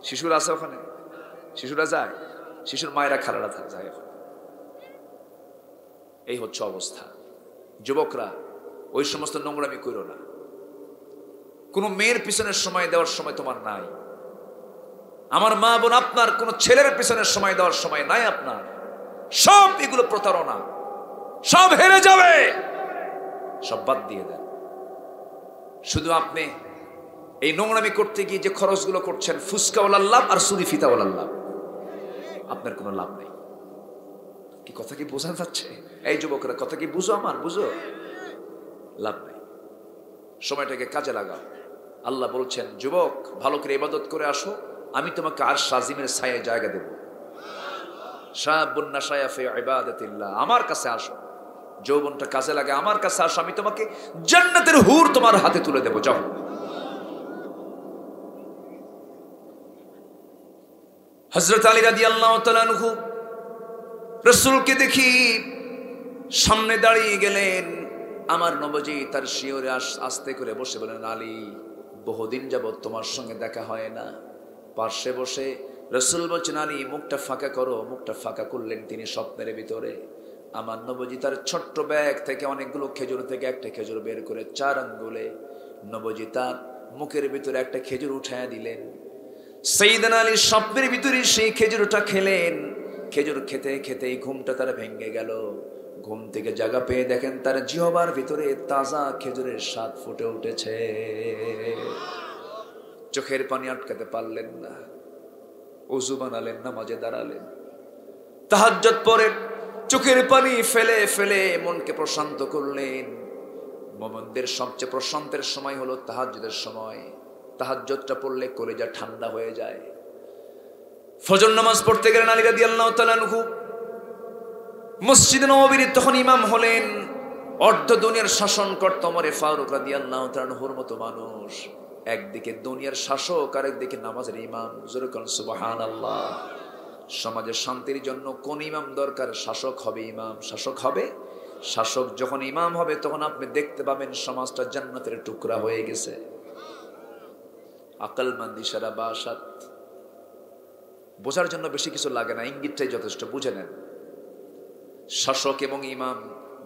শিশুরা আছে ওখানে, শিশুরা যায়, শিশুর মায়েরা খালারা যায়। এই হচ্ছে অবস্থা। যুবকরা ওই সমস্ত নোংরামি করো না। কোনো মেয়ের পিছনের সময় দেওয়ার সময় তোমার নাই। আমার মা বোন, আপনার কোন ছেলের পিছনের সময় দেওয়ার সময় নাই আপনার। সব এগুলো প্রতারণা, সব হেরে যাবে, সব বাদ দিয়ে দেন। শুধু আপনি এই নোংরামি করতে গিয়ে যে খরচগুলো করছেন, ফুসকাওয়ালার লাভ আর সুরি ফিতাওয়ালার লাভ, আপনার কোনো লাভ নেই। কি কথা কি বোঝা যাচ্ছে? এই যুবকরা কথা কি বুঝো? আমার বুঝো, লাভ নেই। সময়টাকে কাজে লাগাও। আল্লাহ বলছেন, যুবক ভালো করে ইবাদত করে আসো, আমি তোমাকে আর সাজিমের ছায়ায় জায়গা দেব। শাবুন নাশায়া ফি ইবাদাতিল্লাহ, আমার কাছে আসো, যৌবনটা কাজে লাগে, আমার কাছে আসো, আমি তোমাকে জান্নাতের হুর তোমার হাতে তুলে দেব। যাও। হযরত আলী রাদিয়াল্লাহু তাআলা আনহু রাসূলকে দেখি সামনে দাঁড়িয়ে গেলেন। আমার নবজি তার শিয়রে আস্তে করে বসে বলেন, আলী বহুদিন যাবত তোমার সঙ্গে দেখা হয় না। পাশে বসে রাসূল বলছেন, আলী মুখটা ফাঁকা করো। মুখটা ফাঁকা করলেন তিনি স্বপ্নের ভিতরে। আমার নবজি তার ছোট্ট ব্যাগ থেকে অনেকগুলো খেজুর থেকে একটা খেজুর বের করে 4 আঙ্গুলে নবজি তার মুখের ভিতরে একটা খেজুর উঠায়া দিলেন। সাইয়েদনা আলী স্বপ্নের ভিতরে সেই খেজুরটা খেলেন। খেজুর খেতে খেতে ঘুমটা তার ভেঙে গেল। ঘুম থেকে জাগা পেয়ে দেখেন তার জিহ্বার ভিতরে তাজা খেজুরের স্বাদ ফুটে উঠেছে। চোখের পানি আটকাতে পারলেন না, ওযু বানালেন, নামাজে দাঁড়ালেন, তাহাজ্জুদ পড়ে চোখের পানি ফেলে ফেলে মনকে প্রশান্ত করলেন। মুমিনদের সবচেয়ে প্রশান্তের সময় হলো তাহাজ্জুদের সময়। তাহাজ্জুদটা পড়লে কলিজা ঠান্ডা হয়ে যায়। ফজর নামাজ পড়তে গেলেন আলী রাদিয়াল্লাহু তাআলা আনহু। মসজিদে নববীর তখন ইমাম হলেন অর্ধ দুনিয়ার শাসন করত ওমর ফারুক রাদিয়াল্লাহু তাআলা আনহুর মতো মানুষ। একদিকে দুনিয়ার শাসক, আর একদিকে নামাজের ইমাম। জোরে বলেন সুবহানাল্লাহ। সমাজের শান্তির জন্য কোন ইমাম দরকার? শাসক হবে ইমাম, শাসক হবে। শাসক যখন ইমাম হবে তখন আপনি দেখতে পাবেন সমাজটা জান্নাতের টুকরা হয়ে গেছে। আকলমন্দ ইশারা বাসাত, বোঝার জন্য বেশি কিছু লাগে না, ইঙ্গিতটাই যথেষ্ট, বুঝে নেন। শাসক এবং ইমাম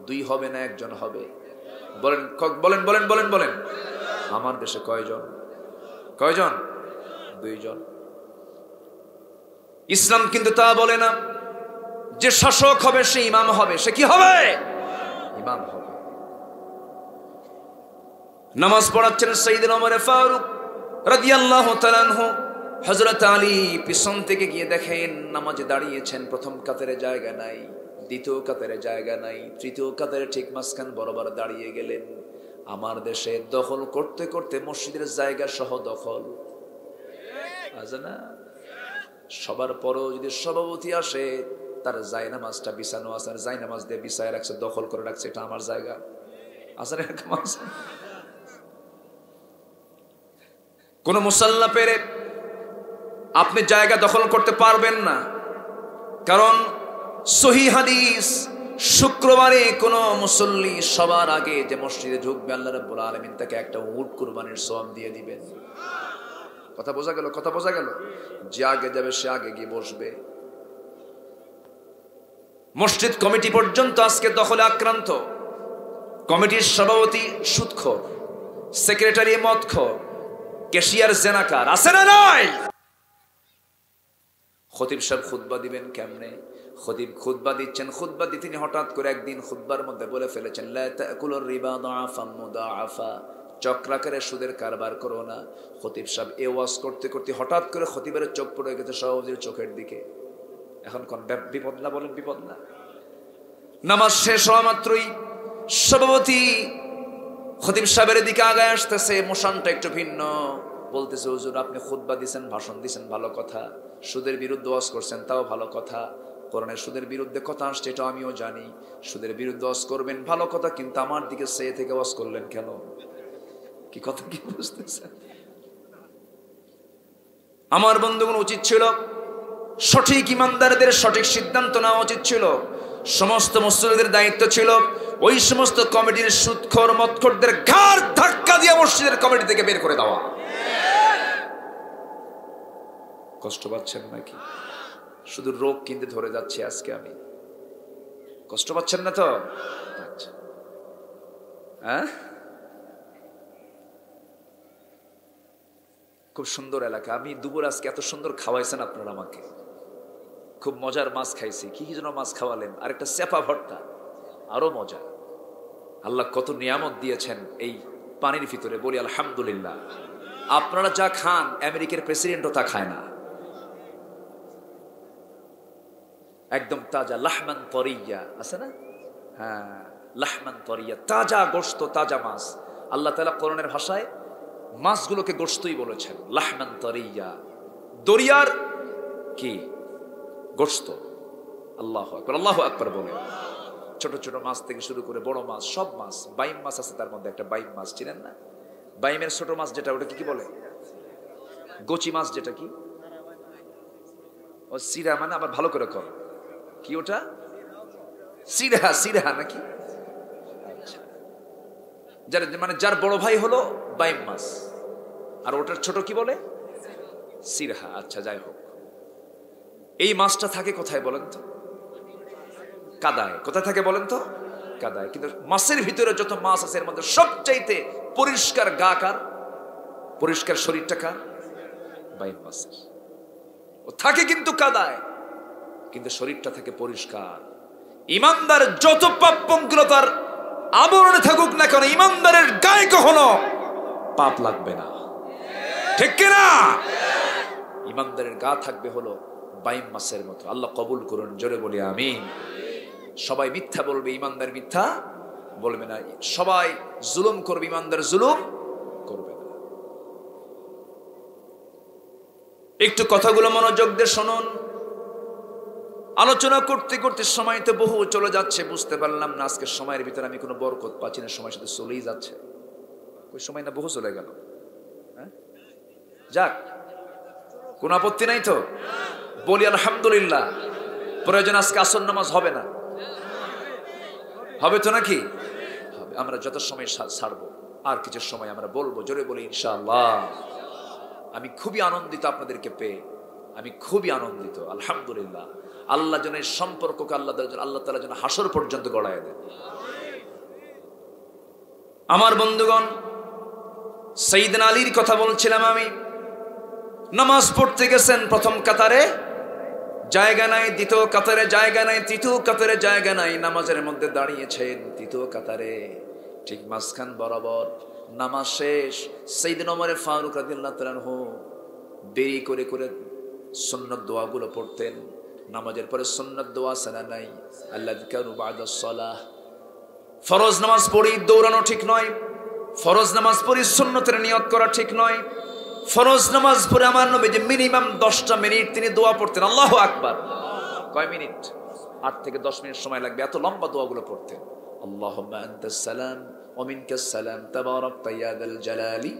দুই হবে না, একজন হবে। বলেন বলেন বলেন বলেন বলেন। আমার দেশে কয়জন? কয়জন? 2 জন। ইসলাম কিন্তু তা বলে না যে শাসক হবে সে ইমাম হবে। সে কি হবে? ইমাম হবে। নামাজ পড়াচ্ছেন সাইয়েদনা ওমর ফারুক রাদিয়াল্লাহু তাআলা আনহু। হযরত আলী পিছন থেকে গিয়ে দেখেন নামাজে দাঁড়িয়েছেন, প্রথম কাতারে জায়গা নাই, দ্বিতীয় কাতারে জায়গা নাই, তৃতীয় কাতারে ঠিক মাঝখান বরাবর দাঁড়িয়ে গেলেন। আমার দেশে দখল করতে করতে মসজিদের জায়গা সহ দখল আছে না? সবার পরও যদি সভাপতি আসে, তার জায়নামাজটা বিছানো আছে, আর জায়নামাজ দিয়ে বিছায় রাখছে, দখল করে রাখছে, এটা আমার জায়গা আছে না? এরকম আছে? কোন মুসাল্লা পেরে আপনি জায়গা দখল করতে পারবেন না, কারণ সহিহ হাদিস, শুক্রবারে কোন মুসল্লি সবার আগে যে মসজিদে ঢুকবে আল্লাহ রাব্বুল আলামিন তাকে একটা উট কুরবানির সওয়াব দিয়ে দিবেন। কথা বোঝা গেল? কথা বোঝা গেল? যে আগে যাবে সে আগে গিয়ে বসবে। মসজিদ কমিটি পর্যন্ত আজকে দখলে আক্রান্ত। কমিটির সভাপতি সুদখোর, সেক্রেটারি মদখোর, ক্যাশিয়ার জেনাকার, আছে না নাই? খতিব সাহেব খুতবা দিবেন কেমনে? খতিব খুতবা দিচ্ছেন, খুতবা দিয়ে তিনি হঠাৎ করে একদিন খুতবার মধ্যে বলে ফেলেছেন, লা তাকুলুর রিবা দাআফাম মুদাআফা, চক্রাকারে সুদের কারবার করো না। খতিব সাহেব এ ওয়াজ করতে করতে হঠাৎ করে খতিবের চোখ পড়ে গেছে সভাপতির চোখের দিকে। এখন কোন বিপদ না? বলেন বিপদ না? নামাজ শেষ হওয়া মাত্রই সভাপতি খতিব সাহেবের দিকে আগায় আসতেছে, মোশনটা একটু ভিন্ন। বলতেছে, হুজুর আপনি খুতবা দিছেন, ভাষণ দিছেন, ভালো কথা। সুদের বিরুদ্ধে ওয়াজ করছেন, তাও ভালো কথা। কোরআনে সুদের বিরুদ্ধে কথা আসছে, এটা আমিও জানি। সুদের বিরুদ্ধে ওয়াজ করবেন, ভালো কথা, কিন্তু আমার দিকে সে থেকে ওয়াজ করলেন কেন? কি কথা কি বুঝতেছেন? আমার বন্ধুগণ, উচিত ছিল সঠিক ইমানদারদের সঠিক সিদ্ধান্ত নেওয়া উচিত ছিল। সমস্ত মসজিদের দায়িত্ব ছিল ওই সমস্ত কমিটির সুদখোর মদখোরদের ঘাড় ধাক্কা দিয়ে মসজিদের কমিটি থেকে বের করে দেওয়া। কষ্ট পাচ্ছেন নাকি? শুধু রোগ কিনতে ধরে যাচ্ছে আজকে আমি। কষ্ট পাচ্ছেন না তো? আচ্ছা, হ্যাঁ, খুব সুন্দর এলাকা। আমি দুপুর আজকে এত সুন্দর খাওয়াইছেন আপনারা আমাকে, খুব মজার মাছ খাইছি। কি যেন মাছ খাওয়ালেন? আর একটা চেপা ভর্তা, আরো মজা। আল্লাহ কত নিয়ামত দিয়েছেন এই পানির ভিতরে, বলি আলহামদুলিল্লাহ। আপনারা যা খান আমেরিকার প্রেসিডেন্টও তা খায় না। একদম তাজা লাহমান তরিয়া আছে না? হ্যাঁ, লাহমান তরিয়া, তাজা গোশত, তাজা মাছ। আল্লাহ তাআলা কোরআনের ভাষায় মাছগুলোকে গোশতই বলেছেন, লাহমান তরিয়া, দরিয়ার কি গোশত। আল্লাহু আকবার, আল্লাহু আকবার বলে। ছোট ছোট মাছ থেকে শুরু করে বড় মাছ, সব মাছ। বাইম মাছ আছে তার মধ্যে, একটা বাইম মাছ চিনেন না? বাইমের ছোট মাছ যেটা, ওটা কি বলে? গোচি মাছ যেটা, কি ও সিরা, মানে আবার ভালো করে কর, কি ওটা? সিরা, সিরা নাকি? যার মানে যার বড় ভাই হলো বাইম মাছ, আর ওটার ছোট কি বলে? সিরহা। আচ্ছা, যাই হোক, এই মাছটা থাকে কোথায় বলেন তো? কাদায়। কোথায় থাকে বলেন তো? কাদায়। কিন্তু মাছের ভিতরে যত মাছ আছে এর মধ্যে সবচাইতে পরিষ্কার গা কার? পরিষ্কার শরীরটা কার? বাইম মাছের। ও থাকে কিন্তু কাদায়, কিন্তু শরীরটা থাকে পরিষ্কার। ইমানদার যত পাপ পঙ্কিলতার আবরণে থাকুক না কেন, ইমানদারের গায়ে কখনো পাপ লাগবে না, ঠিক কিনা? ইমানদারের গা থাকবে হলো বাইম মাছের মতো। আল্লাহ কবুল করুন, জোরে বলি আমিন। সবাই মিথ্যা বলবে, ইমানদার মিথ্যা বলবে না। সবাই জুলুম করবে, ইমানদার জুলুম করবে না। একটু কথাগুলো মনোযোগ দিয়ে শুনুন। আলোচনা করতে করতে সময় তো বহু চলে যাচ্ছে, বুঝতে পারলাম না আজকের সময়ের ভিতরে আমি কোনো বরকত পাচ্ছি না। সময় সাথে চলেই যাচ্ছে, ওই সময় না বহু চলে গেল। হ্যাঁ, যাক, কোন আপত্তি নাই তো? বলি আলহামদুলিল্লাহ। প্রয়োজন আজকে আসর নামাজ হবে না? হবে তো নাকি? হবে। আমরা যত সময় ছাড়বো, আর কিছু সময় আমরা বলবো, জোরে বলি ইনশাআল্লাহ। আমি খুবই আনন্দিত আপনাদেরকে পেয়ে, আমি খুবই আনন্দিত, আলহামদুলিল্লাহ। আল্লাহ যেন এই সম্পর্ককে আল্লাহ তাআলা যেন হাসর পর্যন্ত গড়ায় দেন। আমার বন্ধুগণ, সাইয়েদনা আলীর কথা বলছিলাম আমি। নামাজ পড়তে গেছেন, প্রথম কাতারে জায়গা নাই, দ্বিতীয় কাতারে জায়গা নাই, তৃতীয় কাতারে জায়গা নাই। নামাজের মধ্যে দাঁড়িয়েছেন তৃতীয় কাতারে, ঠিক মাঝখান বরাবর। নামাজ শেষ, সাইয়েদনা ওমর ফারুক রাদিয়াল্লাহু তাআলা আনহু দেরি করে করে সুন্নাত দোয়াগুলো পড়তেন। নামাজের পরে সুন্নাত দোয়া সানা নাই, আল্লাযকারু বা'দাস সালাহ। ফরজ নামাজ পড়ি দৌড়ানো ঠিক নয়, ফরজ নামাজ পড়ি সুন্নতের নিয়ত করা ঠিক নয়। ফরজ নামাজ পড়ে আমার নবী যে মিনিমাম 10টা মিনিট তিনি দোয়া পড়তেন। আল্লাহু আকবার। কয় মিনিট? 8 থেকে 10 মিনিট সময় লাগবে, এত লম্বা দোয়াগুলো পড়তেন। আল্লাহুম্মা আনতাস সালাম ওয়া মিনকাস সালাম তাবারাকতা ইয়া যাল জালালি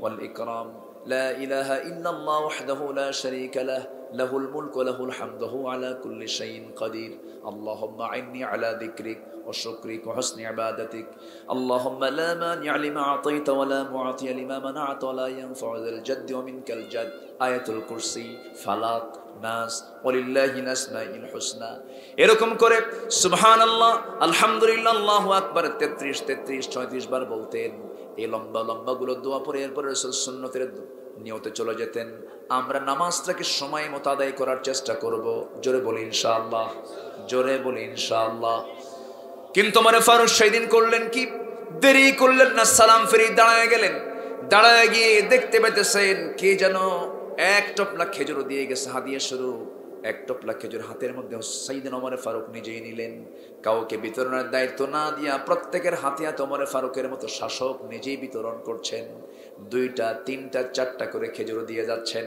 ওয়াল ইকরাম লা ইলাহা ইল্লাল্লাহ ওয়াহদাহু লা শারীকা লাহ লাহুল মুলকু ওয়া লাহুল হামদু ওয়া হুয়া আলা কুল্লি শাইইন কাদির। আল্লাহুম্মা আইন্নি আলা যিকরিক ওয়া শুকরিক ওয়া হুসনি ইবাদাতিক। আল্লাহুম্মা লা মানি'a লিমা আ'তাইতা ওয়া লা মু'তিয়া লিমা মানা'তা ওয়া লা ইয়ানফা'ু যাল জাদ্দি ওয়া মিনকাল জাদ। আয়াতুল কুরসি, ফালাক, নাস, ওয়ালিল্লাহিল আসমাউল হুসনা। এরকম করে সুবহানাল্লাহ, আলহামদুলিল্লাহ, আল্লাহু আকবার 33 33 34 বার বলতেন। এই লম্বা লম্বা গুলো দোয়া পড়ে এরপরে রাসূল সুন্নতের নিয়তে চলে যেতেন। আমরা নামাজটাকে সময় মতো আদায় করার চেষ্টা করব, জোরে বলি ইনশাআল্লাহ, জোরে বলি ইনশাআল্লাহ। কিন্তু ওমর ফারুক সেদিন করলেন কি? দেরি করলেন না, সালাম ফিরিয়ে দাঁড়ায় গেলেন। দাঁড়ায় গিয়ে দেখতে পেতেছেন কে যেন এক টপলা খেজুর দিয়ে গেছে, হাদিয়া স্বরূপ এক টপলা খেজুর হাতের মধ্যে সাইয়েদনা ওমর ফারুক নিজেই নিলেন। কাউকে বিতরণের দায়িত্ব না দিয়া প্রত্যেকের হাতে হাতে ওমর ফারুকের মতো শাসক নিজেই বিতরণ করছেন। 2টা 3টা 4টা করে খেজুর দিয়ে যাচ্ছেন।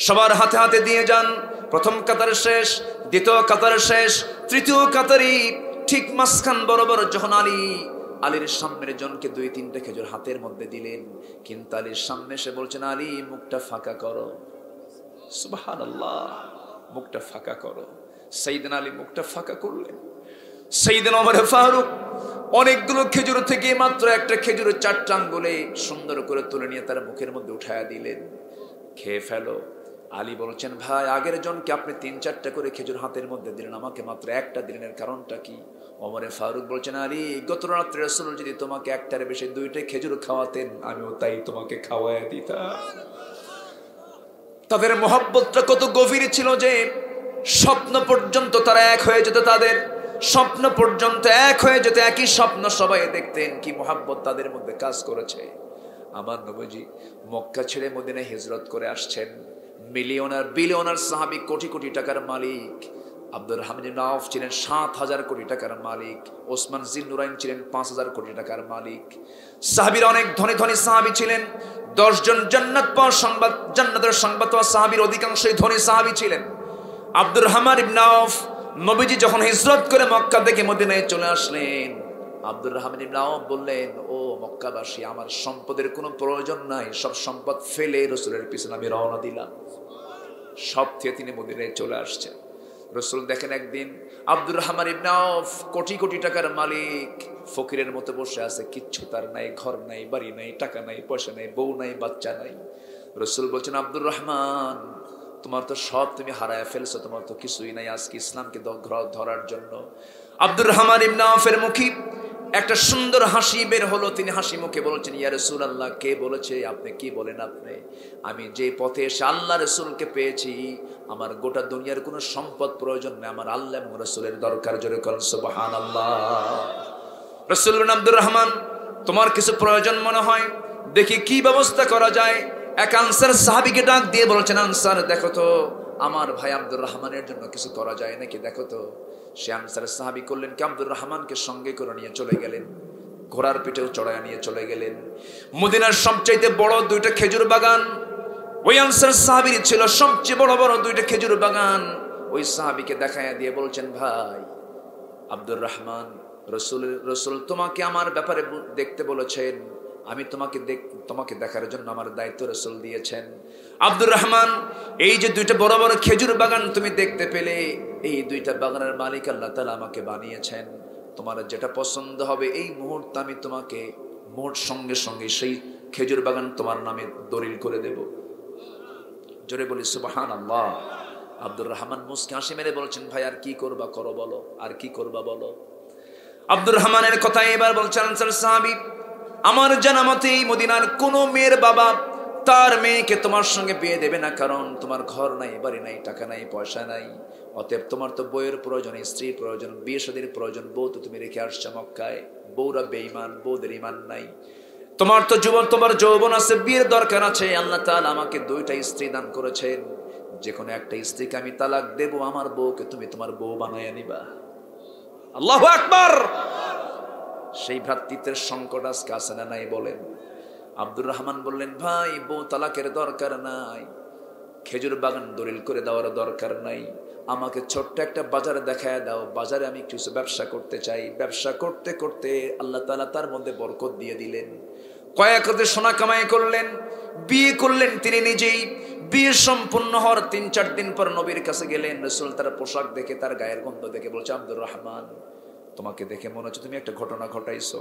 সবার হাতে হাতে দিয়ে যান। প্রথম কাতার শেষ, দ্বিতীয় কাতার শেষ, তৃতীয় কাতারই ঠিক মাঝখান বরাবর যখন আলীর সামনের জনকে 2-3টা খেজুর হাতের মধ্যে দিলেন। কিন্তু আলীর সামনে এসে বলছেন, আলী মুখটা ফাঁকা করো। সুবহানাল্লাহ। মুখটা ফাঁকা করো। সাইয়েদনা আলী মুখটা ফাঁকা করলেন। সাইয়েদনা ওমর ফারুক অনেকগুলো খেজুর থেকে মাত্র একটা খেজুরের 4টা আঙ্গুলে সুন্দর করে তুলে নিয়ে তার মুখের মধ্যে উঠায়া দিলেন। খেয়ে ফেলো। আলী বলছেন, ভাই আগের জনকে আপনি 3-4টা করে খেজুর হাতের মধ্যে দিলেন, আমাকে মাত্র একটা দিলেন, এর কারণটা কি? ওমর ফারুক বলছেন, আলী গত রাত্রে রাসূল যদি তোমাকে একটার বেশি 2টা খেজুর খাওয়াতেন, আমিও তাই তোমাকে খাওয়ায় দিতাম। তাদের মহব্বতটা কত গভীর ছিল যে স্বপ্ন পর্যন্ত তারা এক হয়ে যেত, তাদের স্বপ্ন পর্যন্ত এক হয়ে যেত, একই স্বপ্ন সবাই দেখতেন। কি মহব্বত তাদের মধ্যে কাজ করেছে। আমার নবীজি মক্কা ছেড়ে মদিনায় হিজরত করে আসছেন। মিলিয়নার বিলিয়নার সাহাবী, কোটি কোটি টাকার মালিক। আব্দুর রহমান ইবনে আউফ ছিলেন 7,000 কোটি টাকার মালিক। ওসমান জিন্নুরাইন ছিলেন 5,000 কোটি টাকার মালিক। সাহাবীরা অনেক ধনী ধনী সাহাবী ছিলেন। 10 জন জান্নাত পাওয়ার সংবাদ, জান্নাতের সংবাদ পাওয়া সাহাবীর অধিকাংশই ধনী সাহাবী ছিলেন। আব্দুর রহমান ইবনে আউফ নবীজি যখন হিজরত করে মক্কা থেকে মদিনায় চলে আসলেন, আব্দুর রহমান ইবনে আউফ বললেন, ও মক্কাবাসী, আমার সম্পদের কোনো প্রয়োজন নাই, সব সম্পদ ফেলে রাসূলের পিছনে আমি রওনা দিলাম। সব থেকে তিনি মদিনায় চলে আসছেন। রাসূল দেখেন একদিন আব্দুর রহমান ইবনে আউফ কোটি কোটি টাকার মালিক, ফকিরের মতো বসে আছে, কিচ্ছু তার নাই, ঘর নাই, বাড়ি নাই, টাকা নাই, পয়সা নাই, বউ নাই, বাচ্চা নাই। রাসূল বলছেন, আব্দুর রহমান, তোমার তো সব তুমি হারায় ফেলছো, তোমার তো কিছুই নাই আজকে ইসলামকে ধরার জন্য। আব্দুর রহমান ইবনে আউফের মুখে একটা সুন্দর হাসি বের হলো। তিনি হাসি মুখে বলছেন, ইয়া রাসূলুল্লাহ, কে বলেছে? আপনি কি বলেন? আপনি, আমি যে পথে এসে আল্লাহ রাসূলকে পেয়েছি, আমার গোটা দুনিয়ার কোনো সম্পদ প্রয়োজন নেই, আমার আল্লাহ এবং রাসূলের দরকার। জোরে বলেন সুবহানাল্লাহ। রাসূল বলেন, আব্দুর রহমান, তোমার কিছু প্রয়োজন মনে হয়, দেখি কি ব্যবস্থা করা যায়। এক আনসার সাহাবীকে ডাক দিয়ে বলছেন, আনসার, দেখো তো আমার ভাই আব্দুর রহমানের জন্য কিছু করা যায় নাকি, দেখো তো। সে আনসার সাহাবী করলেন কি, আব্দুর রহমানকে সঙ্গে করে নিয়ে চলে গেলেন, ঘোড়ার পিঠেও চড়ায় নিয়ে চলে গেলেন। মদিনার সবচাইতে বড় 2টা খেজুর বাগান ওই আনসার সাহাবীর ছিল, সবচেয়ে বড় বড় 2টা খেজুর বাগান। ওই সাহাবীকে দেখায়া দিয়ে বলছেন, ভাই আব্দুর রহমান, রাসূল তোমাকে আমার ব্যাপারে দেখতে বলেছেন, আমি তোমাকে দেখার জন্য আমার দায়িত্ব রাসূল দিয়েছেন। আব্দুর রহমান, এই যে 2টা বড় বড় খেজুর বাগান তুমি দেখতে পেলে, এই 2টা বাগানের মালিক আল্লাহ তাআলা আমাকে বানিয়েছেন। তোমার যেটা পছন্দ হবে এই মুহূর্তে আমি তোমাকে সঙ্গে সঙ্গে সেই খেজুর বাগান তোমার নামে দলিল করে দেব। জোরে বলি সুবহানাল্লাহ। আব্দুর রহমান মুস্কি হাসি মেরে বলছেন, ভাই আর কি করবা করো বলো, আর কি করবা বলো। আব্দুর রহমানের কথা এবার বলছেন আনসার সাহাবী, আমার জানা মতে এই মদিনার কোন মেয়ের বাবা তার মেয়েকে তোমার সঙ্গে বিয়ে দেবে না, কারণ তোমার ঘর নাই, বাড়ি নাই, টাকা নাই, পয়সা নাই। অতএব তোমার তো বউয়ের প্রয়োজন, স্ত্রীর প্রয়োজন, বিয়ে শাদীর প্রয়োজন। বউ তো তুমি রেখে আসছো মক্কায়, বউরা বেঈমান, বউদের ঈমান নাই। তোমার তো তোমার যৌবন আছে, বিয়ের দরকার আছে। আল্লাহ তাআলা আমাকে 2টা স্ত্রী দান করেছেন, যে কোনো একটা স্ত্রীকে আমি তালাক দেব, আমার বউকে তুমি তোমার বউ বানায়া নিবা। আল্লাহু আকবার। সেই ভ্রাতৃত্বের সংকট আজকে আছে না নাই বলেন? আব্দুর রহমান বললেন, ভাই বউ তালাকের দরকার নাই, খেজুর বাগান দলিল করে দেওয়ার দরকার নাই, আমাকে ছোট্ট একটা বাজার দেখায় দাও, বাজারে আমি কিছু ব্যবসা করতে চাই। ব্যবসা করতে করতে আল্লাহ তাআলা তার মধ্যে বরকত দিয়ে দিলেন। কয়েক হাতে সোনা কামাই করলেন, বিয়ে করলেন তিনি নিজেই। বিয়ে সম্পূর্ণ হওয়ার 3-4 দিন পর নবীর কাছে গেলেন। রাসূল তার পোশাক দেখে, তার গায়ের গন্ধ দেখে বলছে, আব্দুর রহমান, তোমাকে দেখে মনে হচ্ছে তুমি একটা ঘটনা ঘটাইছো।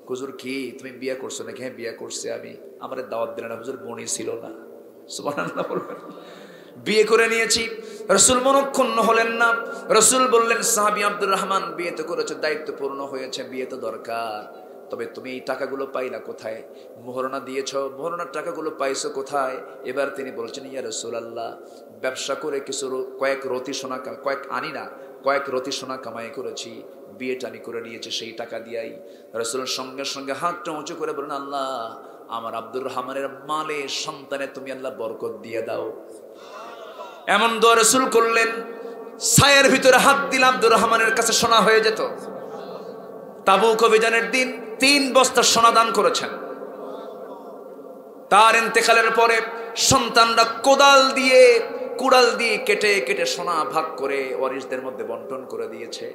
হুজুর কি তুমি বিয়ে করছো নাকি? হ্যাঁ বিয়ে করছি আমি। আমারে দাওয়াত দিলেন না হুজুর, বোনই ছিল না। সুবহানাল্লাহ বলবেন। বিয়ে করে নিয়েছি। রাসূল মনক্ষুণ্ণ হলেন না। রাসূল বললেন, সাহাবী আব্দুর রহমান, বিয়ে তো করেছো, দায়িত্ব পূর্ণ হয়েছে, বিয়ে তো দরকার, তবে তুমি এই টাকাগুলো পাইলা কোথায়? মোহরনা দিয়েছো, মোহরনার টাকাগুলো পাইছো কোথায়? এবার তিনি বলছেন, ইয়া রাসূলুল্লাহ, ব্যবসা করে কিছু কয়েক রতি সোনা কামাই করেছি, বিয়েটা আমি করে নিয়েছি সেই টাকা দিয়াই। রাসূলের সঙ্গে সঙ্গে হাতটা উঁচু করে বলেন, আল্লাহ আমার আব্দুর রহমানের মালে, সন্তানে তুমি আল্লাহ বরকত দিয়ে দাও। এমন দোয়া রাসূল করলেন, ছায়ের ভিতরে হাত দিলে আব্দুর রহমানের কাছে সোনা হয়ে যেত। তাবুক অভিযানের দিন 3 বস্তা সোনা দান করেছেন। তার ইন্তেকালের পরে সন্তানরা কুড়াল দিয়ে কেটে কেটে সোনা ভাগ করে ওয়ারিসদের মধ্যে বন্টন করে দিয়েছে।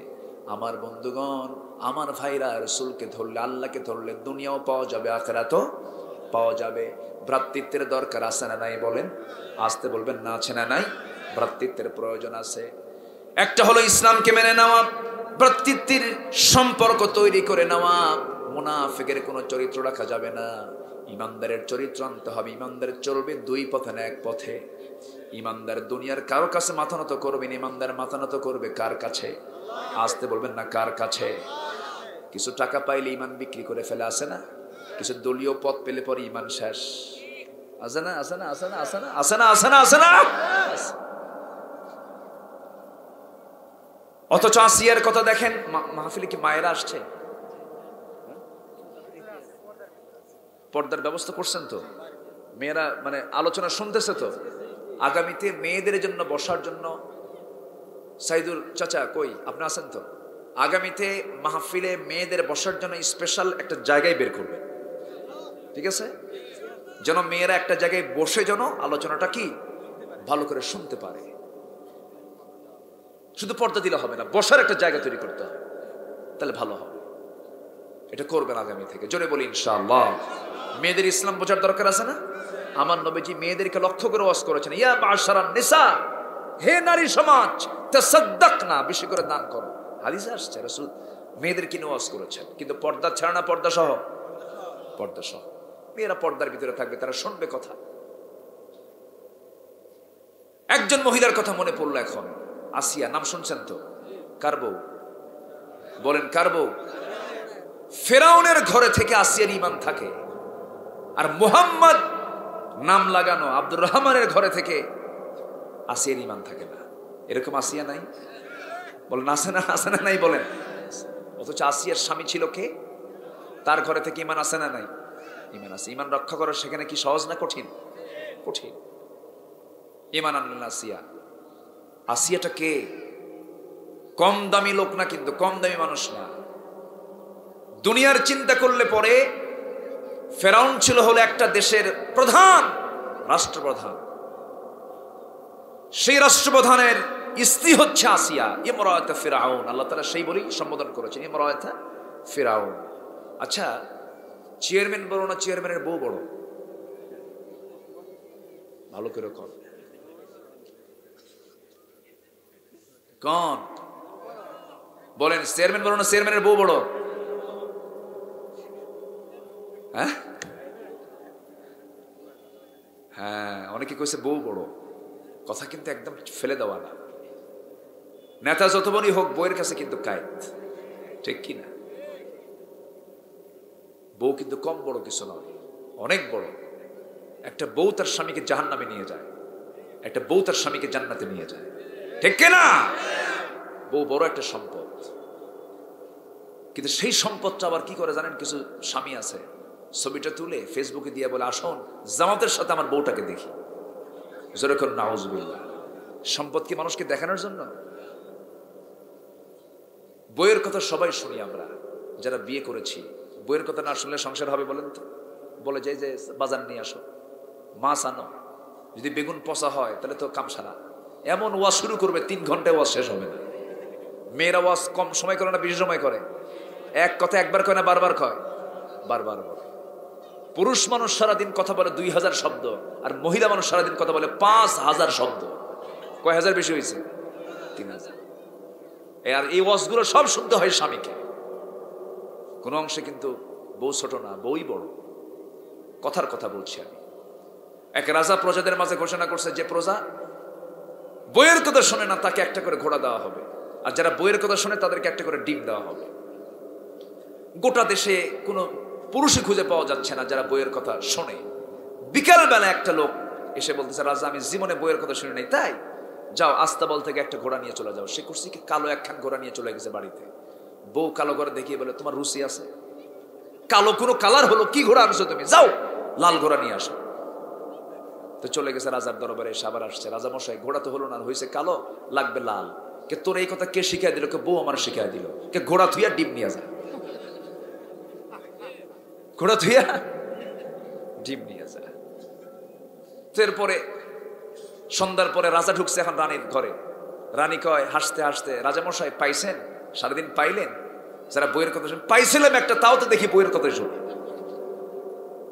আমার বন্ধুগণ, আমার ভাইরা, রাসূলকে ধরলে, আল্লাহকে ধরলে দুনিয়াও পাওয়া যাবে, আখিরাতও পাওয়া যাবে। ভ্রাতৃত্বের দরকার আছে না নাই বলেন? আসতে বলবেন না আছে না নাই? ভ্রাতৃত্বের প্রয়োজন আছে। একটা হলো ইসলামকে মেনে নেওয়া, ভ্রাতৃত্বের সম্পর্ক তৈরি করে নেওয়া। মুনাফিকের কোনো চরিত্র রাখা যাবে না, ইমানদারের চরিত্র আনতে হবে। ইমানদার চলবে দুই পথে না এক পথে। ইমানদার দুনিয়ার কারো কাছে মাথা নত করবেন, ইমানদার মাথা নত করবে কার কাছে? আসতে বলবেন না কার কাছে? কিছু টাকা পাইলে ইমান বিক্রি করে ফেলে, আসে না? কিছু দলীয় পদ পেলে পরে ইমান শেষ, আসে না? আসে না? আসে না? আসে না? আসে না? আসে না? আসে না? অথচ আসিয়ার কথা দেখেন, মাহফিলে কি মায়েরা আসছে? পর্দার ব্যবস্থা করছেন তো? মেয়েরা মানে আলোচনা শুনতেছে তো? আগামীতে মেয়েদের জন্য বসার জন্য সাইদুল চাচা কই, আপনি আছেন তো? আগামীতে মাহফিলে মেয়েদের বসার জন্য স্পেশাল একটা জায়গায় বের করবে, ঠিক আছে? যেন মেয়েরা একটা জায়গায় বসে যেন আলোচনাটা কি ভালো করে শুনতে পারে। শুধু পর্দা দিলে হবে না, বসার একটা জায়গা তৈরি করতে হবে, তাহলে ভালো হবে। এটা করবেন আগামী থেকে, জোরে বলি ইনশাআল্লাহ। মেয়েদের ইসলাম বোঝার দরকার আছে না? আমার নবীজি মেয়েদেরকে লক্ষ্য করে ওয়াজ করেছেন, ইয়া মাশারান নিসা, হে নারী সমাজ, তাসাদ্দাকনা, বেশি করে দান করো। হাদিসে আসছে রাসূল মেয়েদেরকে নিয়ে ওয়াজ করেছেন। কিন্তু পর্দা ছাড়া না, পর্দা সহ? পর্দা সহ। মেয়েরা পর্দার ভিতরে থাকবে, তারা শুনবে কথা। একজন মহিলার কথা মনে পড়লো এখন, আসিয়া, নাম শুনছেন তো? কার বউ? বলেন কার বউ? ফেরাউনের ঘরে থেকে আসিয়ার ঈমান থাকে, আর মুহাম্মদ নাম লাগানো আব্দুর রহমানের ঘরে থেকে আসিয়ার ঈমান থাকে না। এরকম আসিয়া নাই? বলেন আছে না? আছে না নাই বলেন? অথচ আসিয়ার স্বামী ছিল কে? তার ঘরে থেকে ঈমান আছে না নাই? ঈমান আছে। ঈমান রক্ষা করা সেখানে কি সহজ না কঠিন? কঠিন। ঈমান আনলেন আসিয়া। আসিয়াটা কে? কম দামি লোক না, কিন্তু কম দামি মানুষ না। দুনিয়ার চিন্তা করলে পরে ফেরাউন ছিল হলো একটা দেশের প্রধান, রাষ্ট্রপ্রধান। সেই রাষ্ট্রপ্রধানের স্ত্রী হচ্ছে আসিয়া, ইমরাত ফিরাউন। আল্লাহ তাআলা সেই বলেই সম্বোধন করেছেন, ইমরাত ফিরাউন। আচ্ছা, চেয়ারম্যান বড় না চেয়ারম্যানের বউ বড়? ভালো করে কর কোন বলেন, চেয়ারম্যান বড় না চেয়ারম্যানের বউ বড়? হ্যাঁ হ্যাঁ, অনেকে কইছে বউ বড়। কথা কিন্তু একদম ফেলে দেওয়া না। নেতা যত বড়ই হোক, বউয়ের কাছে কিন্তু কায়েত, ঠিক কি না? বউ কিন্তু কম বড় কিছু নয়, অনেক বড়। একটা বউ তার স্বামীকে জাহান্নামে নিয়ে যায়, একটা বউ তার স্বামীকে জান্নাতে নিয়ে যায়, ঠিক কি না? বউ বড় একটা সম্পদ। কিন্তু সেই সম্পদটা আবার কি করে জানেন? কিছু স্বামী আছে, ছবিটা তুলে ফেসবুকে দিয়ে বলে, আসুন জামাতের সাথে আমার বউটাকে দেখি। যেরকম নাউজুবিল্লাহ। সম্পদ কি মানুষকে দেখানোর জন্য? বইয়ের কথা সবাই শুনি আমরা যারা বিয়ে করেছি। বইয়ের কথা না শুনলে সংসার হবে বলেন তো? বলে যাই যে বাজার নিয়ে আসো, মাছ আনো, যদি বেগুন পচা হয় তাহলে তো কাম সারা। এমন ওয়াজ শুরু করবে, 3 ঘন্টায় ওয়াজ শেষ হবে না। মেয়েরা ওয়াজ কম সময় করে না বেশি সময় করে? এক কথা একবার কয় না বারবার কয়? বারবার বলে। পুরুষ মানুষ সারাদিন কথা বলে 2000 শব্দ, আর মহিলা মানুষ সারাদিন কথা বলে 5000 শব্দ। কয় হাজার বেশি হয়েছে? 3000। আর এই ওয়াজগুলো সব শুনতে হয় স্বামীকে। কোন অংশে কিন্তু বউ ছোট না, বউই বড়। কথার কথা বলছি আমি। এক রাজা প্রজাদের মাঝে ঘোষণা করছে, যে প্রজা বইয়ের কথা শোনে না তাকে একটা করে ঘোড়া দেওয়া হবে, আর যারা বইয়ের কথা শোনে তাদেরকে একটা করে ডিম দেওয়া হবে। গোটা দেশে কোনো পুরুষই খুঁজে পাওয়া যাচ্ছে না যারা বইয়ের কথা শোনে। বিকালবেলা একটা লোক এসে বলতেছে, রাজা আমি জীবনে বইয়ের কথা শুনি নাই, তাই যাও আস্তাবল থেকে একটা ঘোড়া নিয়ে চলে যাও। সে করছে কি, কালো একখান ঘোড়া নিয়ে চলে গেছে বাড়িতে। বউ কালো ঘোড়া দেখিয়ে বলে, তোমার রুচি আছে? কালো কোনো কালার হলো, কি ঘোড়া আনছো তুমি? যাও লাল ঘোড়া নিয়ে আসো। তো চলে গেছে রাজার দরবারে। এসে আবার আসছে, রাজা মশাই ঘোড়া তো হলো না, হয়েছে কালো, লাগবে লাল। কে তোর এই কথা কে শিখাই দিল? কে বউ আমার শিখাই দিল। কে ঘোড়া থুইয়া ডিম নিয়ে যায়, ঘোড়া থুইয়া ডিম নিয়ে যায়। এরপরে সন্ধ্যার পরে রাজা ঢুকছে এখন রানীর ঘরে। রানী কয় হাসতে হাসতে, রাজা মশাই পাইছেন? সারাদিন পাইলেন? যারা বইয়ের কথা শুনে পাইছিলাম একটা, তাও তো দেখি বইয়ের কথা শুনে।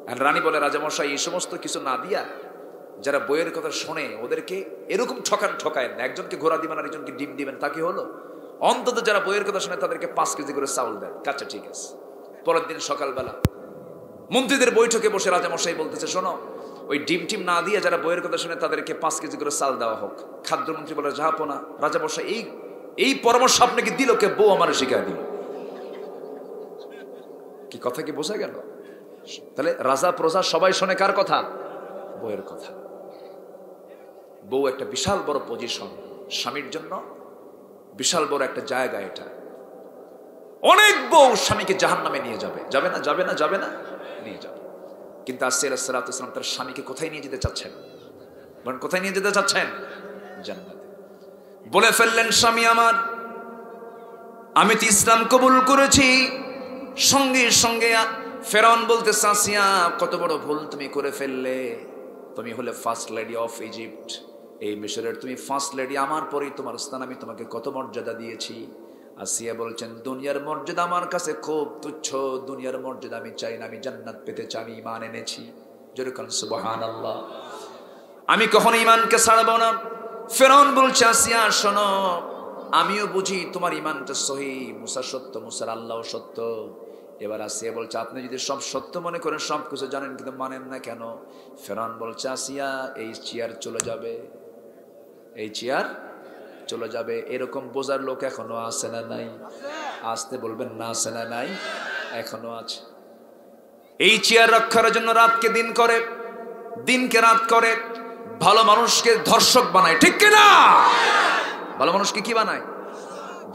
আর রানী বলে, রাজামশাই এই সমস্ত কিছু না দিয়া যারা বইয়ের কথা শোনে ওদেরকে এরকম ঠকায় না, একজনকে ঘোড়া দিবেন আর একজনকে ডিম দিবেন, তা কি হলো? অন্তত যারা বইয়ের কথা শোনে তাদেরকে 5 কেজি করে চাউল দেন। আচ্ছা ঠিক আছে। পরের দিন সকালবেলা মন্ত্রীদের বৈঠকে বসে রাজামশাই বলতেছে, শোনো, ওই ডিম টিম না দিয়ে যারা বইয়ের কথা শুনে তাদেরকে 5 কেজি করে চাল দেওয়া হোক। খাদ্যমন্ত্রী বলে, জাহাপনা, রাজামশাই এই পরামর্শ আপনাকে দিল কে? বউ আমার শিখাই দিল। কি কথা কি বোঝা গেল? তাহলে রাজা প্রজা সবাই শোনে কার কথা? বউয়ের কথা। বউ একটা বিশাল বড় পজিশন, স্বামীর জন্য বিশাল বড় একটা জায়গা। এটা অনেক বউ স্বামীকে জাহান্নামে নিয়ে যাবে। যাবে না? যাবে না? যাবে না? নিয়ে যাবে। কিন্তু আসিয়া আলাইহিস সালাতু ওয়াস সালাম তার স্বামীকে কোথায় নিয়ে যেতে চাচ্ছেন? বলেন, কোথায় নিয়ে যেতে চাচ্ছেন? জান্নাতে। বলে ফেললেন, স্বামী আমার, আমি তো ইসলাম কবুল করেছি। সঙ্গে সঙ্গে ফেরাউন বলতেছে, আসিয়া, কত বড় ভুল তুমি করে ফেললে। তুমি হলে ফার্স্ট লেডি অফ ইজিপ্ট, এই মিশরের তুমি ফার্স্ট লেডি, আমার পরেই তোমার স্থান। আমি তোমাকে কত মর্যাদা দিয়েছি। আসিয়া বলছেন, দুনিয়ার মর্যাদা আমার কাছে খুব তুচ্ছ, দুনিয়ার মর্যাদা আমি চাই না, আমি জান্নাত পেতে চাই, আমি ঈমান এনেছি। যেরকম সুবহানাল্লাহ, আমি কখনো ঈমানকে ছাড়বো না। ফেরাউন বলছে, আসিয়া শোনো, আমিও বুঝি তোমার ঈমানটা সহিহ, মুসা সত্য, মুসার আল্লাহ সত্য। এবার আসিয়া বলছে, আপনি যদি সব সত্য মনে করেন, সব কিছু জানেন, কিন্তু মানেন না কেন? ফেরাউন বলছে, আসিয়া, এই চেয়ার চলে যাবে, এই চেয়ার চলে যাবে। এরকম বোঝার লোক এখনো আছে না নাই? আসতে বলবেন না, আছে না নাই? এখনো আছে। এই চেয়ার রক্ষার জন্য রাতকে দিন করে, দিনকে রাত করে, ভালো মানুষকে ধর্ষক বানায়। ঠিক কিনা? ভালো মানুষকে কি বানায়?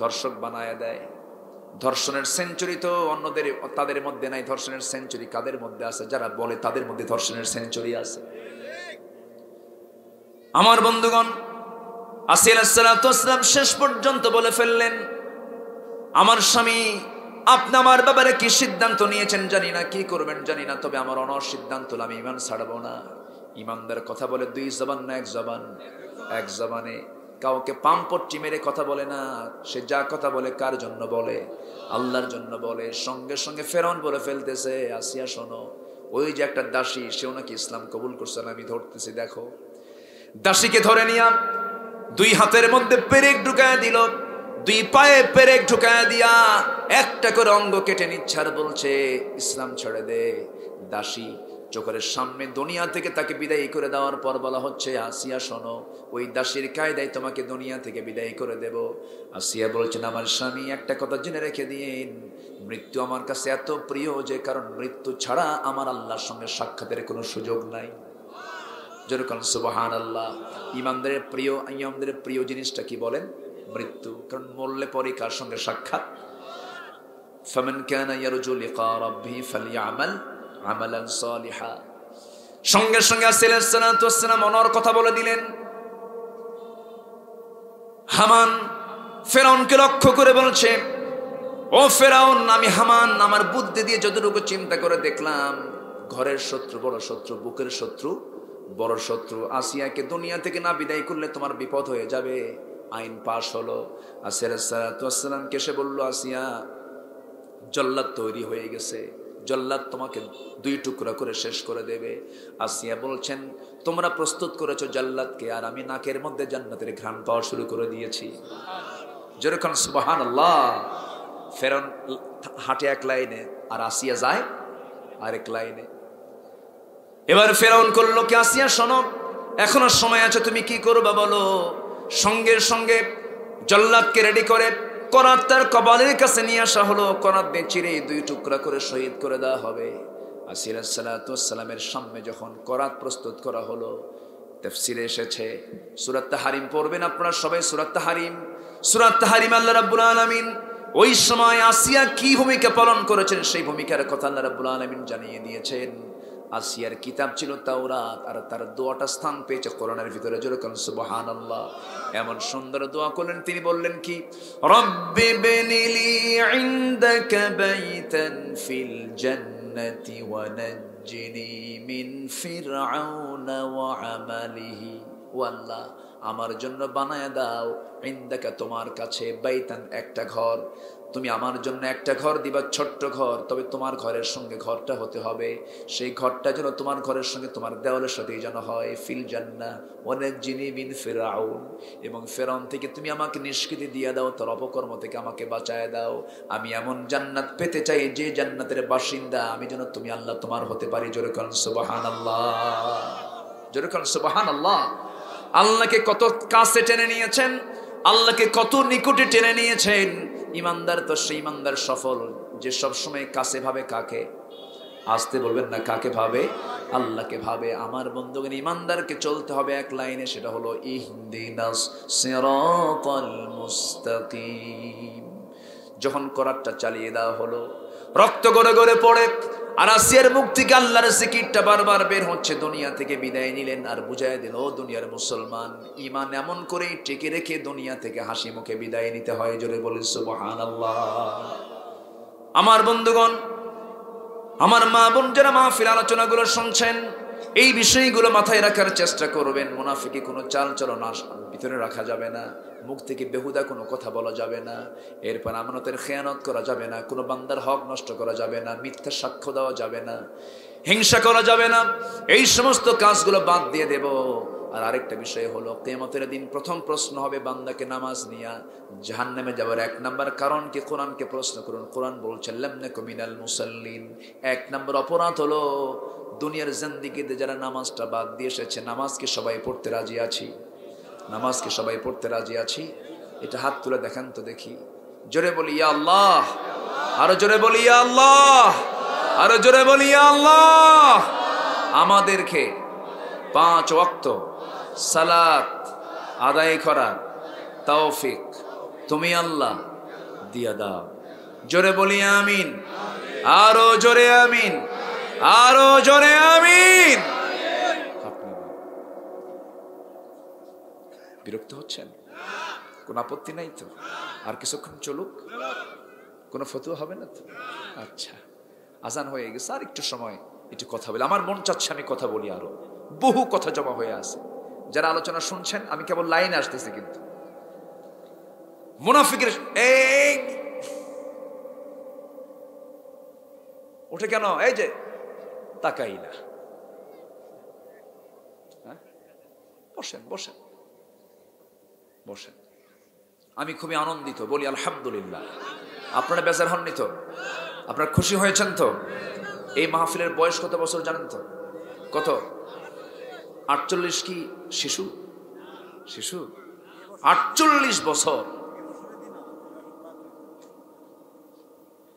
ধর্ষক বানায় দেয়। ধর্ষণের সেঞ্চুরি তো অন্যদের, তাদের মধ্যে নাই। ধর্ষণের সেঞ্চুরি কাদের মধ্যে আছে? যারা বলে তাদের মধ্যে ধর্ষণের সেঞ্চুরি আছে। আমার বন্ধুগণ, আসিয়া আলাইহিস সালাতু ওয়াস সালাম শেষ পর্যন্ত বলে ফেললেন, আমার স্বামী, আপনি আমার ব্যাপারে কি সিদ্ধান্ত নিয়েছেন জানি না, কি করবেন জানি না, তবে আমার অনর সিদ্ধান্ত হলো আমি ঈমান ছাড়বো না। ঈমানদার কথা বলে 2 জবান না 1 জবান? 1 জবানে। কাউকে পাম্পট্টি মেরে কথা বলে না। সে যা কথা বলে কার জন্য বলে? আল্লাহর জন্য বলে। সঙ্গে সঙ্গে ফেরাউন বলে ফেলতেছে, আসিয়া শোনো, ওই যে একটা দাসী, সেও নাকি ইসলাম কবুল করছে, আমি ধরতেছি, দেখো। দাসীকে ধরে নিয়া 2 হাতের মধ্যে পেরেক ঢুকায় দিল, 2 পায়ে পেরেক ঢুকায় দিয়া একটা করে অঙ্গ কেটে নিচ্ছে আর বলছে, ইসলাম ছেড়ে দে। দাসী চোখের সামনে দুনিয়া থেকে তাকে বিদায় করে দেওয়ার পর বলা হচ্ছে, আসিয়া শোনো, ওই দাসীর কায়দায় তোমাকে দুনিয়া থেকে বিদায় করে দেব। আসিয়া বলছেন, আমার স্বামী, একটা কথা জেনে রেখে দিন, মৃত্যু আমার কাছে এত প্রিয় যে, কারণ মৃত্যু ছাড়া আমার আল্লাহর সঙ্গে সাক্ষাতের কোনো সুযোগ নাই। যেরকম সুবহানাল্লাহ। ঈমানদারের প্রিয়, ঈমানদারের প্রিয় জিনিসটা কি বলেন? মৃত্যু। কারণ মরলে পরে কার সঙ্গে সাক্ষাৎ? ফামান কানা ইয়ারজু লিকা রাব্বিহি ফালইআমাল আমালান সালিহা। সঙ্গে সঙ্গে আসিয়া আলাইহিস সালাতু ওয়াস সালাম অনর কথা বলে দিলেন। হামান ফেরাউনকে লক্ষ্য করে বলছে, ও ফেরাউন, আমি হামান আমার বুদ্ধি দিয়ে যতটুকু চিন্তা করে দেখলাম, ঘরের শত্রু বড় শত্রু, বুকের শত্রু বড় শত্রু। আসিয়াকে দুনিয়া থেকে না বিদায় করলে তোমার বিপদ হয়ে যাবে। আইন পাশ হলো। আসিয়া আলাইহিস সালাতু ওয়াস সালামকে এসে বলল, আসিয়া, জল্লাদ তৈরি হয়ে গেছে, জল্লাদ তোমাকে 2 টুকরা করে শেষ করে দেবে। আসিয়া বলছেন, তোমরা প্রস্তুত করেছো জল্লাদকে, আর আমি নাকের মধ্যে জান্নাতের ঘ্রাণ পাওয়া শুরু করে দিয়েছি। যেরকম সুবহানাল্লাহ। ফেরাউন হাঁটে 1 লাইনে আর আসিয়া যায় আরেক লাইনে। এবার ফেরাউন করলো কি, আসিয়া শোনো, এখনো সময় আছে, তুমি কি করবা বলো। সঙ্গে সঙ্গে জল্লাদকে রেডি করে করাত তার কপালের কাছে নিয়ে আসা হলো। করাত দিয়ে চিরে 2 টুকরা করে শহীদ করে দেওয়া হবে। আসিয়া আলাইহিস সালাতু ওয়াস সালামের সামনে যখন করাত প্রস্তুত করা হলো, তাফসীরে এসেছে, সূরা তাহরিম পড়বেন আপনারা সবাই। সূরা তাহরিম, সূরা তাহরিম আল্লাহ রাব্বুল আলামিন ওই সময় আসিয়া কি ভূমিকা পালন করেছেন সেই ভূমিকার কথা আল্লাহ রাব্বুল আলামিন জানিয়ে দিয়েছেন। আসিয়ার কিতাব ছিল তাওরাত, আর তার দোয়াটা স্থান পেয়েছে কোরআনের ভিতরে। যেরকম সুবহানাল্লাহ। এমন সুন্দর দোয়া করলেন, তিনি বললেন কি, রব্বি বিনিলি ইনদাকা বাইতান ফিল জান্নাতি ওয়া নাজ্জিনি মিন ফিরআউনা ওয়া আমালিহি। ও আল্লাহ, আমার জন্য বানায় দাও ইনদাকা তোমার কাছে বাইতান একটা ঘর, তুমি আমার জন্য একটা ঘর দিবা, ছোট্ট ঘর, তবে তোমার ঘরের সঙ্গে ঘরটা হতে হবে, সেই ঘরটা যেন তোমার ঘরের সঙ্গে তোমার দেওয়ালের সাথেই যেন হয়। ফিল জান্নাহ ওয়ানাজ্জিনি মিন ফিরআউন, এবং ফেরাউন থেকে তুমি আমাকে নিষ্কৃতি দিয়ে দাও, তার অপকর্ম থেকে আমাকে বাঁচায় দাও। আমি এমন জান্নাত পেতে চাই যে জান্নাতের বাসিন্দা আমি যেন তুমি আল্লাহ তোমার হতে পারি। জোরে বলেন সুবহানাল্লাহ, জোরে বলেন সুবহানাল্লাহ। আল্লাহকে কত কাছে টেনে নিয়েছেন, আল্লাহকে কত নিকটে টেনে নিয়েছেন। ইমানদার তো সেই ইমানদার সফল যে সবসময় কাছে ভাবে কাকে, আসতে বলবেন না, কাকে ভাবে? আল্লাহকে ভাবে। আমার বন্ধুগণ, ইমানদারকে চলতে হবে এক লাইনে, সেটা হলো ইহদিনাস সিরাতাল মুস্তাকিম। যখন করাতটা চালিয়ে দেওয়া হলো, রক্ত গড়ে গড়ে পড়ে, আর আসিয়ার মুখ থেকে আল্লাহর জিকিরটা বারবার বের হচ্ছে। দুনিয়া থেকে বিদায় নিলেন আর বুঝাই দিল, ও দুনিয়ার মুসলমান, ঈমান এমন করেই টেকে রেখে দুনিয়া থেকে হাসি মুখে বিদায় নিতে হয়। জোরে বলি সুবহানাল্লাহ। আমার বন্ধুগণ, আমার মা বোন যারা মাহফিল আলোচনাগুলো শুনছেন, এই বিষয়গুলো মাথায় রাখার চেষ্টা করবেন। মুনাফিকি কোনো চাল চলন ভিতরে রাখা যাবে না, মুখ থেকে বেহুদা কোনো কথা বলা যাবে না, এরপর আমানতের খেয়ানত করা যাবে না, কোনো বান্দার হক নষ্ট করা যাবে না, মিথ্যা সাক্ষ্য দেওয়া যাবে না, হিংসা করা যাবে না। এই সমস্ত কাজগুলো বাদ দিয়ে দেব। আর আরেকটা বিষয় হলো, কিয়ামতের দিন প্রথম প্রশ্ন হবে বান্দাকে নামাজ নিয়া। জাহান্নামে যাওয়ার এক নাম্বার কারণ কি? কোরআনকে প্রশ্ন করুন। কোরআন বলছে লাম নাকু মিনাল মুসাল্লিন। এক নাম্বার অপরাধ হলো দুনিয়ার জিন্দেগিতে যারা নামাজটা বাদ দিয়ে এসেছে। নামাজকে সবাই পড়তে রাজি আছি? নামাজকে সবাই পড়তে রাজি আছি? এটা হাত তুলে দেখান তো দেখি। জোরে বলি ইয়া আল্লাহ, আরো জোরে বলি ইয়া আল্লাহ, আরো জোরে বলি ইয়া আল্লাহ। আমাদেরকে 5 ওয়াক্ত সালাত আদায় করার তৌফিক তুমি আল্লাহ দিয়া দাও। জোরে বলি আমিন, আরো জোরে আমিন, আরো জোরে আমিন। বিরক্ত হচ্ছেন? কোন আপত্তি নাই তো? আর কিছুক্ষণ চলুক, কোনো ফতোয়া হবে না তো? আচ্ছা, আজান হয়ে গেছে, আর একটু সময় একটু কথা বলি। আমার মন চাচ্ছে আমি কথা বলি, আরো বহু কথা জমা হয়ে আছে। যারা আলোচনা শুনছেন, আমি কেবল লাইনে আসতেছি, কিন্তু মুনাফিকের এই ওঠে কেন? এই যে তাকাই না। বসেন বসেন বসেন। আমি খুবই আনন্দিত, বলি আলহামদুলিল্লাহ। আপনারা বেজার হননি তো? আপনারা খুশি হয়েছেন তো? এই মাহফিলের বয়স কত বছর জানেন তো? কত? 48 কি শিশু? শিশু 48 বছর,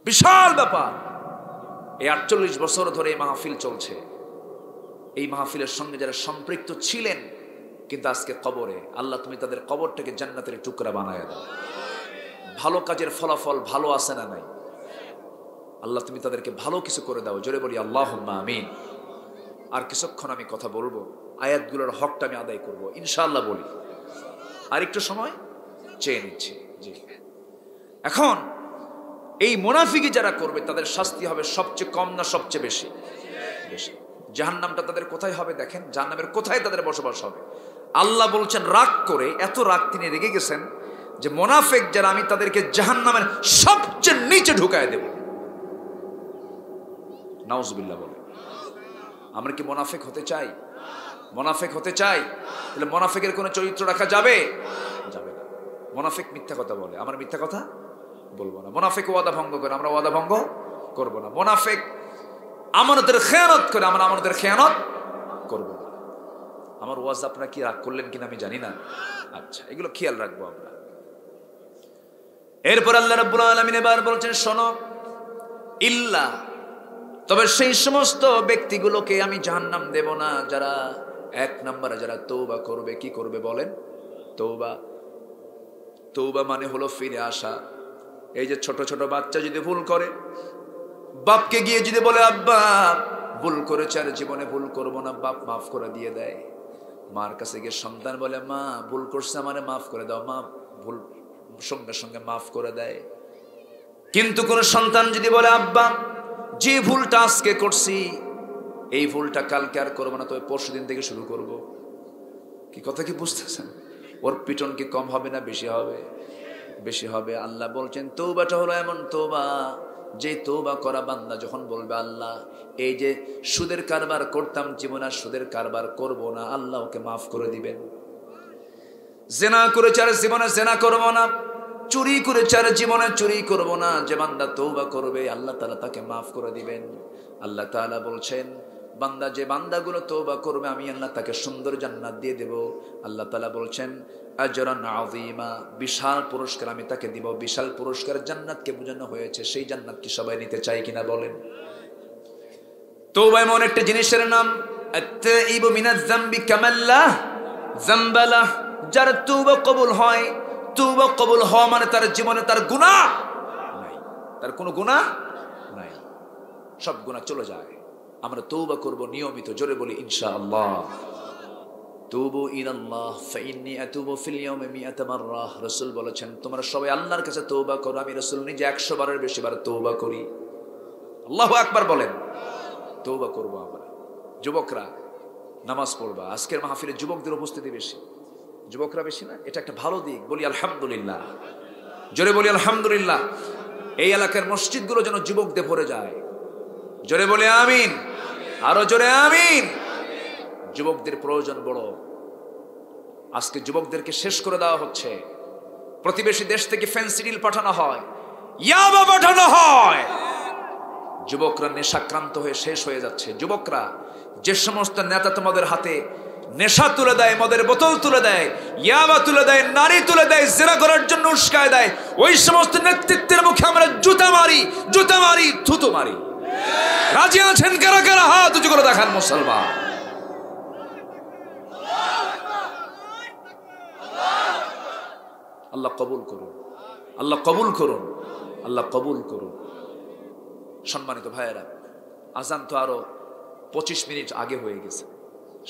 বিশাল ব্যাপার। এই 48 বছর ধরে এই মাহফিল চলছে। এই মাহফিলের সঙ্গে যারা সম্পৃক্ত ছিলেন, কিন্তু আজকে কবরে, আল্লাহ তুমি তাদের কবরটাকে জান্নাতের টুকরা বানায় দাও। ভালো কাজের ফলাফল ভালো আছে না নাই? আল্লাহ তুমি তাদেরকে ভালো কিছু করে দাও। জোরে বলি আল্লাহুম্মা আমিন। আর কিছুক্ষণ আমি কথা বলবো, আয়াতগুলোর হকটা আমি আদায় করবো ইনশাআল্লাহ। বলি আর একটু সময় চেয়ে নিচ্ছি। জি, এখন এই মুনাফিকি যারা করবে তাদের শাস্তি হবে সবচেয়ে কম না সবচেয়ে বেশি? বেশি। জাহান্নামটা তাদের কোথায় হবে দেখেন? জাহান্নামের কোথায় তাদের বসবাস হবে? আল্লাহ বলছেন রাগ করে, এত রাগ তিনি রেগে গেছেন যে মুনাফিক যারা, আমি তাদেরকে জাহান্নামের সবচেয়ে নিচে ঢুকায় দেব। নাউজুবিল্লাহ বলে। আমরা কি মুনাফিক হতে চাই? মুনাফিক হতে চাই? তাহলে মুনাফিকের কোনো চরিত্র রাখা যাবে? যাবে না। মুনাফিক মিথ্যা কথা বলে, আমরা মিথ্যা কথা বলবো না। মুনাফিক ওয়াদা ভঙ্গ করে, আমরা ওয়াদা ভঙ্গ করবো না। মুনাফিক আমানতের খেয়ানত করে, আমরা আমানতের খেয়ানত করবো না। আমার ওয়াজ আপনারা কি রাগ করলেন কিনা আমি জানি না। আচ্ছা, এগুলো খেয়াল রাখবো আমরা। এরপর আল্লাহ রাব্বুল আলামিন এবার বলছেন, শোনো, ইল্লা, তবে সেই সমস্ত ব্যক্তিগুলোকে আমি জাহান্নাম দেব না যারা এক নম্বরে যারা তওবা করবে। কি করবে বলেন? তওবা। তওবা মানে হলো ফিরে আসা। এই যে ছোট ছোট বাচ্চা যদি ভুল করে, বাপকে গিয়ে যদি বলে আব্বা ভুল করেছে, আর জীবনে ভুল করবো না, বাপ মাফ করে দিয়ে দেয়। মার কাছে গিয়ে সন্তান বলে মা ভুল করছে, আমারে মাফ করে দাও, মা ভুল সঙ্গে সঙ্গে মাফ করে দেয়। কিন্তু কোন সন্তান যদি বলে আব্বা যে ভুলটা আজকে করছি, এই ভুলটা কালকে আর করবো না, তবে পরশুদিন থেকে শুরু করব, কি কথা কি বুঝতেছেন? ওর পিটন কি কম হবে না বেশি হবে? বেশি হবে। আল্লাহ বলছেন তওবাটা হলো এমন তওবা, যে তওবা করা বান্দা যখন বলবে আল্লাহ এই যে সুদের কারবার করতাম জীবনে আর সুদের কারবার করব না, আল্লাহ ওকে মাফ করে দিবেন। জেনা করেছে আর জীবনে জেনা করব না, চুরি করেছে আর জীবনে চুরি করব না, যে বান্দা তওবা করবে আল্লাহ তাআলা তাকে মাফ করে দিবেন। আল্লাহ তাআলা বলছেন বান্দা যে বান্দাগুলো তওবা করবে আমি আল্লাহ তাকে সুন্দর জান্নাত দিয়ে দেব। আল্লাহ তাআলা বলছেন আজরান আযীমা, বিশাল পুরস্কার আমি তাকে দিব। বিশাল পুরস্কার জান্নাতকে বোঝানো হয়েছে, সেই জান্নাত কি সবাই নিতে চায় কিনা বলেন? তওবা এমন একটা জিনিসের নাম, আত-তাইবু মিনাজ যামবি কামাল্লা যামবালা, যার তওবা কবুল হয়, তওবা কবুল হওয়া মানে তার জীবনে তার গুনাহ নাই, তার কোনো গুনাহ নাই, সব গুনাহ চলে যায়। আমরা তওবা করব নিয়মিত, জোরে বলি ইনশাআল্লাহ। তুবু ইলাল্লাহ ফাইন্নী আতুবু ফিল ইয়াউমি মিআতা মাররা, রাসূল বলেছেন তোমরা সবাই আল্লাহর কাছে তওবা করো, আমি রাসূল নিজে 100 বারের বেশি বার তওবা করি। আল্লাহু আকবার বলেন। তওবা করব আমরা। যুবকরা নামাজ পড়বা, আজকের মাহফিলে যুবকদের উপস্থিতি বেশি, যুবকরা বেশি না, এটা একটা ভালো দিক, বলি আলহামদুলিল্লাহ, জোরে বলি আলহামদুলিল্লাহ। এই এলাকার মসজিদগুলো যেন যুবকদের ভরে যায়, জোরে বলে আমিন, আরো জোরে আমিন। যুবকদের প্রয়োজন বড়। আজকে যুবকদেরকে শেষ করে দেওয়া হচ্ছে। প্রতিবেশী দেশ থেকে ফেন্সিডিল পাঠানো হয়, ইয়াবা পাঠানো হয়, যুবকরা নেশাক্রান্ত হয়ে শেষ হয়ে যাচ্ছে। যুবকরা, যে সমস্ত নেতা তোমাদের হাতে নেশা তুলে দেয়, মদের বোতল তুলে দেয়, ইয়াবা তুলে দেয়, নারী তুলে দেয়, জেনা করার জন্য উস্কায় দেয়, ওই সমস্ত নেতৃত্বের মুখে আমরা জুতা মারি, জুতা মারি, থুতু মারি। রাজি আছেন কারা কারা? হাত উঁচু করে দেখান মুসলমান। আল্লাহ কবুল করুন, আল্লাহ কবুল করুন, আল্লাহ কবুল করুন। সম্মানিত ভাইয়েরা, আজান তো আরো 25 মিনিট আগে হয়ে গেছে,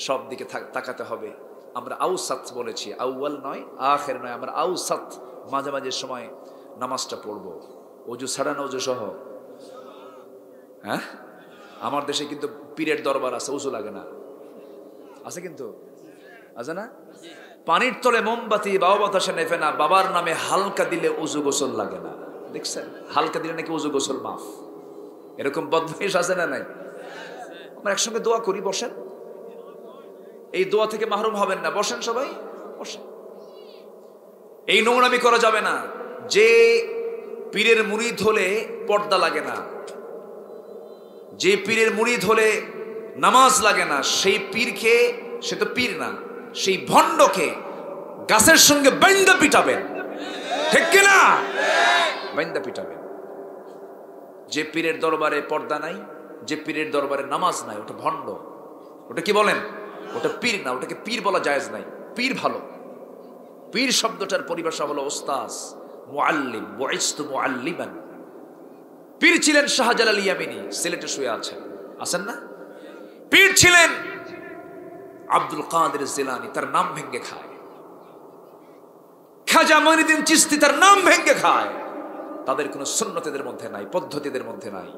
সব দিকে তাকাতে হবে। আমরা আউসাত বলেছি, আউয়াল নয়, আখের নয়, আমরা আউসাত, মাঝামাঝি সময় নামাজটা পড়বো, ওযু ছাড়া না ওযু সহ। হ্যাঁ, আমার দেশে কিন্তু পীরের দরবার আছে, ওযু লাগে না, আছে কিন্তু, আছে না? পানির তলে মোমবাতি বাবা বাতাসে নেফে না, বাবার নামে হালকা দিলে ওযু গোসল লাগে না। দেখছেন, হালকা দিলে নাকি ওযু গোসল মাফ। এরকম বদমাইশ আছে না নাই? আমরা একসঙ্গে দোয়া করি, বসেন, এই দোয়া থেকে মাহরুম হবেন না, বসেন সবাই, বসেন। এই নোংরামি করা যাবে না। যে পীরের মুরিদ হলে পর্দা লাগে না, যে পীরের মুরিদ হলে নামাজ লাগে না, সেই পীরকে, সে তো পীর না, সেই ভণ্ডকে গাছের সঙ্গে বাইন্দা পিটাবেন, ঠিক কিনা? বাইন্দা পিটাবেন। যে পীরের দরবারে পর্দা নাই, যে পীরের দরবারে নামাজ নাই, ওটা ভণ্ড। ওটা কি বলেন? ওটা পীর না, ওটাকে পীর বলা জায়েজ নাই। পীর ভালো। পীর শব্দটার পরিভাষা হলো ওস্তাজ, মুআল্লিম, বুইস্তু মুআল্লিমান। পীর ছিলেন শাহজালাল ইয়ামিনী, সিলেটে শুয়ে আছেন, আছেন না? পীর ছিলেন আব্দুল কাদের জিলানী, তার নাম ভেঙ্গে খায়। খাজা মঈনুদ্দিন চিশতি, তার নাম ভেঙ্গে খায়। তাদের কোনো সুন্নতের মধ্যে নাই, পদ্ধতিদের মধ্যে নাই।